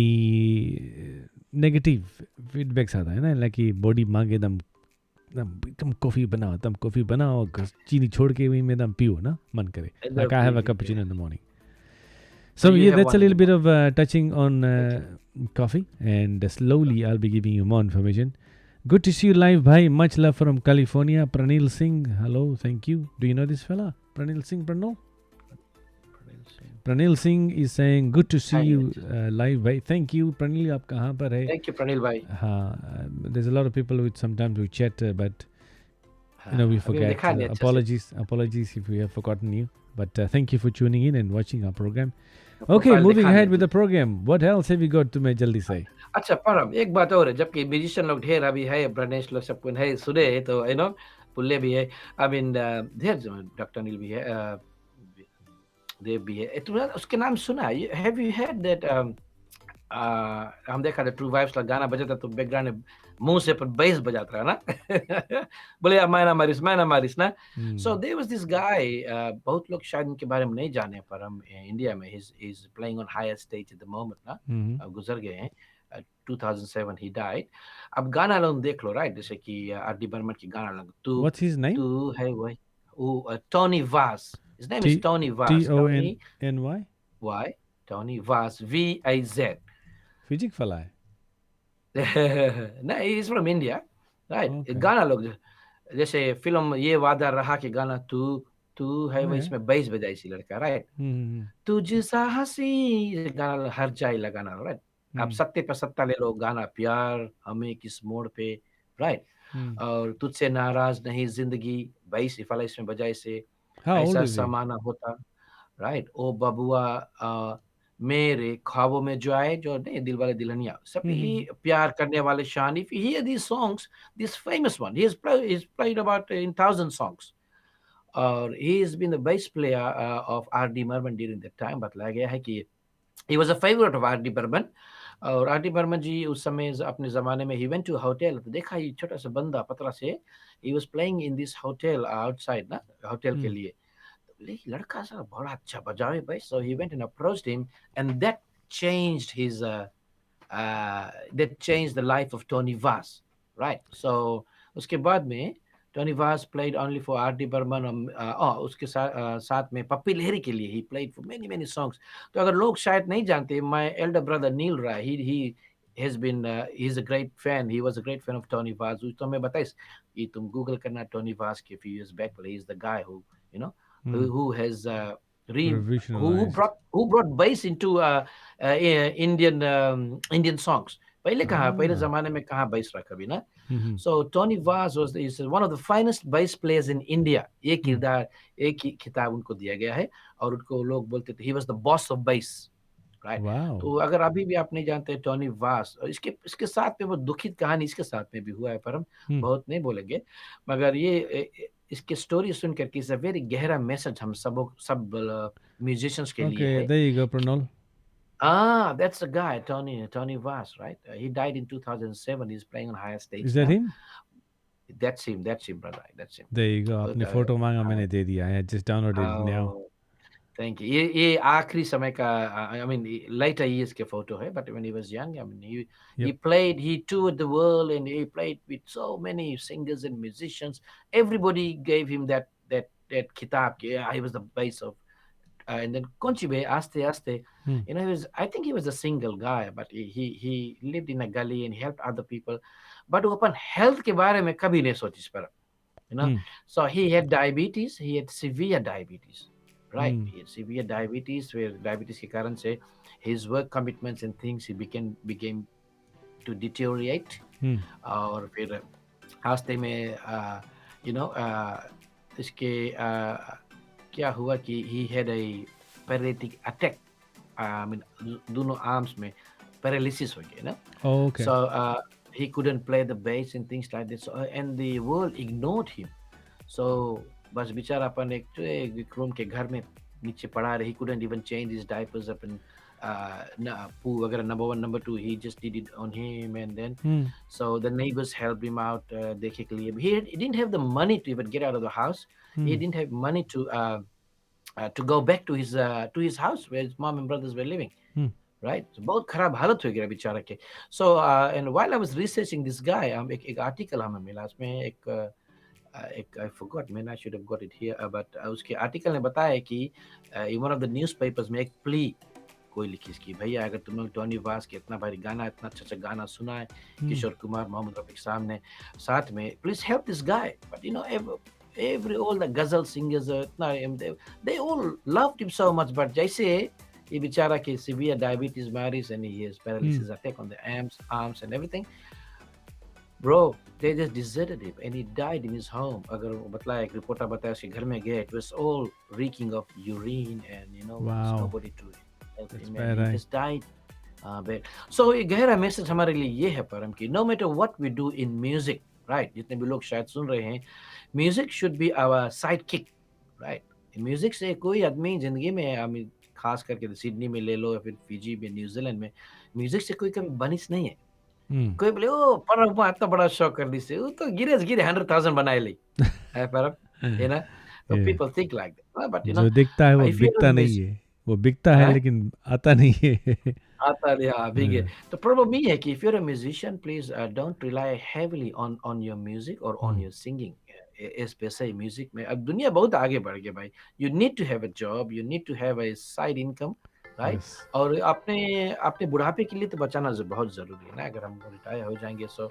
Speaker 1: negative feedbacks आता है ना, like कि body मांगे तुम coffee बनाओ चीनी छोड़ के वही में दम पियो ना मन करे, like I have a cappuccino in the morning. So yeah, that's a little bit of touching on coffee, and slowly I'll be giving you more information. Good to see you live, bhai. Much love from California. Pranil Singh, hello, thank you. Do you know this fella? Pranil Singh, Pranil Singh is saying, good to see you live, bhai. Thank you, Pranil. आप कहाँ पर है?
Speaker 2: Thank you, Pranil bhai.
Speaker 1: हाँ, there's a lot of people with sometimes we chat, but we forget.
Speaker 2: देखा नहीं अच्छे से.
Speaker 1: Apologies if we have forgotten you. But thank you for tuning in and watching our program.
Speaker 2: Profile
Speaker 1: Okay, moving
Speaker 2: दिखा
Speaker 1: ahead
Speaker 2: नहीं
Speaker 1: with the program. What else have you got to मैं जल्दी से?
Speaker 2: अच्छा परम एक बात और है, जबकि म्यूजिशियन लोग ढेर अभी है, ब्रनेश लोग सब कुछ है, सुने तो पुल्ले भी है, आई मीन ढेर डॉक्टर नील भी है, देव भी है, तो उसके नाम सुना है? हैव यू हर्ड दैट हम देखा था ट्रू वाइब्स का गाना बजाता तो बैकग्राउंड में मुंह से पर बेस बजाता रहा ना बोले मैना मारिस ना. So there was this guy, बहुत लोग शायद इनके बारे में नहीं जाने, पर हम इंडिया में ही is playing on higher stage at the moment ना, गुजर गए हैं. 2007 he died. अब गाना लोग देख लो, राइट, जैसे कि आर डी बर्मन की गाना लोग तू
Speaker 1: What's his name?
Speaker 2: तू है वही, टोनी वास, his name is Tony Vaz,
Speaker 1: Tony
Speaker 2: Y, Tony Vaz, VIZ.
Speaker 1: फिजिक फला है.
Speaker 2: No, he's from India, right?
Speaker 1: Okay.
Speaker 2: गाना लोग जैसे फिल्म ये वादा रहा के गाना तू तू है वो,
Speaker 1: Okay.
Speaker 2: इसमें बेस बजाई सी लड़का, राइट? तुझ सा हंसी गाना हर जाए लगाना, राइट? अब सत्ते पे सत्ता ले लो गाना, प्यार हमें किस मोड़ पे, राइट? और तुझसे नाराज नहीं जिंदगी, बेस इफाला इसमें बजाई से,
Speaker 1: How old
Speaker 2: ऐसा
Speaker 1: is he?
Speaker 2: समाना होता, राइट? ओ बबुआ मेरे ख्वाबों में जो आए, जो नहीं दिल वाले दुल्हनिया, सभी प्यार करने वाले शान. If you hear these songs, this famous one, he's played about in 1,000 songs. He has been the bass player of R.D. Burman during that time. बतलाया गया है कि he was a favorite of R.D. Burman. और R.D. Burman जी उस समय अपने ज़माने में he went to a hotel, तो देखा ये छोटा सा बंदा पतला से, he was playing in this hotel outside ना, hotel के लिए. लड़का सा बड़ा अच्छा बजावे भाई. So he went and approached him, and that changed the life of Tony Vaz, right? So उसके बाद में Tony Vaz played only for R.D. Burman, उसके साथ में पप्पी लहरी के लिए he played for many songs. तो अगर लोग शायद नहीं जानते, my elder brother Neil Rai, he has been he's a great fan. He was a great fan of Tony Vaz. तो मैं बताइस कि तुम गूगल करना Tony Vaz के few years back, he is the guy who who has who brought bass into Indian songs. पहले ज़माने में कहाँ bass रहा कभी ना. So Tony Vaz is one of the finest bass players in India. एक खिताब उनको दिया गया है, और उनको लोग बोलते थे he was the boss of bass, right?
Speaker 1: Wow.
Speaker 2: तो अगर अभी भी आप नहीं जानते टोनी वास, और इसके साथ में वो दुखित कहानी इसके साथ में भी हुआ है, पर हम बहुत नहीं बोलेंगे, मगर ये इसकी स्टोरी सुन करके इज अ वेरी गहरा मैसेज हम सब म्यूजिशियंस के लिए है.
Speaker 1: Okay, there you go, Pranal.
Speaker 2: That's the guy, Tony Vass, right? He died in 2007. He's playing on higher
Speaker 1: Is
Speaker 2: stage
Speaker 1: that
Speaker 2: now.
Speaker 1: him?
Speaker 2: That's him, brother. That's him.
Speaker 1: There you go.
Speaker 2: Uh,
Speaker 1: अपनी
Speaker 2: uh,
Speaker 1: photo मांगा
Speaker 2: uh,
Speaker 1: मैंने दे दिया. I just downloaded it now.
Speaker 2: oh, thank you. ये आखिरी समय का, I mean, later years के photo है, but when he was young, I mean, he
Speaker 1: Yep.
Speaker 2: played, he toured the world, and he played with so many singers and musicians. Everybody gave him that kitab. Yeah, he was the base of. And then Conchibe, Aste,
Speaker 1: Hmm.
Speaker 2: he was. I think he was a single guy, but he lived in a gully and helped other people. But वो अपन health के बारे में कभी नहीं सोची इस पर. you know
Speaker 1: Hmm.
Speaker 2: so he had diabetes, he had severe diabetes, right?
Speaker 1: Hmm.
Speaker 2: He had severe diabetes, where diabetes के कारण से his work commitments and things, he became to deteriorate.
Speaker 1: Hmm.
Speaker 2: और फिर रास्ते में इसके क्या हुआ कि he had a paralytic attack. I mean, दोनों arms में paralysis हो गया ना.
Speaker 1: Oh, okay.
Speaker 2: So he couldn't play the bass and things like this. So, and the world ignored him. So बस बेचारा अपन एक रूम के घर में नीचे पड़ा रहे. He couldn't even change his diapers up and poo वगैरह. Number one, number two, he just did it on him, and then
Speaker 1: Hmm.
Speaker 2: so the neighbors helped him out. देखे के लिए he didn't have the money to even get out of the house. He
Speaker 1: Hmm.
Speaker 2: didn't have money to go back to his house where his mom and brothers were living.
Speaker 1: Hmm.
Speaker 2: Right? So बहुत खराब हालत हो गया बेचारा के. So and while I was researching this guy, एक article हमें मिला. उसमें एक I forgot, man, I should have got it here, but उसके article ने बताया कि in one of the newspapers में एक plea कोई लिखी इसकी, भैया अगर तुम लोग टोनी वास के इतना भारी गाना, इतना अच्छा गाना सुना है, किशोर कुमार, मोहम्मद रफी साहब साथ में, please help this guy. But every all the ghazal singers they all loved him so much, but जैसे ये बेचारा के severe diabetes matters and he has paralysis attack on the arms and everything, bro, they just deserted him and he died in his home. अगर वो बतलाया, एक reporter बताया उसके घर में गए, it was all reeking of urine and there's
Speaker 1: Wow.
Speaker 2: nobody to help
Speaker 1: That's
Speaker 2: him,
Speaker 1: bad,
Speaker 2: and he
Speaker 1: right?
Speaker 2: just died. But so ये गहरा मैसेज हमारे लिए ये है परम कि no matter what we do in music, right? जितने भी लोग शायद सुन रहे हैं, music should be our sidekick, right? Music से कोई आदमी जिंदगी में, हम खास करके सिडनी में ले लो या फिर फिजी में, न्यूजीलैंड में, म्यूजिक से कोई कभी बनिस नहीं है.
Speaker 1: Hmm.
Speaker 2: कोई बोले ओ परम को इतना बड़ा शौक कर दी से, वो तो गिरे 100,000 बनाए ली है परम, so
Speaker 1: Yeah.
Speaker 2: people think like that, but
Speaker 1: जो दिखता है वो
Speaker 2: if you're a
Speaker 1: बिकता नहीं है. वो बिकता है लेकिन आता नहीं है.
Speaker 2: आता नहीं, हाँ भीग है. तो प्रॉब्लम ये है कि if you're a musician, please don't rely heavily on your music or on your singing. Especially music में अब दुनिया बहुत आगे बढ़ गई भाई. You need to have a job, you need to have a side income, right?
Speaker 1: Yes.
Speaker 2: और अपने अपने बुढ़ापे के लिए तो बचाना बहुत जरूरी है ना. अगर हम रिटायर हो जाएंगे, so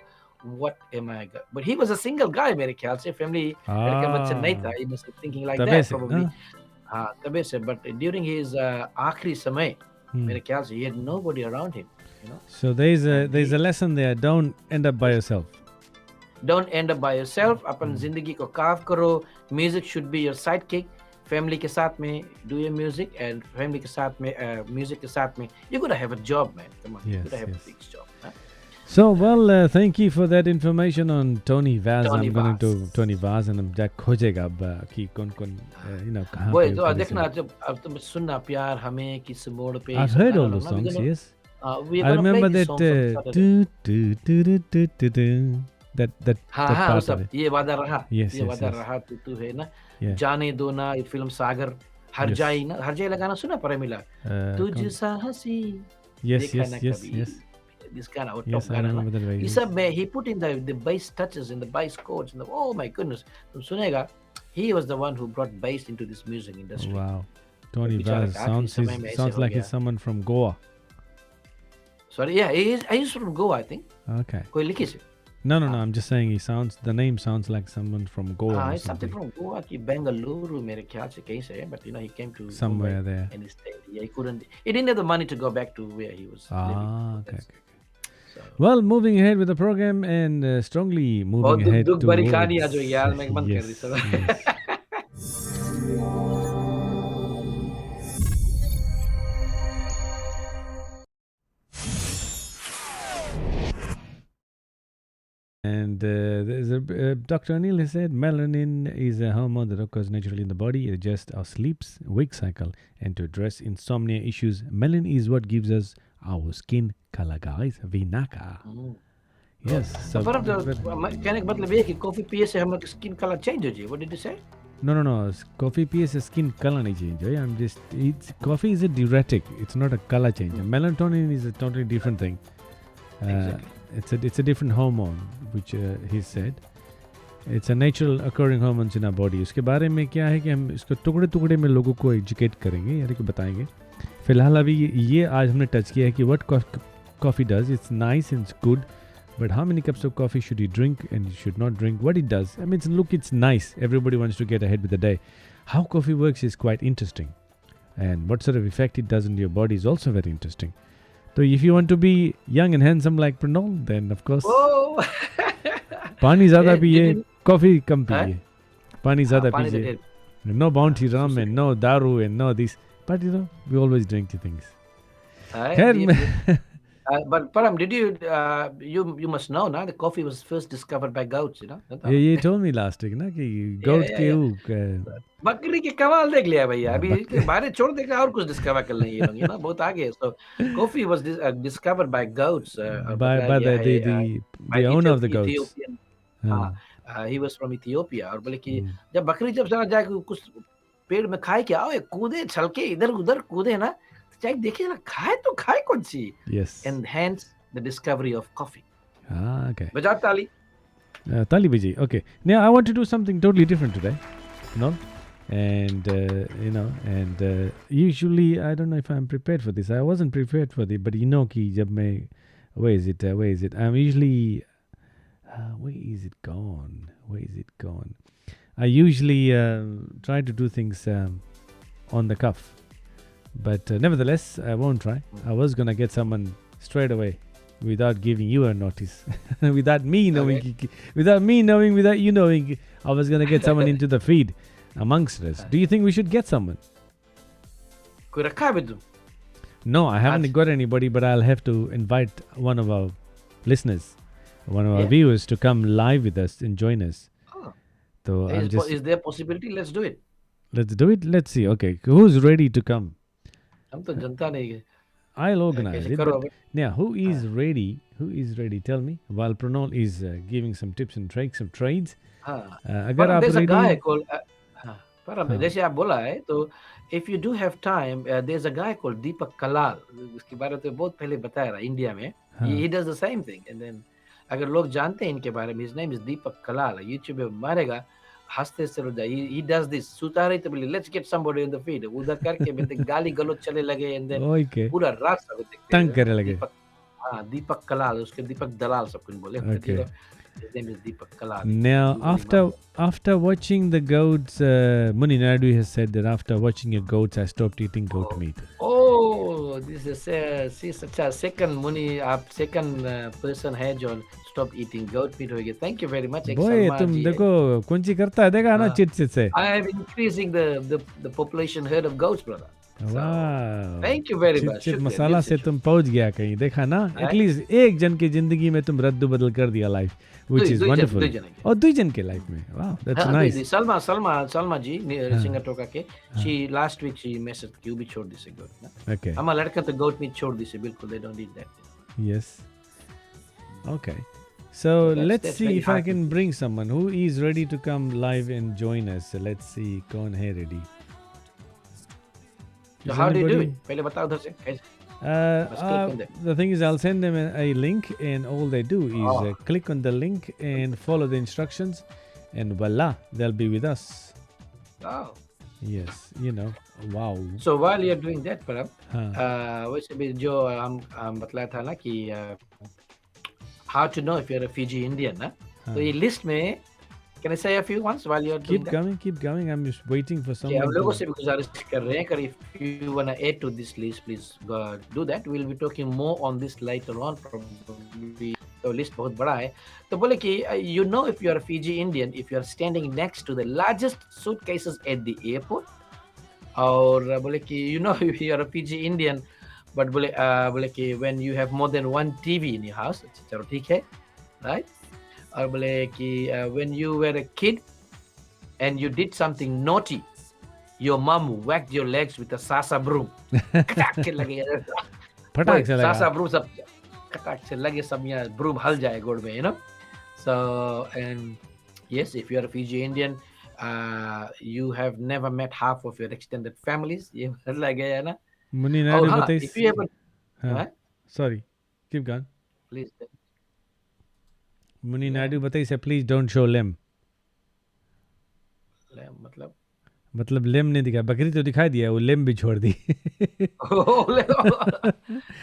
Speaker 2: what am I? But he was a single guy मेरे ख्याल से, family लड़का बच्चा नहीं था. He must be thinking like
Speaker 1: तबे
Speaker 2: that
Speaker 1: से
Speaker 2: probably.
Speaker 1: ना.
Speaker 2: हाँ तबे से, but during his आखिरी समय मेरे ख्याल से he had nobody around him.
Speaker 1: So there's a lesson there. Don't end up by yourself.
Speaker 2: Don't end up by yourself. अपन जिंदगी को कार्व करो. Music should be your sidekick. Family के साथ में do your music, and family के साथ में music के साथ में you gotta have a job, man. Come on, you
Speaker 1: Yes,
Speaker 2: gotta have
Speaker 1: yes.
Speaker 2: a fixed job. Huh?
Speaker 1: So, well, thank you for that information on Tony Vaz.
Speaker 2: Tony
Speaker 1: I'm going
Speaker 2: Vaz.
Speaker 1: to Tony Vaz and I'm Jack खोजेगा अब कि कौन कहाँ
Speaker 2: वो
Speaker 1: पे
Speaker 2: तो
Speaker 1: ऊपर
Speaker 2: देखना,
Speaker 1: से-
Speaker 2: जब अब तुम सुनना प्यार हमें किस मोड़ पे.
Speaker 1: I've heard all those songs, yes.
Speaker 2: We
Speaker 1: I remember
Speaker 2: play this
Speaker 1: that
Speaker 2: song from Saturday.
Speaker 1: that
Speaker 2: हाँ
Speaker 1: that
Speaker 2: हाँ, वो
Speaker 1: part of
Speaker 2: सब
Speaker 1: it.
Speaker 2: ये वादा रहा,
Speaker 1: Yes,
Speaker 2: ये
Speaker 1: yes,
Speaker 2: वादा
Speaker 1: yes.
Speaker 2: रहा तू है ना.
Speaker 1: Yeah.
Speaker 2: जाने दो ना, ये फिल्म सागर, हर
Speaker 1: Yes.
Speaker 2: जाई ना, हर जाई लगाना सुना पर मिला. तुझ
Speaker 1: कौन-
Speaker 2: सा हंसी
Speaker 1: yes,
Speaker 2: देखा
Speaker 1: yes,
Speaker 2: ना
Speaker 1: yes,
Speaker 2: कभी.
Speaker 1: yes.
Speaker 2: This kind of
Speaker 1: Yes,
Speaker 2: top
Speaker 1: I
Speaker 2: गाना
Speaker 1: remember that
Speaker 2: ना.
Speaker 1: very
Speaker 2: ये
Speaker 1: well.
Speaker 2: सब में he put in the bass touches and the bass chords and oh my goodness, तुम सुनेगा. He was the one who brought bass into this music industry.
Speaker 1: Wow. Tony
Speaker 2: बेचारा
Speaker 1: Vaz
Speaker 2: का आखिरी समय में ऐसे
Speaker 1: sounds
Speaker 2: हो
Speaker 1: like
Speaker 2: गया.
Speaker 1: he's someone from Goa.
Speaker 2: Sorry, yeah, he's from Goa, I think.
Speaker 1: Okay.
Speaker 2: कोई लिखी से.
Speaker 1: No, I'm just saying the name sounds like someone from Goa or
Speaker 2: It's something
Speaker 1: something.
Speaker 2: from Goa की Bengaluru मेरे ख्याल से कहीं से है, but he came to
Speaker 1: Somewhere
Speaker 2: Mumbai
Speaker 1: there.
Speaker 2: and he stayed. Yeah, he didn't have the money to go back to where he was living.
Speaker 1: Okay.
Speaker 2: So,
Speaker 1: Well, moving ahead with the program and strongly
Speaker 2: बहुत
Speaker 1: moving ahead
Speaker 2: दुख भरी
Speaker 1: towards...
Speaker 2: कहानी आज हो यार, मैं बंद कर दी
Speaker 1: Yes,
Speaker 2: सब.
Speaker 1: yes. And And Dr. Anil has said melanin is a hormone that occurs naturally in the body. It adjusts our sleeps, wake cycle, and to address insomnia issues, melanin is what gives us our skin color, guys. Vinaka. Yes. So,
Speaker 2: पर कहने का मतलब ये है कि coffee पिए से हम स्किन कलर चेंज हो जाए. What did you say?
Speaker 1: no. Coffee piece is skin color change. Coffee is a diuretic. It's not a color change. Melatonin is a totally different thing.
Speaker 2: Exactly.
Speaker 1: It's a different hormone, which he said. It's a natural occurring hormones in our body. उसके बारे में क्या है कि हम इसको टुकड़े टुकड़े में लोगों को एजुकेट करेंगे, यानी कि बताएंगे. फिलहाल अभी ये आज हमने टच किया है कि what coffee does. It's nice and it's good. But how many cups of coffee should you drink and you should not drink? What it does, I mean, it's nice. Everybody wants to get ahead with the day. How coffee works is quite interesting. And what sort of effect it does on your body is also very interesting. So if you want to be young and handsome like Pranol, then of course,
Speaker 2: Oh.
Speaker 1: पानी ज़्यादा
Speaker 2: Did
Speaker 1: पिए,
Speaker 2: you-
Speaker 1: coffee कम पिए. पानी ज़्यादा
Speaker 2: पानी
Speaker 1: पिए.
Speaker 2: दे-
Speaker 1: No bounty rum and no daru and no this. But we always drink the things. खैर,
Speaker 2: But Param, did you you must know ना, the coffee was first discovered by goats, you know.
Speaker 1: ये told me last week ना कि goat
Speaker 2: yeah,
Speaker 1: के
Speaker 2: yeah.
Speaker 1: वो
Speaker 2: बकरी के कमाल देख लिया भैया.
Speaker 1: हाँ,
Speaker 2: अभी
Speaker 1: बकरी-
Speaker 2: बाहर छोड़ देगा और कुछ डिस्कवर कर लेंगे ये लोग, you know, बहुत आगे. So coffee was discovered by goats.
Speaker 1: by the owner of the goats.
Speaker 2: Ethiopian.
Speaker 1: हाँ.
Speaker 2: He was from Ethiopia. और बोले कि जब बकरी जब चला जाए कुछ पेड़ में खाए क्या हो, कूदे छलके इधर उधर कूदे ना, चाहे देखिए ना, खाए तो खाए कौन सी.
Speaker 1: Yes.
Speaker 2: And hence the discovery of coffee.
Speaker 1: Okay.
Speaker 2: बजा ताली.
Speaker 1: Tali Biji. Okay. Now I want to do something totally different today. And usually I don't know if I'm prepared for this. I wasn't prepared for it, but कि जब मैं where is it? I'm usually where is it gone? I usually try to do things on the cuff, but nevertheless I won't try. I was gonna get someone straight away without giving you a notice, without me knowing, without you knowing. I was gonna get someone into the feed amongst us. Do you think we should get someone?
Speaker 2: कोई रखा है बिल्कुल.
Speaker 1: No, I haven't
Speaker 2: Aaj-
Speaker 1: got anybody, but I'll have to invite one of our listeners, one of our
Speaker 2: Yeah.
Speaker 1: viewers to come live with us and join us.
Speaker 2: Oh.
Speaker 1: So I'm just
Speaker 2: Is there possibility? Let's do it.
Speaker 1: let's do it. Let's see. Okay, who's ready to come?
Speaker 2: हम तो जनता नहीं है.
Speaker 1: I'll organize
Speaker 2: कैसे
Speaker 1: it.
Speaker 2: करो
Speaker 1: But
Speaker 2: अभी?
Speaker 1: now, who is ready? Who is ready? Tell me. While Pranol is giving some tips and tricks of trades.
Speaker 2: हाँ.
Speaker 1: अगर आप
Speaker 2: There's a guy
Speaker 1: ready,
Speaker 2: called हाँ. पर जैसे आप बोला है तो if you do have time, there's a guy called Deepak Kalal. उसके बारे में तो बहुत पहले बताया रहा इंडिया में.
Speaker 1: हाँ.
Speaker 2: He does the same thing. And then अगर लोग जानते हैं इनके बारे में, his name is Deepak Kalal. YouTube पे मारेगा, हंसते से रुक जाए. He does this. सुता रही तो बोले let's get somebody in the feed. उधर करके फिर गाली गलौज चले लगे and then
Speaker 1: okay,
Speaker 2: पूरा रात सब देखते
Speaker 1: तंग
Speaker 2: हैं.
Speaker 1: करने लगे.
Speaker 2: दीपक कलाल, उसके दीपक दलाल सब कुछ बोले.
Speaker 1: Okay.
Speaker 2: His name is Deepak Kalal.
Speaker 1: Now,
Speaker 2: He's really
Speaker 1: after watching the goats, Muni Naidu has said that after watching your goats, I stopped eating goat meat.
Speaker 2: Oh, this is such a second Muni, आप second person है जो stop eating goat meat हो गया. Thank you very much.
Speaker 1: Boy, तुम देखो कुंची करता है देखा ना
Speaker 2: हाँ.
Speaker 1: चिट चिट से.
Speaker 2: I am increasing the population herd of goats, brother.
Speaker 1: Wow.
Speaker 2: Thank you very
Speaker 1: chit
Speaker 2: much.
Speaker 1: Chit
Speaker 2: शुक्रिया,
Speaker 1: मसाला
Speaker 2: दिल
Speaker 1: से
Speaker 2: से
Speaker 1: तुम पहुंच गया कहीं देखा ना.
Speaker 2: हाँ.
Speaker 1: एटलीस्ट एक जन की जिंदगी में तुम रद्द बदल कर दिया लाइफ, which is
Speaker 2: दुई
Speaker 1: wonderful.
Speaker 2: जन के.
Speaker 1: और दुई जन के लाइफ में. Wow, that's
Speaker 2: हाँ,
Speaker 1: nice.
Speaker 2: सलमा जी सिंगर टोका के she last week she messaged कि वो भी छोड़ दी से goat ना.
Speaker 1: Okay.
Speaker 2: हमारा लड़का तो goat meat छोड़ दी से बिल्कुल. They don't eat that.
Speaker 1: Yes. Okay. So let's
Speaker 2: that's
Speaker 1: see
Speaker 2: very
Speaker 1: if I
Speaker 2: hard to
Speaker 1: can bring someone who is ready to come live and join us. So let's see कौन है ready.
Speaker 2: So
Speaker 1: Is
Speaker 2: how do you do
Speaker 1: anybody-
Speaker 2: it? पहले बताओ उधर से कैसे. Let's click on that.
Speaker 1: The thing is, I'll send them a link, and all they do is
Speaker 2: Oh.
Speaker 1: click on the link and follow the instructions, and voila, they'll be with us.
Speaker 2: Oh.
Speaker 1: Yes, wow.
Speaker 2: So while you're doing that, Parab,
Speaker 1: हाँ,
Speaker 2: वैसे भी जो हम बतलाया था ना कि how to know if you're a Fiji Indian ना, तो ये list में can I say a few ones while you're doing
Speaker 1: keep going. I'm just waiting for
Speaker 2: that?
Speaker 1: someone.
Speaker 2: हम लोगों
Speaker 1: to-
Speaker 2: से भी गुजारिश कर रहे हैं कि if you wanna add to this list, please do that. We'll be talking more on this later on probably. तो list बहुत बड़ा है. तो बोले कि you know if you're a Fiji Indian if you're standing next to the largest suitcases at the airport. और बोले कि you know if you're a Fiji Indian but बोले कि when you have more than one TV in your house. चलो ठीक है, right? और बोले कि when you were a kid and you did something naughty, your mom whacked your legs with a sasa broom. कटाक के लगे
Speaker 1: फटाक से लगा।
Speaker 2: sasa broom सब कटाक से लगे सब यहाँ broom हल जाए गोड़ में, you know. So and yes, if you are a Fiji Indian, you have never met half of your extended families. ये लगे है ना.
Speaker 1: मुन्नी
Speaker 2: और
Speaker 1: नायडू
Speaker 2: हाँ,
Speaker 1: बताइए।
Speaker 2: if you ever,
Speaker 1: हाँ,
Speaker 2: हाँ,
Speaker 1: sorry, keep going.
Speaker 2: please.
Speaker 1: Munni Naidu बताइए से please don't show limb. मतलब लेम नहीं दिखा, बकरी तो दिखाई दिया, वो लेम भी छोड़ दी।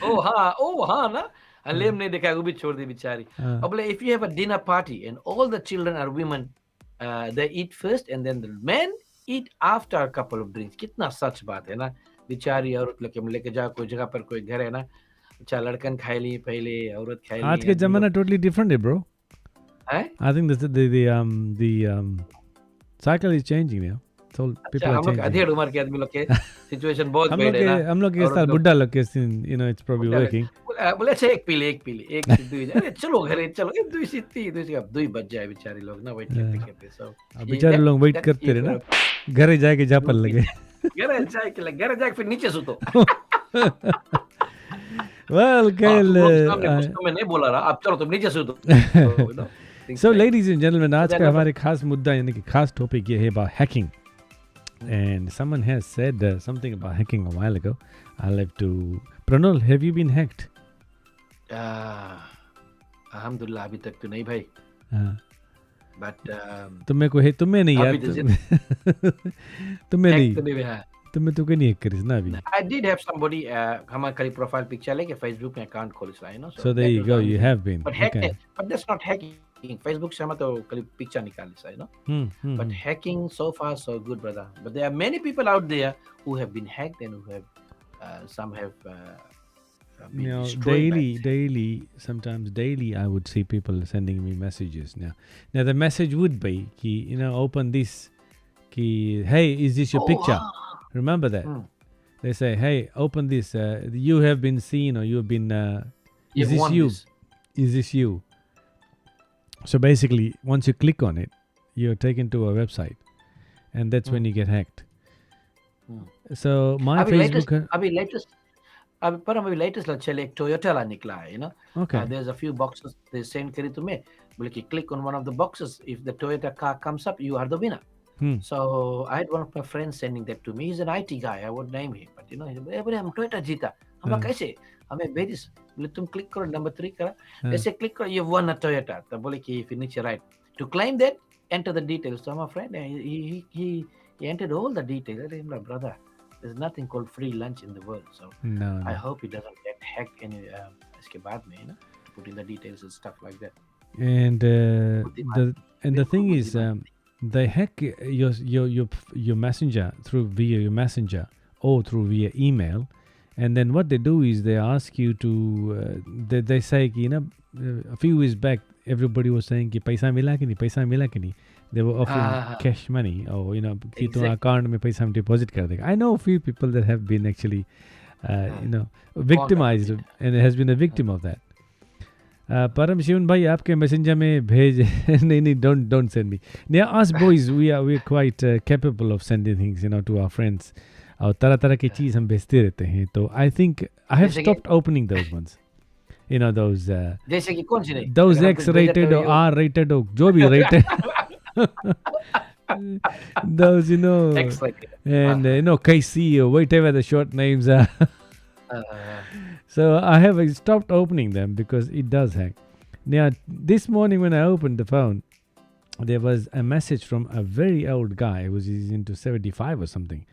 Speaker 2: ओ हाँ ना, लेम नहीं दिखाया, वो भी छोड़ दी बेचारी। अब बोले if you have a dinner party and all the children are women, they eat first and then the men eat after a couple of drinks. कितना सच बात है ना, बेचारी औरत लेके जाओ कोई जगह पर, कोई घर है ना, अच्छा लड़कन खाए ली पहले, औरत खाए ली।
Speaker 1: आज के जमाना totally different है bro. I think the cycle is changing now. So people are changing.
Speaker 2: अधेड़ उम्र के आदमी लोग के सिचुएशन बहुत बैड है ना।
Speaker 1: हम लोग के साथ बुड्ढा लोग के you know it's probably working.
Speaker 2: बोले अच्छा एक पीले एक दुई, अरे चलो घरे चलो, एक दुई से तीन, दुई से अब दुई बज जाए बेचारे लोग ना वेट करते सब।
Speaker 1: अब बेचारे लोग वेट करते रहे ना, घरे जाके जापल लगे।
Speaker 2: घरे जाके फिर नीचे सुतो।
Speaker 1: Well, कल
Speaker 2: मैं नहीं बोला रहा, अब चलो तुम नीचे सुतो।
Speaker 1: So ladies and gentlemen, आज का हमारे खास मुद्दा यानी कि खास टॉपिक ये है about hacking. And someone has said something about hacking a while ago. I'll have to... Pranol, have you been hacked?
Speaker 2: अल्हम्दुलिल्लाह अभी तक तो नहीं भाई। But
Speaker 1: तुम्हें नहीं यार, तुम्हें नहीं, तुम्हें तो नहीं हैक करिस ना अभी।
Speaker 2: I did have somebody हमारा खाली प्रोफाइल पिक्चर लेके Facebook में अकाउंट खोलिस रहा है ना।
Speaker 1: So there you go, you have been.
Speaker 2: But hacking, but that's not hacking. Facebook से हम तो खाली पिक्चर निकालिस है ना। But hacking so far so good, brother. But there are many people out there who have been hacked and who have some have been destroyed.
Speaker 1: Sometimes daily, I would see people sending me messages. Now the message would be, ki, you know, open this, ki, hey, is this your picture? Remember that? They say, hey, open this. You have been seen, or you have been. Is this you? Is this you? So basically, once you click on it, you're taken to a website, and that's when you get hacked. So my Facebook.
Speaker 2: अभी latest चले एक Toyota ला निकला है, you know.
Speaker 1: Okay.
Speaker 2: There's a few boxes they send करी तुम्हें, बोले कि click on one of the boxes. If the Toyota car comes up, you are the winner. So I had one of my friends sending that to me. He's an IT guy. I won't name him, but you know, बोले हम Toyota जीता, हम कैसे, हमें भेजिस, बोले तुम click करो number 3 करा, ऐसे click करो, you won a Toyota. तब बोले कि फिर नीचे right to claim that, enter the details. So my friend, he entered all the details. I said, brother, there's nothing called free lunch in the world. So
Speaker 1: no.
Speaker 2: I hope he doesn't get hacked any इसके बाद में, you know, put in the details and stuff like that.
Speaker 1: And the thing is, they hack your messenger via your messenger or via email, and then what they do is they ask you to they say, you know, a few years back everybody was saying कि पैसा मिला कि नहीं. They were offering cash money, or you know, कि तुम account में पैसा हम deposit कर देगा. I know a few people that have been actually you know, victimized and has been a victim of that. परम शिवन भाई आपके मैसेंजर में भेज नहीं don't send me. Now us boys we're quite capable of sending things, you know, to our friends. और तरह की चीज़ हम भेजते रहते हैं. तो I think I have stopped opening those ones. You know, those
Speaker 2: जैसे कि कौन सी नहीं,
Speaker 1: those X-rated or R-rated or जो भी rated. Those, you know, and you know, KC or whatever the short names are. So I have stopped opening them because it does hack. Now, this morning when I opened the phone, there was a message from a very old guy. He's into 75 or something.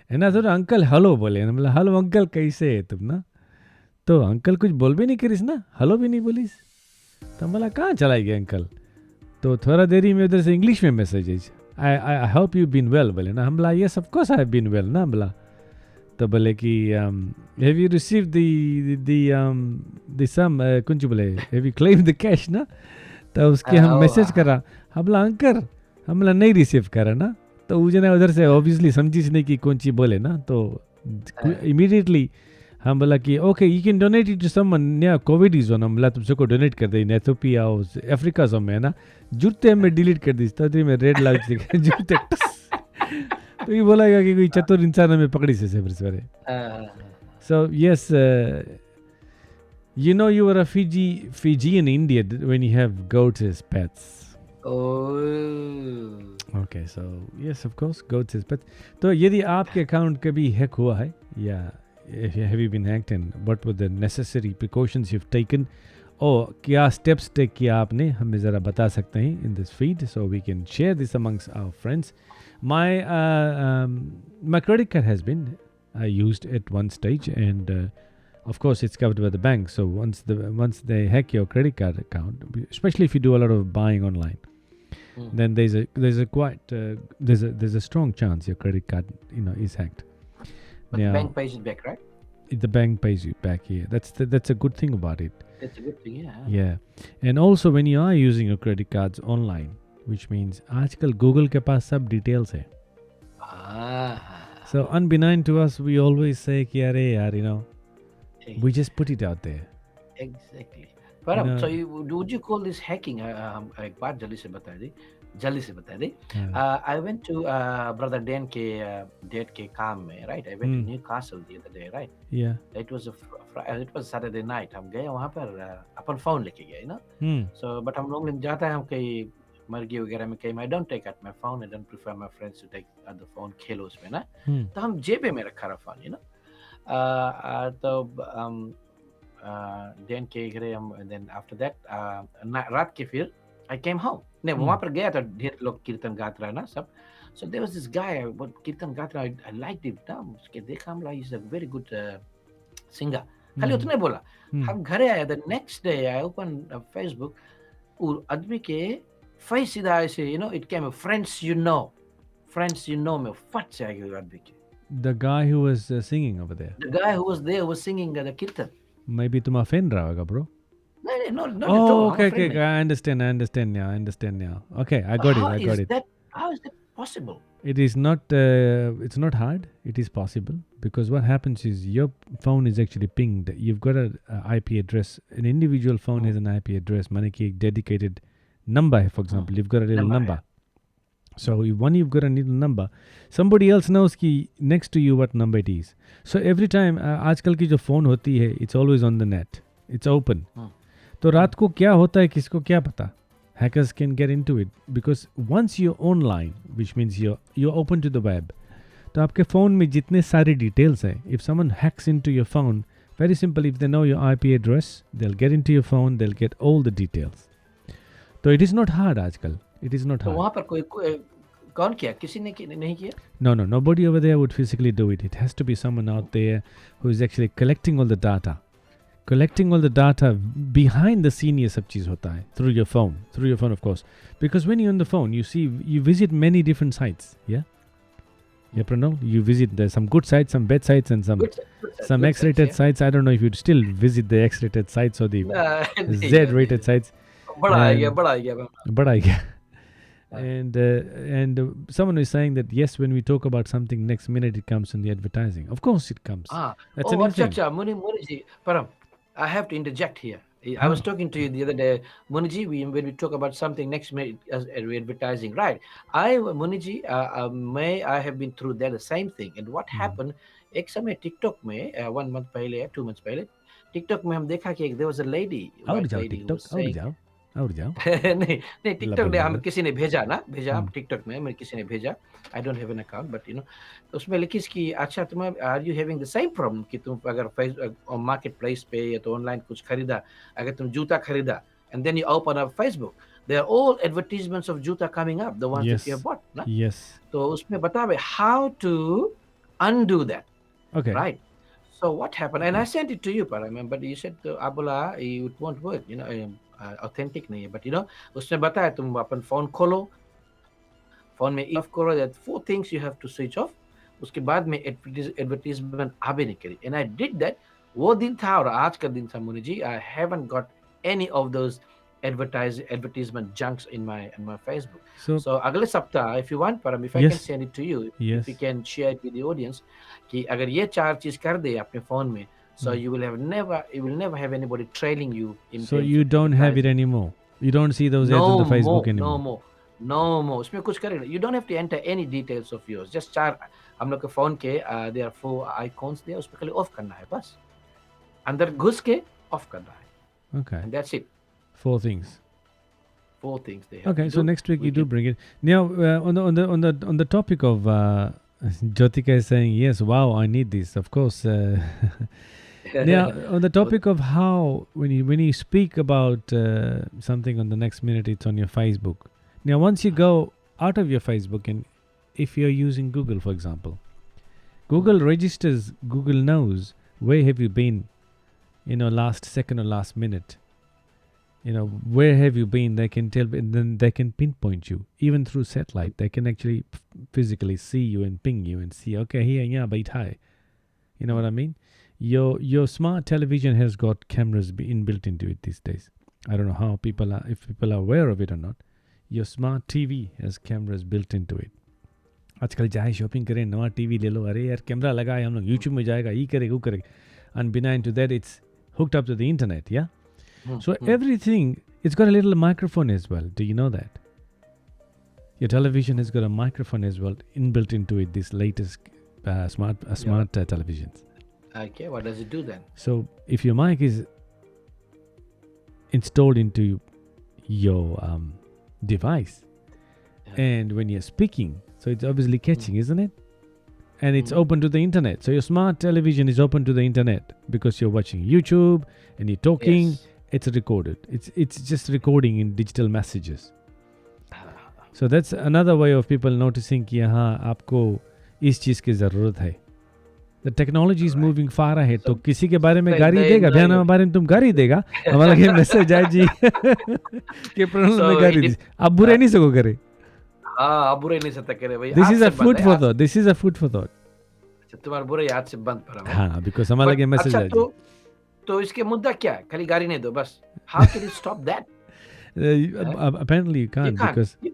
Speaker 1: And I thought, uncle, hello, बोले. And I'm like, hello, uncle, कैसे है तुम ना? तो uncle कुछ बोल भी नहीं करिस ना, हेलो भी नहीं बोलिस. तो बोला कहाँ चला गया अंकल. तो थोड़ा देरी में उधर से इंग्लिश में message, I hope you've been well, बोले ना. हम बोला yes, of course I have been well ना. बोला तो बोले कि have you received the sum, कुछ बोले have you claimed the cash ना. तो उसके हम मैसेज करा, हम बोला अंकल, हम बोला नहीं रिसीव करा ना. तो उजने उधर से ऑब्वियसली समझिस नहीं कि कौन चीज बोले ना. तो immediately हम बोला कि okay you can donate it to someone या कोविड इज वन हम बोला तुमसे को डोनेट कर दे इन एथियोपिया और अफ्रीका सो में ना जूते में डिलीट कर दी तभी में रेड लाइट दिखे जूते तो ये बोला कि कोई चतुर इंसान हमें पकड़ी से सवेरे so yes you know you are a Fijian Indian when you have goats as pets.
Speaker 2: Oh.
Speaker 1: Okay, so yes, of course, goats as pets. तो यदि आपके अकाउंट कभी हैक हुआ है या have you been hacked and what were the necessary precautions you've taken और क्या steps take किया आपने हमें ज़रा बता सकते हैं in this feed so we can share this amongst our friends. My credit card has been used at one stage and of course it's covered by the bank. So once they hack your credit card account, especially if you do a lot of buying online, then there's a strong chance your credit card is hacked.
Speaker 2: But the bank pays it back, right?
Speaker 1: The bank pays you back. Yeah, that's a good thing about it.
Speaker 2: That's a good thing, yeah.
Speaker 1: Yeah, and also when you are using your credit cards online, which means आजकल Google के पास सब details है. So unbeknown to us, we always say कि अरे यार we just put it out there.
Speaker 2: Exactly. But so would you call this hacking? एक बात जल्दी से बता दे. I went to brother Dan के dad के काम में, right? I went to Newcastle the other day, right?
Speaker 1: Yeah.
Speaker 2: It was Saturday night. हम गए वहाँ पर अपन phone लेके गए, So but हम लोग जाता है हम कहीं मर्गी वगैरह में कहीं I don't take out my phone. I don't prefer my friends to take the phone खेलो उसमें ना. तो हम जेबे में रखा रहा phone, तो then के घरे हम then after that रात के फिर I came home. नहीं वहाँ पर गया तो ढेर लोग कीर्तन गात रहा ना सब. So there was this guy but कीर्तन गात रहा I liked him ना उसके देखा हम he's a very good singer. खाली उतने बोला. हम घरे आया the next day I opened Facebook और आदमी के face सीधा ऐसे it came friends you know में फट से आ गया आदमी के.
Speaker 1: The guy who was singing over there.
Speaker 2: The guy who was there was singing the kirtan.
Speaker 1: Maybe तुम offend रहा होगा, bro.
Speaker 2: No, not at all.
Speaker 1: Okay. I understand now. Okay, I got it.
Speaker 2: How is that possible?
Speaker 1: It is not. It's not hard. It is possible because what happens is your phone is actually pinged. You've got an IP address. An individual phone has an IP address. माने कि एक dedicated number, for example, you've got a little number. So when you've got a little number, somebody else knows कि next to you what number it is. So every time आजकल की जो phone होती है, it's always on the net. It's open. तो रात को क्या होता है किसको क्या पता? Hackers can get into it because once you're online, which means you're open to the web, तो आपके phone में जितने सारे details हैं, if someone hacks into your phone, very simple, if they know your IP address, they'll get into your phone, they'll get all the details. तो it is not hard आजकल. It is not hard.
Speaker 2: तो वहाँ पर कोई कौन किया? किसी ने नहीं किया?
Speaker 1: No, nobody over there would physically do it. It has to be someone out there who is actually collecting all the data. Collecting all the data behind the scene ये सब चीज़ होता है through your phone of course. Because when you're on the phone, you visit many different sites, yeah? Yeah, Pranav, you visit there's some good sites, some bad sites, and some X-rated sites. I don't know if you'd still visit the X-rated sites or the Z-rated sites. बड़ा ही गया. And someone is saying that yes, when we talk about something, next minute it comes in the advertising. Of course it comes. That's an thing.
Speaker 2: Muniji, Param, I have to interject here. I was talking to you the other day, Muniji, when we talk about something next minute as advertising, right? Muniji, I have been through that the same thing. And what happened? एक समय TikTok में 1 month पहले या 2 months पहले TikTok में हम देखा कि there was a lady.
Speaker 1: और जाओ
Speaker 2: नहीं टिकटॉक ने हम किसी ने भेजा टिकटॉक में मैंने किसी ने भेजा I don't have an account but उसमें लिखी कि अच्छा तुम are you having the same problem कि तुम अगर मार्केट प्लेस पे या तो ऑनलाइन कुछ खरीदा अगर तुम जूता खरीदा and then you open up Facebook they are all advertisements of जूता coming up the ones that you have bought ना तो उसमें बतावे how to undo that.
Speaker 1: Okay,
Speaker 2: right? So what happened? And I sent it to you, Param, but you said Abula it won't work, authentic नहीं है, but उसने बताया तुम अपन phone खोलो, फोन में ऑफ करो, that 4 things you have to switch off. उसके बाद में एडवर्टाइजमेंट आ भी नहीं करी. And I did that. वो दिन था और आज का दिन था मुनि जी. I haven't got any of those advertisement junks in my Facebook. So अगले सप्ताह if you want, Param, if I can send it to you, if you can share it with the audience, कि अगर ये 4 चीज कर दे अपने phone में, So you will never have anybody trailing you in
Speaker 1: So
Speaker 2: terms
Speaker 1: you
Speaker 2: of
Speaker 1: don't have it
Speaker 2: advertising.
Speaker 1: anymore. You don't see those ads on
Speaker 2: No
Speaker 1: the Facebook
Speaker 2: more,
Speaker 1: anymore.
Speaker 2: no more, no more. उसमें कुछ करेगा. You don't have to enter any details of yours. Just चार हम लोग के phone के there are 4 icons there. उसमें खाली off करना है बस. अंदर घुस के off करना है.
Speaker 1: Okay.
Speaker 2: And that's it.
Speaker 1: 4 things.
Speaker 2: 4 things they have
Speaker 1: Okay,
Speaker 2: to
Speaker 1: so
Speaker 2: do.
Speaker 1: next week
Speaker 2: We
Speaker 1: you do
Speaker 2: can-
Speaker 1: bring it. Now on the topic of Jyotika is saying yes, wow, I need this. Of course. Now on the topic of how when you speak about something on the next minute, it's on your Facebook. Now once you go out of your Facebook and if you're using Google, for example, Google registers. Google knows where have you been, last second or last minute. Where have you been? They can tell, and then they can pinpoint you even through satellite. They can actually physically see you and ping you and see, okay, here, yeah, baitha hai. You know what I mean? Your smart television has got cameras inbuilt into it these days. I don't know how if people are aware of it or not. Your smart TV has cameras built into it. आजकल चाहे shopping करें नवा TV ले लो, अरे यार camera लगा है, हम लोग यूट्यूब में जाएगा, ये करेगा वो करेगा, and behind to that it's hooked up to the internet, yeah. So everything, it's got a little microphone as well. Do you know that? Your television has got a microphone as well inbuilt into it. This latest smart televisions.
Speaker 2: Okay, what does it do then?
Speaker 1: So if your mic is installed into your device, and when you're speaking, so it's obviously catching, isn't it? And it's open to the internet. So your smart television is open to the internet because you're watching YouTube and you're talking.
Speaker 2: Yes.
Speaker 1: It's recorded. It's just recording in digital messages. So that's another way of people noticing कि हाँ आपको इस चीज़ की ज़रूरत है. The technology is moving far ahead. तो किसी के बारे में गाली देगा, भैया हमारे बारे में तुम गाली देगा, हमारा के मैसेज आए जी कि प्रणव में गाली दी. आप बुरे नहीं सको करे.
Speaker 2: हाँ, अब बुरे नहीं सकता करे भाई.
Speaker 1: This
Speaker 2: आज
Speaker 1: is
Speaker 2: से
Speaker 1: a
Speaker 2: बंद
Speaker 1: food
Speaker 2: है,
Speaker 1: for
Speaker 2: आज-
Speaker 1: thought. This is a food for thought.
Speaker 2: अच्छा, तुम्हारा बुरे आज से बंद पड़ा है.
Speaker 1: हाँ, because हमारा के मैसेज
Speaker 2: अच्छा,
Speaker 1: आए जी.
Speaker 2: तो इसके मुद्दा क्या है? खाली गाली नहीं दो बस. How can you stop that?
Speaker 1: Apparently you can't, because
Speaker 2: You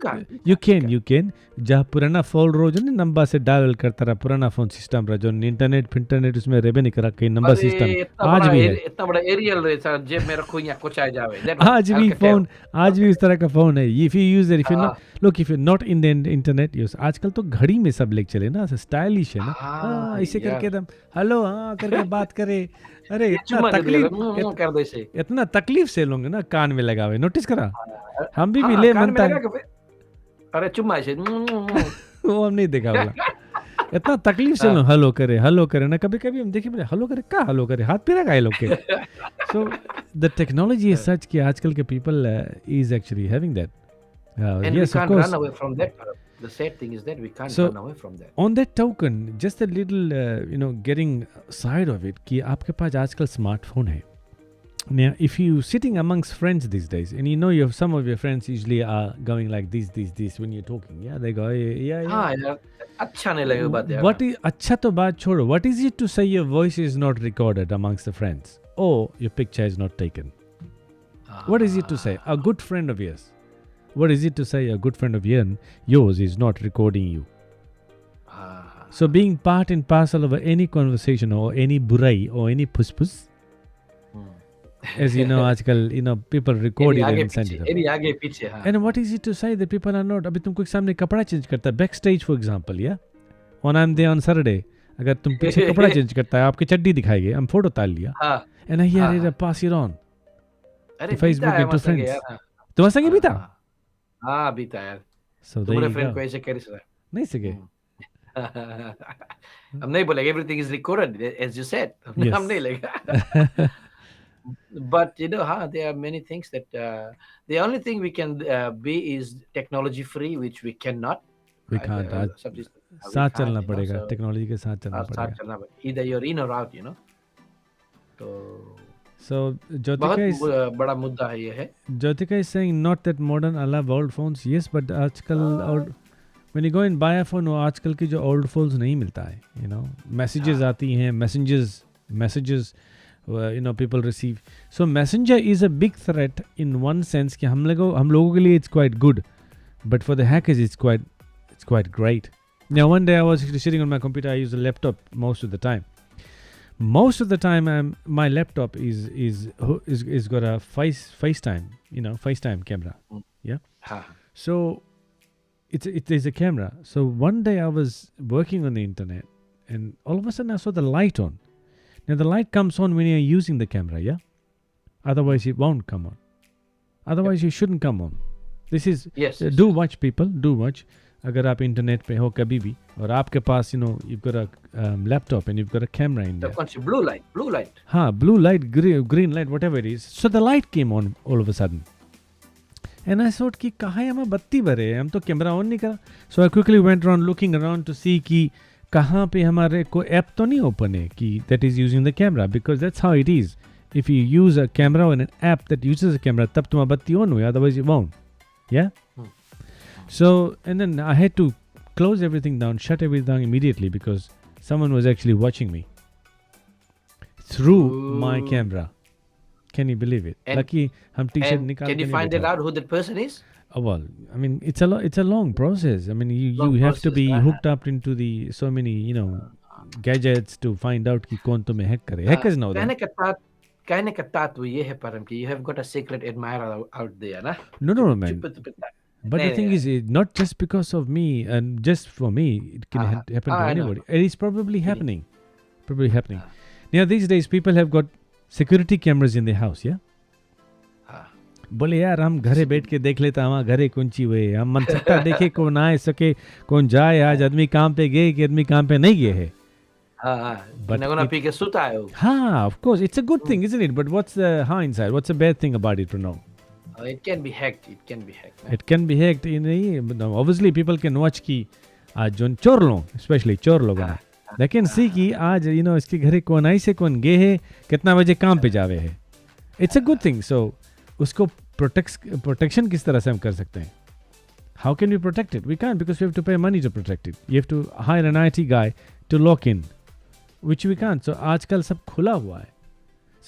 Speaker 2: can't.
Speaker 1: you can जहाँ पुराना फोन रो जो नंबर से डायल करता रहा, पुराना फोन सिस्टम रहा जो इंटरनेट उसमें रेबे नहीं करा कहीं नंबर सिस्टम आज भी है.
Speaker 2: इतना बड़ा एरियल रहे जेब में रखो या कुछ आ जावे.
Speaker 1: आज भी उस तरह का फोन है. If you use it, if you're not in the internet use, आजकल तो घड़ी में सब लेके चले ना, स्टाइलिश है ना. हाँ, इसे करके दम हेलो हाँ करके बात करे. अरे इतना तकलीफ से लोग ना कान में लगावे. नोटिस करा हम भी ले मनता है.
Speaker 2: अरे चुम्मा से
Speaker 1: वो हम नहीं देखा बोला. इतना तकलीफ से लोग हेलो करे ना. कभी कभी हम देखे बोले हेलो करे का हेलो करे हाथ पिरा गाय लोग के. So the technology is such कि आजकल के people is actually having that.
Speaker 2: and
Speaker 1: Yes,
Speaker 2: we
Speaker 1: of
Speaker 2: can't
Speaker 1: course.
Speaker 2: run away from that. The sad thing is that we can't
Speaker 1: So,
Speaker 2: run away from that.
Speaker 1: On that token, just a little, getting side of it, कि आपके पास आजकल smartphone है. Now, if you sitting amongst friends these days, and some of your friends usually are going like this when you're talking, yeah, they go, yeah.
Speaker 2: हाँ यार, अच्छा नहीं लगेगा बात यार.
Speaker 1: What is अच्छा तो बात छोड़ो. What is it to say your voice is not recorded amongst the friends, or your picture is not taken? What is it to say? A good friend of yours. What is it to say a good friend of yours is not recording you? So being part and parcel of any conversation or any burai or any puspus, as you know, आजकल people record it and send it.
Speaker 2: आगे पीछे हाँ.
Speaker 1: And what is it to say that people are not? अभी तुम कोई सामने कपड़ा change करता है, backstage for example, yeah. I'm there on Saturday. अगर तुम पीछे कपड़ा चेंज करता है, आपकी चड्डी दिखाएगी, हम फोटो ताल लिया. And I hear it, pass it on.
Speaker 2: अरे
Speaker 1: to Facebook
Speaker 2: बीता है
Speaker 1: and to
Speaker 2: हमारे संगे
Speaker 1: friends.
Speaker 2: यार.
Speaker 1: तुम्हारे संगे भी था?
Speaker 2: हाँ बीता यार.
Speaker 1: So
Speaker 2: तुम्हारे फ्रेंड को ऐसे कर सकता.
Speaker 1: नहीं सके.
Speaker 2: हम नहीं बोलेंगे everything is recorded as you said.
Speaker 1: Yes.
Speaker 2: हम नहीं लेगा. But there are many things that the only thing we can be is technology free, which we cannot.
Speaker 1: We can't. साथ चलना पड़ेगा. टेक्नोलॉजी के साथ चलना पड़ेगा.
Speaker 2: Either you're in or out, तो
Speaker 1: So
Speaker 2: बहुत बड़ा मुद्दा है ये है.
Speaker 1: Jyotika is saying not that modern I love old phones. Yes, but आजकल when you go and buy a phone, वो आजकल की जो old phones नहीं मिलता है. Messages आती हैं, messages people receive. So messenger is a big threat in one sense कि हम लोगों के लिए it's quite good, but for the hackers it's quite great. Now one day I was sitting on my computer. I use a laptop most of the time. most of the time my laptop is got a FaceTime, FaceTime camera.
Speaker 2: Mm.
Speaker 1: Yeah.
Speaker 2: हाँ
Speaker 1: So it is a camera. So one day I was working on the internet, and all of a sudden I saw the light on. Now the light comes on when you're using the camera, yeah. Otherwise it won't come on. Otherwise you shouldn't come on. This is
Speaker 2: yes
Speaker 1: do watch people, do watch. अगर आप internet पे हो कभी भी और आपके पास you've got a laptop and you've got a camera in there.
Speaker 2: blue light
Speaker 1: हाँ, blue light, green light, whatever it is. So the light came on all of a sudden. And I thought कि कहाँ है हमें बत्ती भरे हम तो camera on नहीं करा. So I quickly went around looking around to see कि कहाँ पे हमारे कोई ऐप तो नहीं ओपन है कि that is using the camera, because that's how it is. If you use a camera or an app that uses a camera, तब तुम्हारी बत्ती on हुई, otherwise it won't. Yeah? So, and then I had to close everything down, shut everything down immediately because someone was actually watching me through my camera. Can you believe it?
Speaker 2: And-
Speaker 1: Lucky हम t-shirt
Speaker 2: and
Speaker 1: निकाल
Speaker 2: can
Speaker 1: के
Speaker 2: you
Speaker 1: नहीं
Speaker 2: find it
Speaker 1: बैठा.
Speaker 2: out who that person is?
Speaker 1: Well, I mean, it's a long process. I mean, you
Speaker 2: Long
Speaker 1: have to
Speaker 2: process,
Speaker 1: be
Speaker 2: हाँ.
Speaker 1: hooked up into the so many gadgets to find out कि कौन तुम्हें hack करे. Hackers know that.
Speaker 2: कहने का तात्व ये है परम कि you have got a secret admirer out there ना.
Speaker 1: No, man.
Speaker 2: चुप
Speaker 1: But the thing is, not just because of me and just for me, it can happen to
Speaker 2: I know.
Speaker 1: anybody. It is probably happening. Now, these days, people have got security cameras in their house, yeah? बोले यार हम घरे बैठ के देख लेता हमारा घरे कुंची हुए हम मन सकता देखे कौन आए सके कौन जाए आज आदमी काम पे गए कि आदमी काम पे नहीं गए है. But
Speaker 2: नगुना
Speaker 1: it-
Speaker 2: पी के सुता है वो.
Speaker 1: हाँ, of course, it's a good thing, isn't it? But what's the hindsight? What's the bad thing about it, Pranav?
Speaker 2: It can be hacked. Man.
Speaker 1: It can be hacked. Obviously, people can watch कि आज जो चोर लोग, especially चोर लोग हैं, they can see कि आज इसके घरे कौन आई से कौन गए है, कितना बजे काम पे जावे है. It's a good thing. So उसको protection किस तरह से हम कर सकते हैं? How can we protect it? We can't, because we have to pay money to protect it. You have to hire an IT guy to lock in, which we can't. So आजकल सब खुला हुआ है.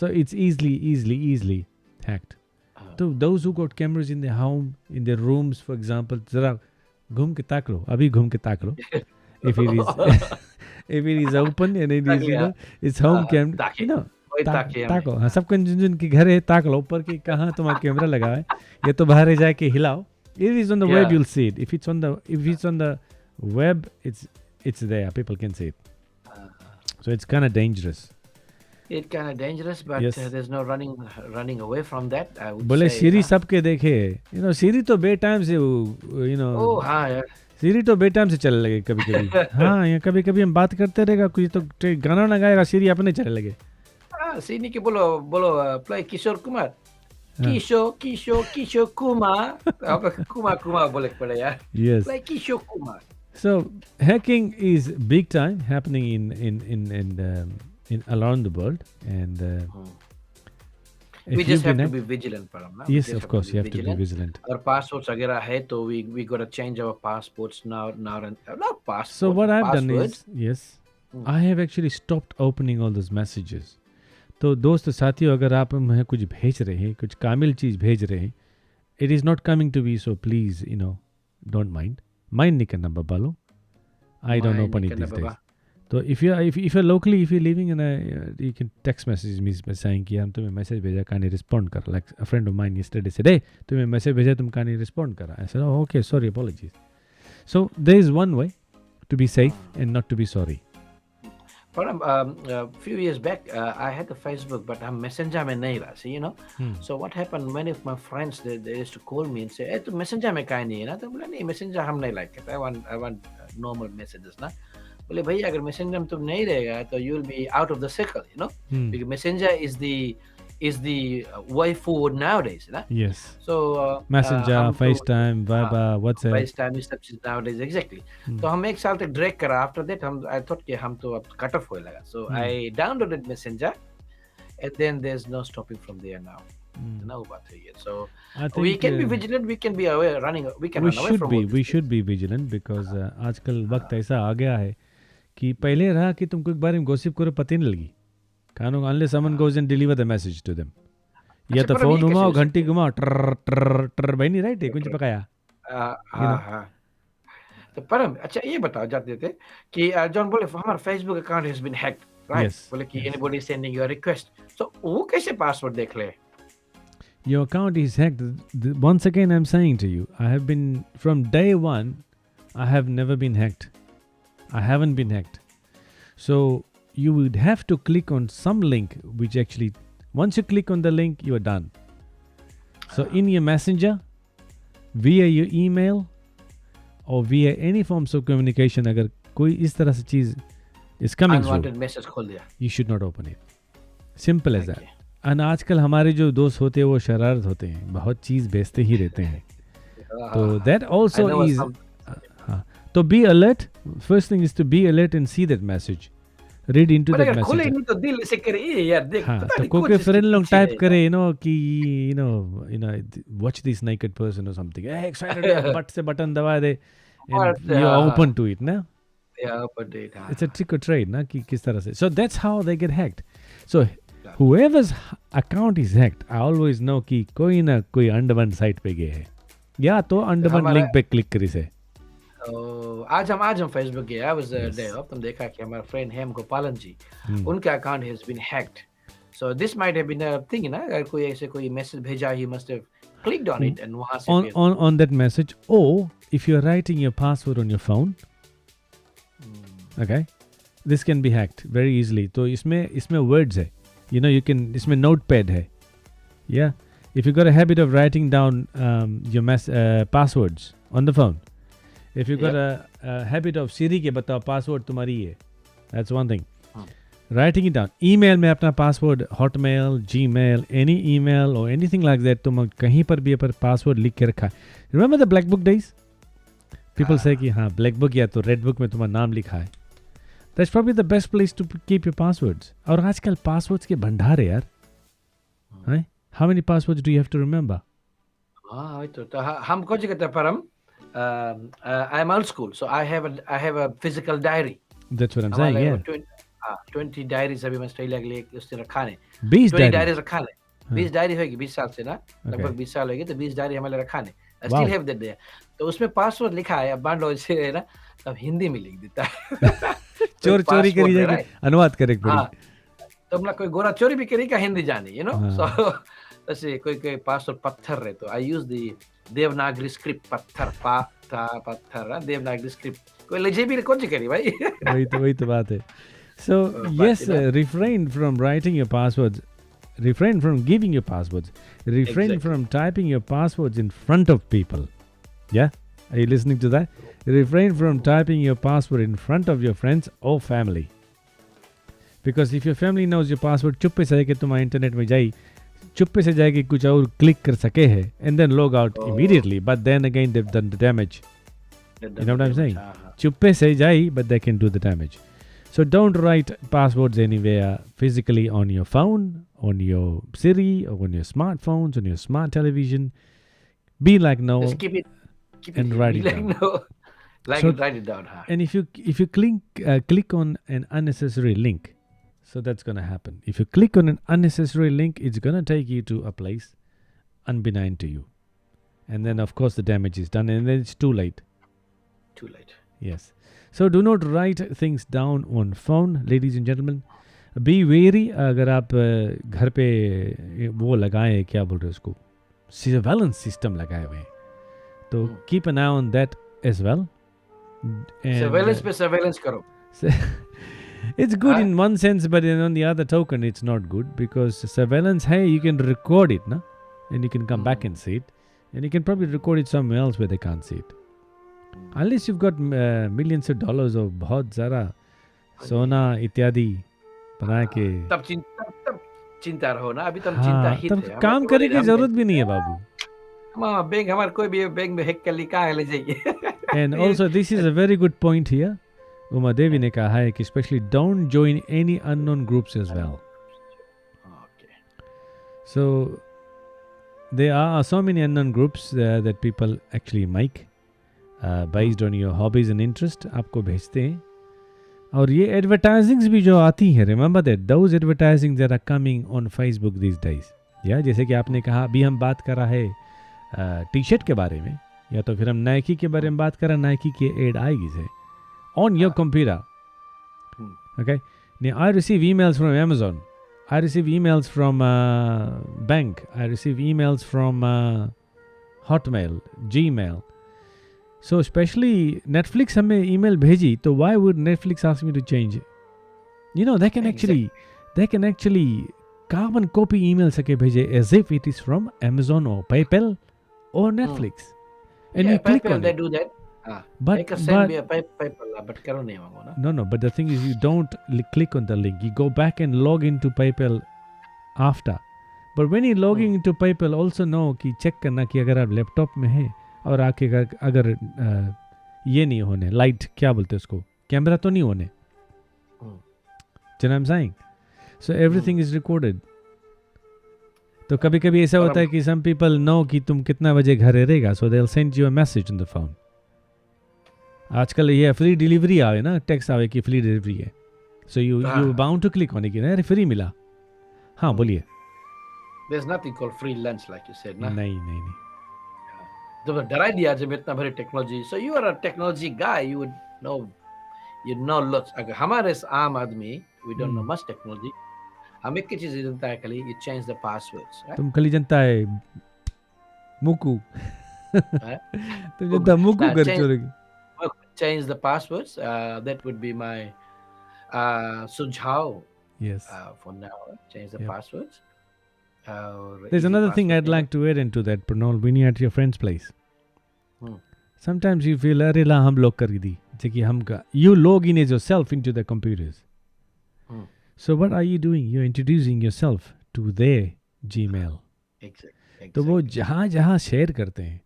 Speaker 1: So it's easily hacked. So those who got cameras in their home, in their rooms, for example, जरा घूम के ताक लो, अभी घूम के ताक लो. If it is open and it is it's home cam, ताको. हाँ, सबको जिनके घर है ताक लो ऊपर कि कहाँ तुम्हारा कैमरा लगा है. ये तो बाहर जाके हिलाओ. If it's on the web, you'll see it. If it's on the web, it's there. People can see it. So it's kind of dangerous.
Speaker 2: It's kind of dangerous, but
Speaker 1: Yes.
Speaker 2: There's no running away from that. I would
Speaker 1: बोले
Speaker 2: say,
Speaker 1: सीरी सबके देखे. सीरी तो बे time से
Speaker 2: Oh, हाँ यार.
Speaker 1: सीरी तो बे time से चलने लगे कभी-कभी. हाँ, या कभी-कभी हम बात करते रहेगा कुछ तो गाना ना गाएगा सीरी अपने चलने लगे.
Speaker 2: Sini के बोलो play किशोर कुमार. किशोर कुमार. अब कुमार बोले पड़े यार.
Speaker 1: Yes.
Speaker 2: Play Kishore Kumar.
Speaker 1: So hacking is big time happening in around the world, and if
Speaker 2: We just
Speaker 1: you've
Speaker 2: have
Speaker 1: been
Speaker 2: to be vigilant, Param. na? We
Speaker 1: yes,
Speaker 2: just
Speaker 1: of course, you have to be vigilant.
Speaker 2: Our passports वगैरह है तो we gotta change our passports now and not passports.
Speaker 1: So what I've done
Speaker 2: passwords.
Speaker 1: is, yes, I have actually stopped opening all those messages. तो दोस्त साथियों अगर आप हमें कुछ भेज रहे हैं, कुछ कामिल चीज़ भेज रहे हैं, it is not coming to me, so please, don't mind. Mind नहीं करना बाबा लो. I don't
Speaker 2: Mind
Speaker 1: open
Speaker 2: नहीं
Speaker 1: it
Speaker 2: करना
Speaker 1: these days.
Speaker 2: Baba.
Speaker 1: So if you're locally, if you're living in you can text message me saying कि हम तुम्हें message भेजा कहानी respond कर. Like a friend of mine yesterday said, hey, तुम्हें message भेजा तुम कहानी respond करा. I said, oh, okay, sorry, apologies. So there is one way to be safe and not to be sorry.
Speaker 2: Param, a few years back, I had a Facebook, but I'm Messenger में नहीं रहा. See, So what happened? Many of my friends they used to call me and say, "Hey, तू Messenger में काहे नहीं है ना?" तो बोला नहीं, Messenger हम नहीं like it. I want normal messages ना. बोले भाई अगर Messenger में तुम नहीं रहेगा तो you will be out of the circle, because Messenger is the way forward nowadays, ना.
Speaker 1: Yes.
Speaker 2: So
Speaker 1: Messenger,
Speaker 2: हम तो-
Speaker 1: FaceTime, Viber, WhatsApp.
Speaker 2: FaceTime is सब चीज nowadays exactly. तो हम एक साल तक ड्रैग करा. After that I thought कि हम तो अब कट ऑफ होने लगा. So I downloaded Messenger, and then there's no stopping from there now. Now about 3 years. So
Speaker 1: I think
Speaker 2: we can be vigilant. We can be aware. We can run away from all
Speaker 1: we
Speaker 2: these
Speaker 1: should be vigilant because आजकल वक्त ऐसा आ गया है कि पहले रहा कि तुमको एक बार में gossip करो पता ही नहीं लगी. कानून unless someone goes and deliver the message to them. या तो
Speaker 2: पर
Speaker 1: फोन
Speaker 2: अभी कैसे
Speaker 1: घुमाओ
Speaker 2: हो
Speaker 1: घंटी घुमाओ ट्र ट्र ट्र भाई नहीं राइट है कुछ पकाया.
Speaker 2: हाँ. तो परम अच्छा ये बताओ जाते थे कि जॉन बोले हमारा Facebook account has been hacked right
Speaker 1: Yes,
Speaker 2: बोले कि
Speaker 1: yes.
Speaker 2: Anybody sending your request तो वो कैसे पासवर्ड देख ले
Speaker 1: Your account is hacked. Once again, I'm saying to you, I have been, from day one, I have never been hacked. I haven't been hacked. So you would have to click on some link, which actually, once you click on the link, you are done. So in your messenger, via your email, or via any forms of communication, अगर कोई इस तरह से चीज़ is coming through,
Speaker 2: unwanted message खोल दिया
Speaker 1: you should not open it. Simple as that.
Speaker 2: Okay.
Speaker 1: And आजकल हमारे जो दोस्त होते हैं वो शरारत होते हैं, बहुत चीज़ भेजते ही रहते हैं. तो that also
Speaker 2: I know
Speaker 1: is
Speaker 2: some-
Speaker 1: हाँ. तो be alert. First thing is to be alert and see that message. Read into
Speaker 2: पर
Speaker 1: that
Speaker 2: अगर खोले
Speaker 1: message.
Speaker 2: नहीं तो दिल से करे ये यार देख
Speaker 1: हाँ,
Speaker 2: पता
Speaker 1: तो
Speaker 2: नहीं
Speaker 1: कोई
Speaker 2: कुछ
Speaker 1: कोई
Speaker 2: इसके
Speaker 1: फ्रेंड लोग
Speaker 2: पीछे
Speaker 1: टाइप
Speaker 2: है
Speaker 1: करे कि watch this naked person or something. Excited but से बटन दबा दे and
Speaker 2: But,
Speaker 1: you are open to it ना.
Speaker 2: yeah open date हाँ
Speaker 1: It's a trick or trade ना कि किस तरह से. So that's how they get hacked. So whoever's account is hacked, I always know कि कोई ना कोई अंडरवन साइट पे गए हैं या तो अंडरवन
Speaker 2: हमारा-
Speaker 1: लिंक पे क्लिक करी से.
Speaker 2: तो आज हम फेसबुक गए I was
Speaker 1: Yes.
Speaker 2: Day off तुम देखा कि हमारा फ्रेंड हेम गोपालन जी
Speaker 1: Hmm.
Speaker 2: उनका account has been hacked so this might have been a thing ना अगर कोई ऐसे कोई मैसेज भेजा he must have clicked on it and वहां से फिर
Speaker 1: on that message, or if you're writing your password on your phone, okay, this can be hacked very easily. तो इसमें words है, you can इसमें notepad है, yeah. If you got a habit of writing down your passwords on the phone, if you got a habit of Siri के बताओ password तुम्हारी है, that's one thing. Writing it down. Email में अपना password, Hotmail, Gmail, any email or anything like that, तुम कहीं पर भी अपना password लिख के रखा है. Remember the black book days? People say कि हाँ black book या तो red book में तुम्हारा नाम लिखा है. That's probably the best place to keep your passwords. और आजकल passwords के भंडार है यार. हैं? How many passwords do you have to remember?
Speaker 2: हाँ वही तो हम कुछ कहते हैं परम I am old school so I have a physical diary
Speaker 1: That's what I'm saying, yeah.
Speaker 2: 20 diaries अभी मैं ऑस्ट्रेलिया के लिए उसने रखा है
Speaker 1: 20
Speaker 2: 20
Speaker 1: डायरी.
Speaker 2: डायरीज रखा है 20 डायरी होगी 20 साल से ना लगभग 20 साल होगी तो 20 डायरी हमारे रखा है I still
Speaker 1: Wow.
Speaker 2: Have that there तो उसमें पासवर्ड लिखा है अब मान लो इसे है ना तब हिंदी में लिख देता है
Speaker 1: चोरी
Speaker 2: password
Speaker 1: करी
Speaker 2: है,
Speaker 1: जाएगी,
Speaker 2: right?
Speaker 1: अनुवाद करे पड़ी.
Speaker 2: हाँ तो मतलब कोई गोरा चोरी भी करेगा हिंदी जाने
Speaker 1: हाँ.
Speaker 2: सो ऐसे कोई पासवर्ड पत्थर रहे तो आई यूज द देवनागरी स्क्रिप्ट पत्थर देवनागरी स्क्रिप्ट कोई लेजे भी कौन सी करी भाई
Speaker 1: वही तो बात है. So yes, refrain from writing your passwords, refrain from giving your passwords, refrain
Speaker 2: Exactly.
Speaker 1: from typing your passwords in front of people. Yeah, are you listening to that? Refrain from typing your password in front of your friends or family. Because if your family knows your password, चुप्पे से कि तुम internet में जाई, चुप्पे से जाके कुछ और क्लिक कर सके है, and then log out immediately. But then again, they've done the damage. You know what I'm saying? चुप्पे से जाई, but they can do the damage. So don't write passwords anywhere physically on your phone, on your Siri, or on your smartphones, on your smart television. Be like no.
Speaker 2: Just keep it
Speaker 1: And write it
Speaker 2: like
Speaker 1: down.
Speaker 2: no like
Speaker 1: So-
Speaker 2: it, write it down
Speaker 1: And if you click on an unnecessary link, so that's gonna happen. If you click on an unnecessary link, it's gonna take you to a place unbeknown to you, and then of course the damage is done, and then it's too late.
Speaker 2: too late
Speaker 1: Yes. So do not write things down on phone, ladies and gentlemen. Be wary. अगर आप घर पे वो लगाए क्या बोल रहे हैं उसको surveillance system लगाए हुए हैं, तो keep an eye on that as well. And,
Speaker 2: surveillance पे surveillance करो
Speaker 1: it's good in one sense, but on the other token, it's not good because surveillance, hey, you can record it, na? And you can come back and see it. And you can probably record it somewhere else where they can't see it. Unless you've got millions of dollars or बहुत ज़रा सोना इत्यादि बना के,
Speaker 2: तब चिंता रहो ना अभी तब चिंता
Speaker 1: हाँ,
Speaker 2: हित
Speaker 1: तब
Speaker 2: है
Speaker 1: काम करने की जरूरत भी नहीं है बाबू.
Speaker 2: बैंक हमारे कोई भी बैंक में हैक कर ली कहाँ ले जाइए
Speaker 1: And also, this is a very good point here. Uma Devi ने कहा है कि especially don't join any unknown groups as well.
Speaker 2: Okay.
Speaker 1: So there are so many unknown groups that people actually make based on your hobbies and interest. आपको भेजते हैं. और ये advertisings भी जो आती हैं, remember that those advertisings that are coming on Facebook these days. या जैसे कि आपने कहा, अभी हम बात कर रहा है टी शर्ट के बारे में. या तो फिर हम नाइकी के बारे में बात करें, नाइकी की एड आएगी से on your computer. Okay. Now, I receive emails from Amazon. I receive emails from bank. I receive emails from Hotmail, Gmail. So, especially Netflix हमें email भेजी, तो why would Netflix ask me to change it? You know, they can actually carbon copy email सके भेजे as if it is from Amazon or PayPal or Netflix. And you click
Speaker 2: PayPal,
Speaker 1: on
Speaker 2: they
Speaker 1: it.
Speaker 2: do that.
Speaker 1: But,
Speaker 2: they can send me a PayPal, but करो नहीं मांगो ना.
Speaker 1: No, but the thing is, you don't click on the link. You go back and log into PayPal after. But when you logging into PayPal, also know कि check करना कि अगर आप laptop में हैं और आके अगर ये नहीं होने, लाइट क्या बोलते हैं उसको, कैमरा तो नहीं होने. You know what I'm saying? So everything is recorded. तो कभी कभी ऐसा होता है कि some people know कि तुम कितना बजे घर रहेगा, so they'll send you a message on the phone. आजकल ये फ्री डिलीवरी आवे ना, टेक्स्ट आवे कि फ्री डिलीवरी है, so you bound to click होने की ना, फ्री मिला. हाँ बोलिए.
Speaker 2: There's nothing called free lunch like you said ना.
Speaker 1: नहीं.
Speaker 2: तो डरा दिया जब इतना बड़ी technology. So you are a technology guy, you would know lots. अगर हमारे आम आदमी we don't know much technology. हम एक चीज जानता है खाली, you change the passwords.
Speaker 1: तुम खाली जानता है मुकू. तुम जानता मुकू कर चोरेगी.
Speaker 2: Change the passwords. That would be my sujhav.
Speaker 1: Yes.
Speaker 2: For now, change the passwords.
Speaker 1: There's another thing I'd like to add into that, Pranol. When you're at your friend's place, sometimes you feel अरे ला हम log कर दी, जैसे हम का you log in as yourself into the computers. So what are you doing? You're introducing yourself to their Gmail.
Speaker 2: Exactly.
Speaker 1: तो वो जहाँ share करते हैं,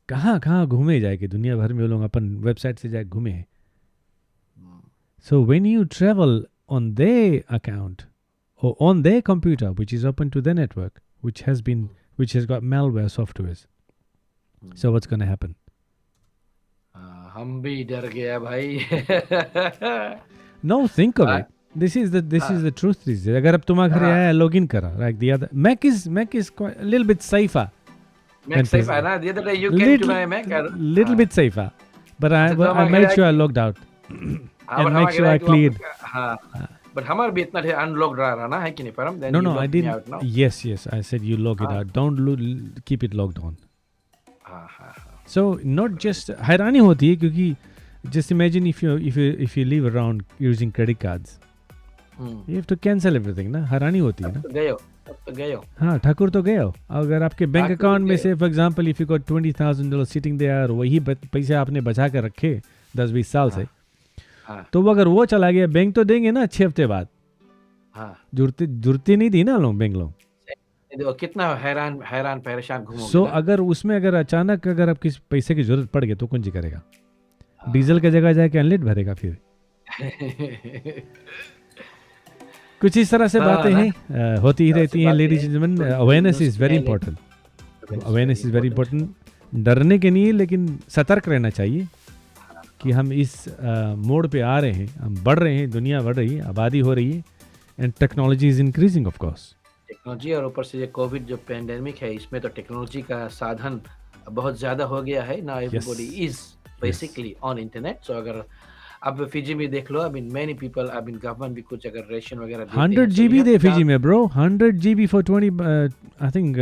Speaker 1: कहाँ घूमे जाए कि दुनिया भर में वो लोग अपन वेबसाइट से जाए घूमे हैं. So when you travel on their account or on their computer, which is open to the network, which has got malware softwares, so what's going to happen?
Speaker 2: हम भी डर गया भाई.
Speaker 1: No, think of it. This is the truth. अगर अब तुम्हारे घर आया login करा, like the other Mac is quite, a little bit safer.
Speaker 2: Mac safer ना. The other day you came to my Mac.
Speaker 1: Little bit safer, but I made sure I logged out and make sure I cleared.
Speaker 2: But हमारे भी इतना unlocked रहा ना है कि नहीं परम.
Speaker 1: No, I didn't. Yes, I said you log it out. Don't keep it logged on. So not just हैरानी होती है क्योंकि just imagine if you live around using credit cards, you have to cancel everything ना. हैरानी होती है ना. गए हो. हाँ, ठाकुर तो गए हो. अगर आपके बैंक अकाउंट में से for example if you got $20,000 sitting there, वही पैसे आपने बचा कर रखे 10-20 साल से, तो अगर वो चला गया, बैंक तो देंगे ना 6 हफ्ते बाद. जुड़ती नहीं थी ना लोग, बैंक लोग.
Speaker 2: कितना हैरान परेशान घूमोगे.
Speaker 1: सो अगर उसमें अगर अचानक अगर आपकी पैसे की जरूरत पड़ गई तो कौन जी करेगा? डीजल की जगह जाके अनलिट भरेगा फिर. कुछ इस तरह से बातें हैं, होती ही रहती हैं. Ladies and gentleman, awareness is very important. Awareness is very important. डरने के नहीं, लेकिन सतर्क रहना चाहिए कि हम इस मोड़ पे आ रहे हैं, हम बढ़ रहे हैं, दुनिया बढ़ रही है, आबादी हो रही है, and technology is increasing of course.
Speaker 2: Technology और ऊपर से ये कोविड जो पैंडेमिक है, इसमें तो टेक्नोलॉजी का साधन बहुत ज़्यादा हो गया है ना. Everybody is basically on internet. So अगर अब फिजी में देख लो, many people, गवर्नमेंट भी कुछ अगर रेशन वगैरह देते
Speaker 1: 100 GB दे फिजी में bro. 100 GB for 20 I think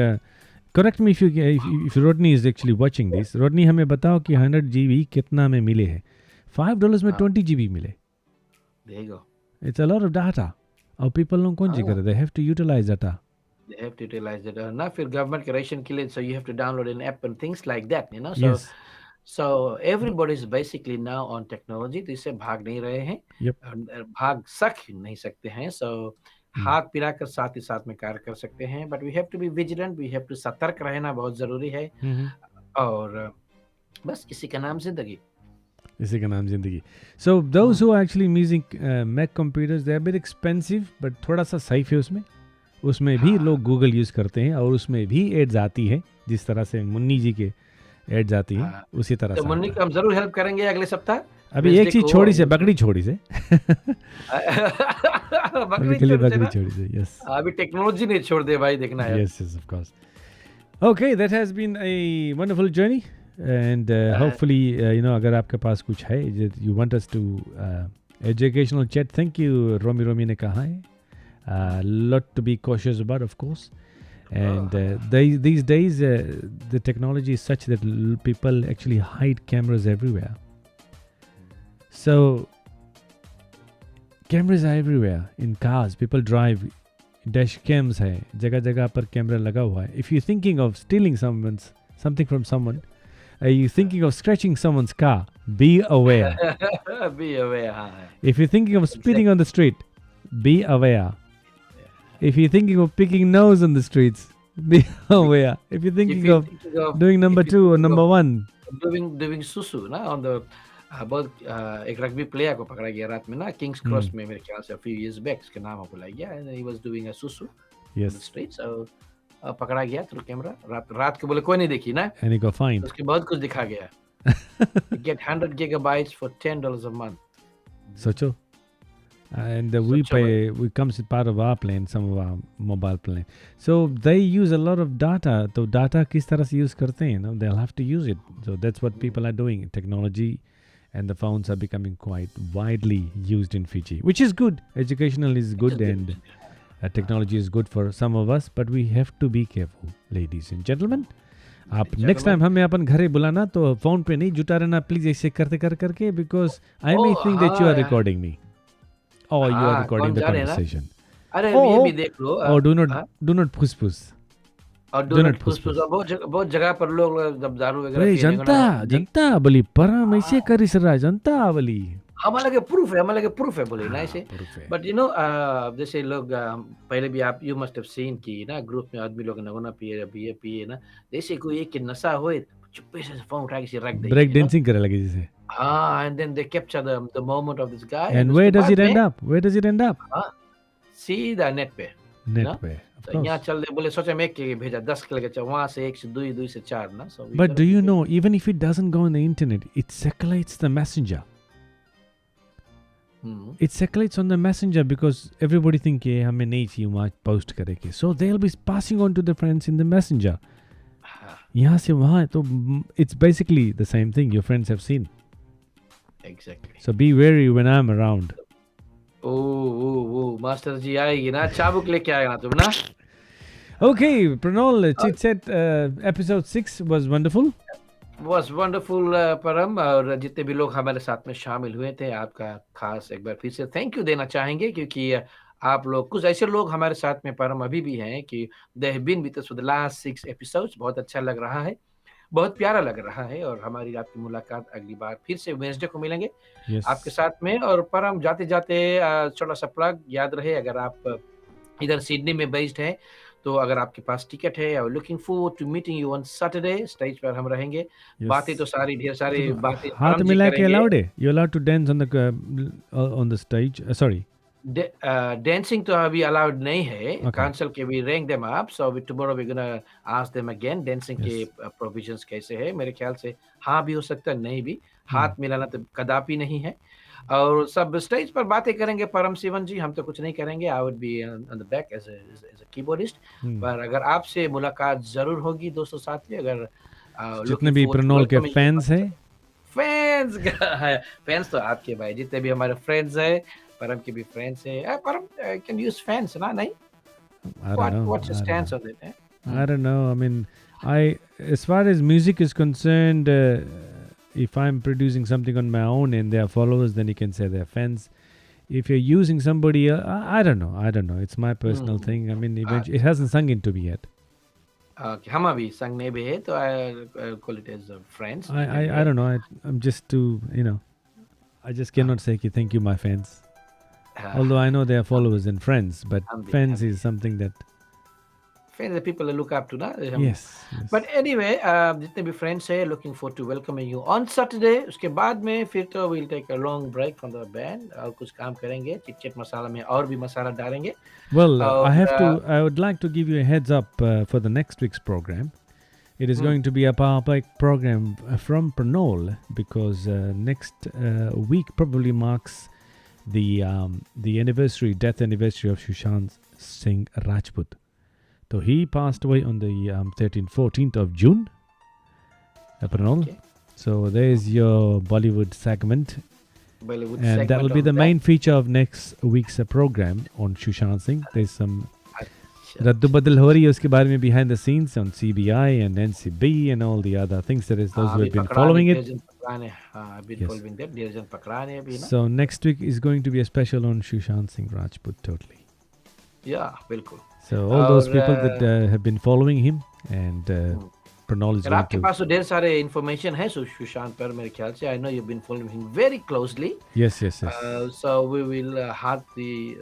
Speaker 1: correct me if Rodney is actually watching this. Rodney हमें बताओ कि 100 GB कितना में मिले हैं. $5 में 20 GB मिले.
Speaker 2: There you go.
Speaker 1: It's a lot of data. और people लोग कौन जी करे? They have to utilize data.
Speaker 2: They have to utilize data. ना फिर गवर्नमेंट के रेशन के लिए, so you have to download an app and things like that, you know.
Speaker 1: Yes.
Speaker 2: So everybody is basically now on technology. तो इससे भाग नहीं रहे हैं. भाग नहीं सकते हैं. So हाथ पिराकर साथ ही साथ में कार्य कर सकते हैं. But we have to be vigilant. We have to सतर्क रहना बहुत जरूरी है. और बस इसी का नाम जिंदगी.
Speaker 1: इसी का नाम जिंदगी. So those who are actually using Mac computers, they are a bit expensive, but थोड़ा सा safe है उसमें भी लोग गूगल यूज करते हैं और उसमें भी एड्स आती है, जिस तरह से मुन्नी जी के एड्स आती है उसी तरह
Speaker 2: से. तो मुन्नी को हम जरूर हेल्प करेंगे अगले सप्ताह.
Speaker 1: अभी एक चीज छोड़ी से बकरी छोड़ी से बकरी छोड़ी से. यस,
Speaker 2: अभी टेक्नोलॉजी नहीं छोड़ दे भाई, देखना है.
Speaker 1: Yes of course. Okay, that has been a wonderful journey. and hopefully अगर आपके पास कुछ है you want us to educational chat. Thank you, Romi ने कहा है. Lot to be cautious about, of course. And these days the technology is such that people actually hide cameras everywhere. So cameras are everywhere in cars. People drive, dash cams hai, jagah jagah par camera laga hua hai. If you're thinking of stealing something from someone, are you thinking of scratching someone's car? Be aware.
Speaker 2: Be aware.
Speaker 1: If you're thinking of spitting on the street, be aware. If you're thinking of picking nose on the streets, be aware. If you're thinking of doing number 2 or number 1,
Speaker 2: doing susu ना on the बहुत एक rugby player को पकड़ा गया रात में ना Kings cross में मेरे ख्याल से a few years back उसका नाम भूल गया and he was doing a susu on the streets. So पकड़ा गया थ्रू कैमरा रात को बोले कोई नहीं देखी ना
Speaker 1: and he got fined.
Speaker 2: उसके बहुत कुछ दिखा गया. You get 100 gigabytes for $10 a month.
Speaker 1: Socho. And we comes as part of our plan, some of our mobile plan. So they use a lot of data. So data किस तरह से use करते हैं? They'll have to use it. So that's what people are doing. Technology and the phones are becoming quite widely used in Fiji, which is good. Educational is good and technology is good for some of us, but we have to be careful, ladies and gentlemen. आप next time हमें अपन घरे बुलाना तो phone पे नहीं जुटा रहना please ऐसे करते करके because I may think that you are recording me और you are recording the conversation.
Speaker 2: अरे ये भी देख लो.
Speaker 1: और डू नॉट फुसफुस
Speaker 2: और डू नॉट फुसफुस. बहुत जगह पर लोग जब दारू वगैरह
Speaker 1: पीने जनता बोली परम ऐसे करिस रहा जनता बोली
Speaker 2: हमारे प्रूफ है बोले ना ऐसे. बट यू नो जैसे लोग पहले भी आप यू मस्ट हैव सीन कि ना ग्रुप में आदमी लोग नगोना पिए ना जैसे कोई एक नशा होए चुप्पे से फोन उठा के रख दे
Speaker 1: ब्रेक डांसिंग करे लगे जैसे.
Speaker 2: and then they capture the moment of this guy.
Speaker 1: And where does it end up?
Speaker 2: सीधा नेट पे.
Speaker 1: तो
Speaker 2: यहाँ चल दे बोले सोचा मैं के भेजा 10 के लगे वहां से 1 से 2 से 4 ना.
Speaker 1: But do you know even if it doesn't go on the internet it circulates the messenger. It circulates on the messenger because everybody think कि हमें नहीं चाहिए वहाँ post करेंगे. So they'll be passing on to the friends in the messenger. यहाँ से वहाँ तो it's basically the same thing your friends have seen.
Speaker 2: Exactly.
Speaker 1: So be wary when I'm around.
Speaker 2: Oh, master जी आएगी ना चाबुक लेके आएगा ना तुम ना.
Speaker 1: Okay, Pranol, Chit said episode 6 was wonderful.
Speaker 2: Was wonderful, परम. और जितने भी लोग हमारे साथ में शामिल हुए थे आपका खास एक बार फिर से थैंक यू देना चाहेंगे क्योंकि आप लोग कुछ ऐसे लोग हमारे साथ में परम अभी भी हैं कि they have been with us for the last 6 episodes. बहुत अच्छा लग रहा है, बहुत प्यारा लग रहा है और हमारी आपकी मुलाकात अगली बार फिर से वेडनेसडे को मिलेंगे आपके साथ में. और परम जाते जाते छोटा सा प्लग याद रहे अगर आप इधर सिडनी में बेस्ड हैं तो अगर आपके पास टिकट है और looking forward to meeting you on Saturday stage पर हम रहेंगे. बातें तो सारी ढेर सारी बातें
Speaker 1: हाथ मिला के अलाउड है. You allowed to dance on the stage. Sorry
Speaker 2: dancing तो अभी allowed नहीं है. Council के we rank them up. So tomorrow we're gonna ask them again dancing के provisions कैसे है. मेरे ख्याल से हाँ भी हो सकता है नहीं भी. हाथ मिलाना तो कदापि नहीं है. और सब स्टेज पर बातें करेंगे. परम शिवन जी हम तो कुछ नहीं करेंगे. I would be on the back as a keyboardist. पर अगर आपसे मुलाकात जरूर होगी दोस्तों साथियों. अगर
Speaker 1: जितने भी प्रणोल के फैंस हैं
Speaker 2: फैंस तो आपके भाई जितने भी हमारे फ्रेंड्स हैं परम के भी फ्रेंड्स हैं. परम can use fans ना नहीं. What's your stance on it?
Speaker 1: I don't know. I mean, as far as music is concerned, if I'm producing something on my own and there are followers, then you can say they're fans. If you're using somebody else, I don't know. It's my personal thing. I mean, it hasn't sung into me yet.
Speaker 2: हम अभी संग नहीं भी है तो I call it as friends.
Speaker 1: I don't know. I'm just too, I just cannot say thank you, my fans. Although I know they are followers and friends, but fans is something that
Speaker 2: fans are people I look up to ना.
Speaker 1: Yes.
Speaker 2: But anyway, जितने भी friends हैं, looking forward to welcoming you on Saturday. उसके बाद में फिर तो we'll take a long break from the band और कुछ काम करेंगे. चिट मसाला में और भी मसाला डालेंगे.
Speaker 1: Well, I would like to give you a heads up for the next week's program. It is going to be a power break program from Pranol because next week probably marks the death anniversary of Sushant Singh Rajput. So he passed away on the 14th of June. Pranal.
Speaker 2: Okay.
Speaker 1: So there is your Bollywood segment,
Speaker 2: Bollywood
Speaker 1: and that will
Speaker 2: segment
Speaker 1: be
Speaker 2: of
Speaker 1: the
Speaker 2: that.
Speaker 1: main feature of next week's program on Sushant Singh. There's some Raddu Badal ho rahi hai uske bare mein behind the scenes on CBI and NCB and all the other things. There is those who
Speaker 2: अभी
Speaker 1: have been
Speaker 2: पकड़ाने
Speaker 1: following it.
Speaker 2: Division पकड़ाने हाँ I've been
Speaker 1: Yes.
Speaker 2: following that division पकड़ाने अभी ना
Speaker 1: So next week is going to be a special on Sushant Singh Rajput totally.
Speaker 2: या बिल्कुल
Speaker 1: So all those
Speaker 2: और,
Speaker 1: people that have been following him and Pranal is
Speaker 2: और
Speaker 1: going
Speaker 2: आपके
Speaker 1: to.
Speaker 2: पास तो ढेर सारे इंफॉर्मेशन है सुशांत पर मेरे ख्याल से I know you been following him very closely
Speaker 1: Yes, yes, yes.
Speaker 2: So we will हाथ दी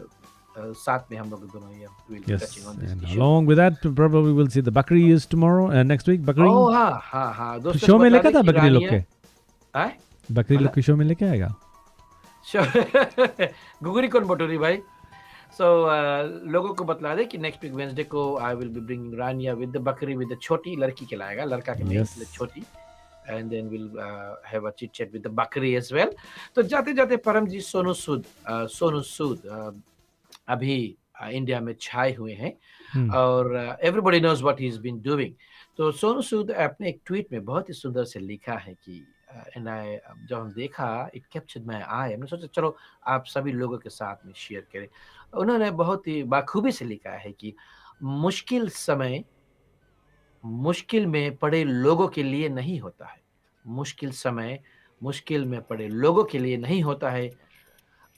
Speaker 2: साथ में हम लोग दोनों ये will be
Speaker 1: Yes,
Speaker 2: touching on this
Speaker 1: and
Speaker 2: issue
Speaker 1: along with that, probably we'll see the Bakri is tomorrow and next week. Bakri
Speaker 2: ओह हाँ हाँ दोस्तों
Speaker 1: शो
Speaker 2: को
Speaker 1: में
Speaker 2: बता
Speaker 1: लेकर
Speaker 2: दें
Speaker 1: था
Speaker 2: कि
Speaker 1: बकरी लोग के
Speaker 2: रानिया हैं
Speaker 1: बकरी लोग
Speaker 2: मतलब?
Speaker 1: के शो में लेके आएगा.
Speaker 2: गुगरी कौन बटोरी भाई सो लोगों को बतला दे कि नेक्स्ट वीक वेडनेसडे को I will be bringing Rania with the बकरी विद द छोटी लड़की के लाएगा लड़का के नहीं
Speaker 1: Yes.
Speaker 2: इसलिए छोटी and then will have a chit chat with the बकरी एज वेल तो जाते जाते परम जी सोनू सूद अभी इंडिया में छाए हुए हैं और everybody knows what he is been doing तो सोनू सूद अपने एक ट्वीट में बहुत ही सुंदर से लिखा है कि एंड आई जब हम देखा इट कैप्चर्ड माय आई हमने सोचा चलो आप सभी लोगों के साथ में शेयर करें उन्होंने बहुत ही बाखूबी से लिखा है कि मुश्किल समय मुश्किल में पड़े लोगों के लिए नहीं होता है मुश्किल समय मुश्किल में पड़े लोगों के लिए नहीं होता है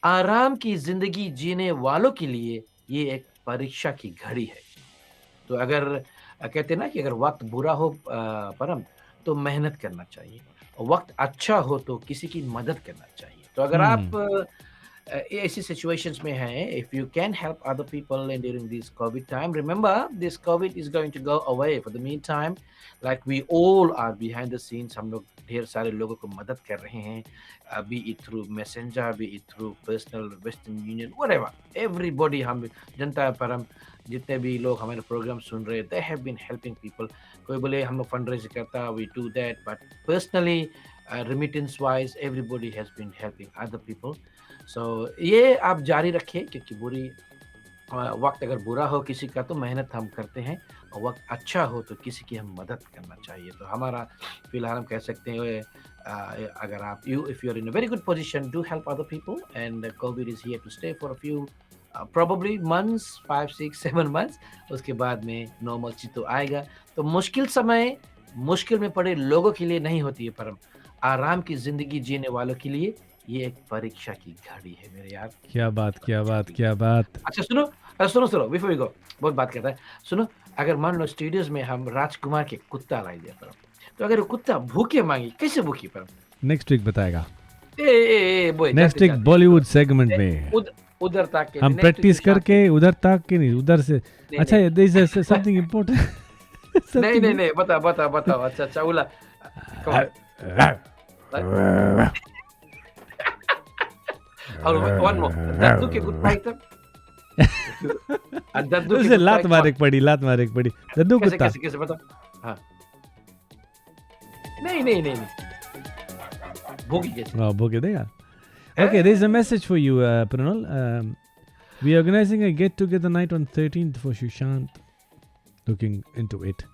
Speaker 2: आराम की जिंदगी जीने वालों के लिए ये एक परीक्षा की घड़ी है तो अगर कहते हैं ना कि अगर वक्त बुरा हो परम तो मेहनत करना चाहिए और वक्त अच्छा हो तो किसी की मदद करना चाहिए तो अगर आप ऐसी सिचुएशंस में हैं if you can help other people in during this COVID time remember this COVID is going to go away for the mean time like we all are behind the scenes हम लोग ढेर सारे लोगों को मदद कर रहे हैं B it through messenger B it through personal western union whatever everybody हम जनता परम जितने भी लोग हमारे प्रोग्राम सुन रहे they have been helping people कोई बोले हम लोग फंड रेज करता we do that but personally remittance wise everybody has been helping other people so ये आप जारी रखिए क्योंकि बुरी वक्त अगर बुरा हो किसी का तो मेहनत हम करते हैं और वक्त अच्छा हो तो किसी की हम मदद करना चाहिए तो हमारा फिलहाल हम कह सकते हैं अगर आप if you are in a very good position do help other people and COVID is here to stay for a few probably months 5 6 7 months उसके बाद में नॉर्मल चीज तो आएगा तो मुश्किल समय मुश्किल में पड़े लोगों के लिए नहीं होती है परम आराम की जिंदगी जीने वालों के लिए ये एक परीक्षा की घड़ी है मेरे यार
Speaker 1: क्या बात क्या बात क्या बात
Speaker 2: अच्छा सुनो बिफोर वी गो बहुत बात करता है सुनो अगर मान लो स्टूडियोज में हम राजकुमार के कुत्ता ला दिया परम तो अगर वो कुत्ता भूखे मांगी कैसे भूखी परम
Speaker 1: नेक्स्ट वीक बताएगा
Speaker 2: ए बोय
Speaker 1: नेक्स्ट वीक बॉलीवुड सेगमेंट में
Speaker 2: उधर तक के
Speaker 1: हम प्रैक्टिस करके उधर तक के नहीं उधर से अच्छा दिस इज समथिंग इंपॉर्टेंट
Speaker 2: नहीं बताओ अच्छा उला और वन मोर दद्दू के कुत्ता एकदम दद्दू
Speaker 1: उसे लात मारे पड़ी दद्दू कुत्ता
Speaker 2: कैसे बता हाँ नहीं भूखी कैसे
Speaker 1: हाँ भूखे देगा Okay, there is a message for you, Pranal. We are organizing a get-together night on 13th for Sushant. Looking into it.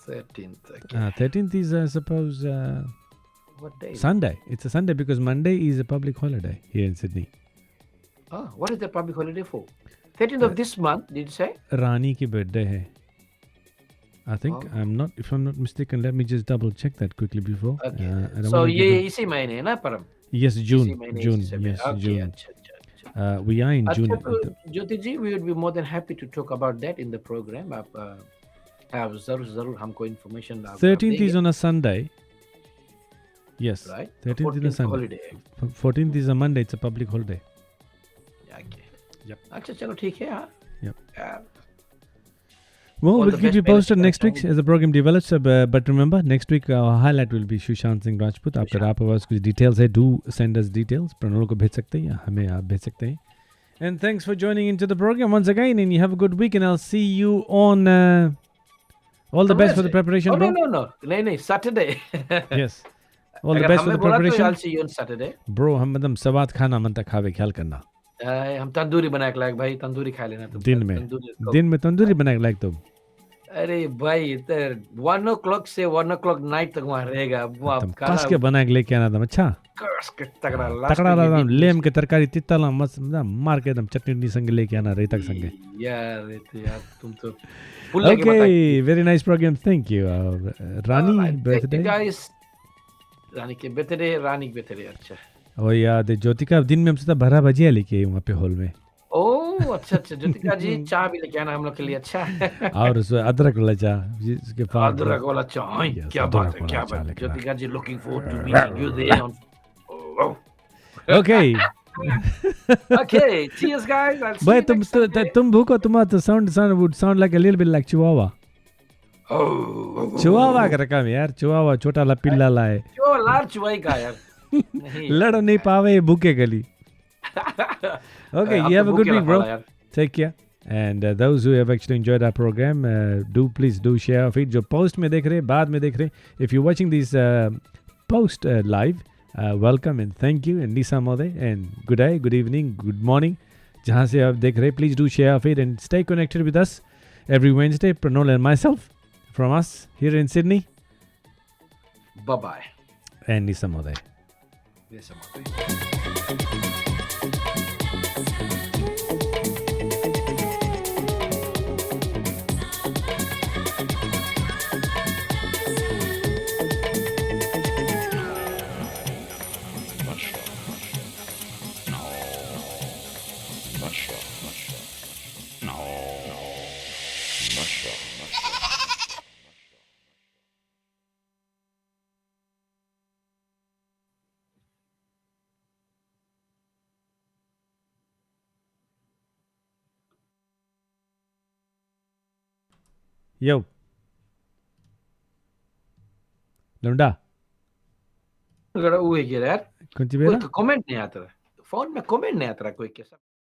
Speaker 2: 13th. Okay.
Speaker 1: 13th is, I suppose,
Speaker 2: What day?
Speaker 1: Sunday. It's a Sunday because Monday is a public holiday here in Sydney.
Speaker 2: Oh, what is the public holiday for? 13th of this month, did you say?
Speaker 1: Rani ki birthday hai. I think if I'm not mistaken, let me just double check that quickly before.
Speaker 2: Okay.
Speaker 1: I don't
Speaker 2: So
Speaker 1: wanna
Speaker 2: ये
Speaker 1: give
Speaker 2: इसी महीने है ना परम?
Speaker 1: Yes, June.
Speaker 2: June.
Speaker 1: Yes,
Speaker 2: Okay,
Speaker 1: June.
Speaker 2: अच्छा.
Speaker 1: We are in June.
Speaker 2: अच्छा तो ज्योति जी we would be more than happy to talk about that in the program. आप जरूर हमको information
Speaker 1: 13th is on a Sunday. Yes.
Speaker 2: Right.
Speaker 1: 13th is a Sunday.
Speaker 2: Holiday.
Speaker 1: 14th is a Monday. It's a public holiday.
Speaker 2: Okay.
Speaker 1: Yep.
Speaker 2: अच्छा चलो ठीक है हाँ.
Speaker 1: Yep. Well,
Speaker 2: All
Speaker 1: we'll
Speaker 2: the
Speaker 1: keep you
Speaker 2: best
Speaker 1: posted
Speaker 2: parents
Speaker 1: next week as the program develops. But remember, next week our highlight will be Sushant Singh Rajput. आपके पास कुछ details है, do send us details. प्रणोल को भेज सकते हैं या हमें आप भेज सकते हैं. And thanks for joining into the program once again. And you have a good week. And I'll see you on all the best for the preparation, bro.
Speaker 2: No. नहीं Saturday.
Speaker 1: Yes. All the best for the preparation.
Speaker 2: I'll see you on Saturday.
Speaker 1: Bro, हम मतलब सवाद खाना मन तक खावे ख्याल करना.
Speaker 2: हम तंदूरी बना के लायक भाई तंदूरी खा लेना तुम.
Speaker 1: दिन में तंदूरी बना के लायक तुम.
Speaker 2: अरे भाई इधर 1 o'clock से 1 o'clock नाइट तक वहाँ रहेगा वो आप
Speaker 1: तुम
Speaker 2: काला
Speaker 1: कस के बना के लेके आना था अच्छा
Speaker 2: कस के तगड़ा लास्ट
Speaker 1: तकड़ा
Speaker 2: तक ये
Speaker 1: रहा
Speaker 2: बीच
Speaker 1: लेम के तरकारी तित्तला मस्त मार के एकदम चटनी संगे लेके आना रेतक संगे
Speaker 2: यार ये तो यार तुम तो पुल्ले के
Speaker 1: Okay,
Speaker 2: बताइए
Speaker 1: very nice program. Thank you. Rani
Speaker 2: Thank you
Speaker 1: birthday.
Speaker 2: guys रानी के बर्थडे अच्छा
Speaker 1: और याद है ज्योतिका दिन में हमसे तो भरा भजिया लेके आई वहाँ पे हॉल में
Speaker 2: ओह अच्छा ज्योतिका जी चाय भी लेके आना हम लोग के लिए अच्छा
Speaker 1: और उसमें अदरक लचा जिसके बाद
Speaker 2: अदरक वाला चाय
Speaker 1: Yes,
Speaker 2: क्या बात है
Speaker 1: अदरक
Speaker 2: क्या
Speaker 1: वाला
Speaker 2: बात
Speaker 1: चाय
Speaker 2: है
Speaker 1: लेके आना।
Speaker 2: Jyotika ji looking forward to meeting you there on
Speaker 1: Okay.
Speaker 2: Okay, cheers guys. I'll see
Speaker 1: भाई
Speaker 2: you next Sunday.
Speaker 1: तुम भूखो तुम्हारा तो sound would sound like a little bit like Chihuahua.
Speaker 2: Oh.
Speaker 1: Chihuahua का रकम यार Chihuahua छोटा ला पिल्ला ला है
Speaker 2: क्यों लार चुवाई का यार नहीं
Speaker 1: लड़ नहीं पावे भूखे गली. Okay,
Speaker 2: आप
Speaker 1: you
Speaker 2: तो
Speaker 1: have a good
Speaker 2: भूखे
Speaker 1: week, bro.
Speaker 2: रखा यार
Speaker 1: Take care. And those who have actually enjoyed our program, please do share of it. जो post में देख रहे बाद में देख रहे if you're watching this post live, welcome and thank you and Lisa Mode and good day, good evening, good morning. जहाँ से आप देख रहे please do share of it and stay connected with us every Wednesday. Pranol and myself from us here in Sydney
Speaker 2: bye bye
Speaker 1: and Lisa Mode.
Speaker 2: yes I'm
Speaker 1: Yo, लौंडा
Speaker 2: अगर वो है यार
Speaker 1: कौन सी
Speaker 2: कोई
Speaker 1: बेरा
Speaker 2: कमेंट नहीं आता फोन में कमेंट नहीं आता कोई कैसा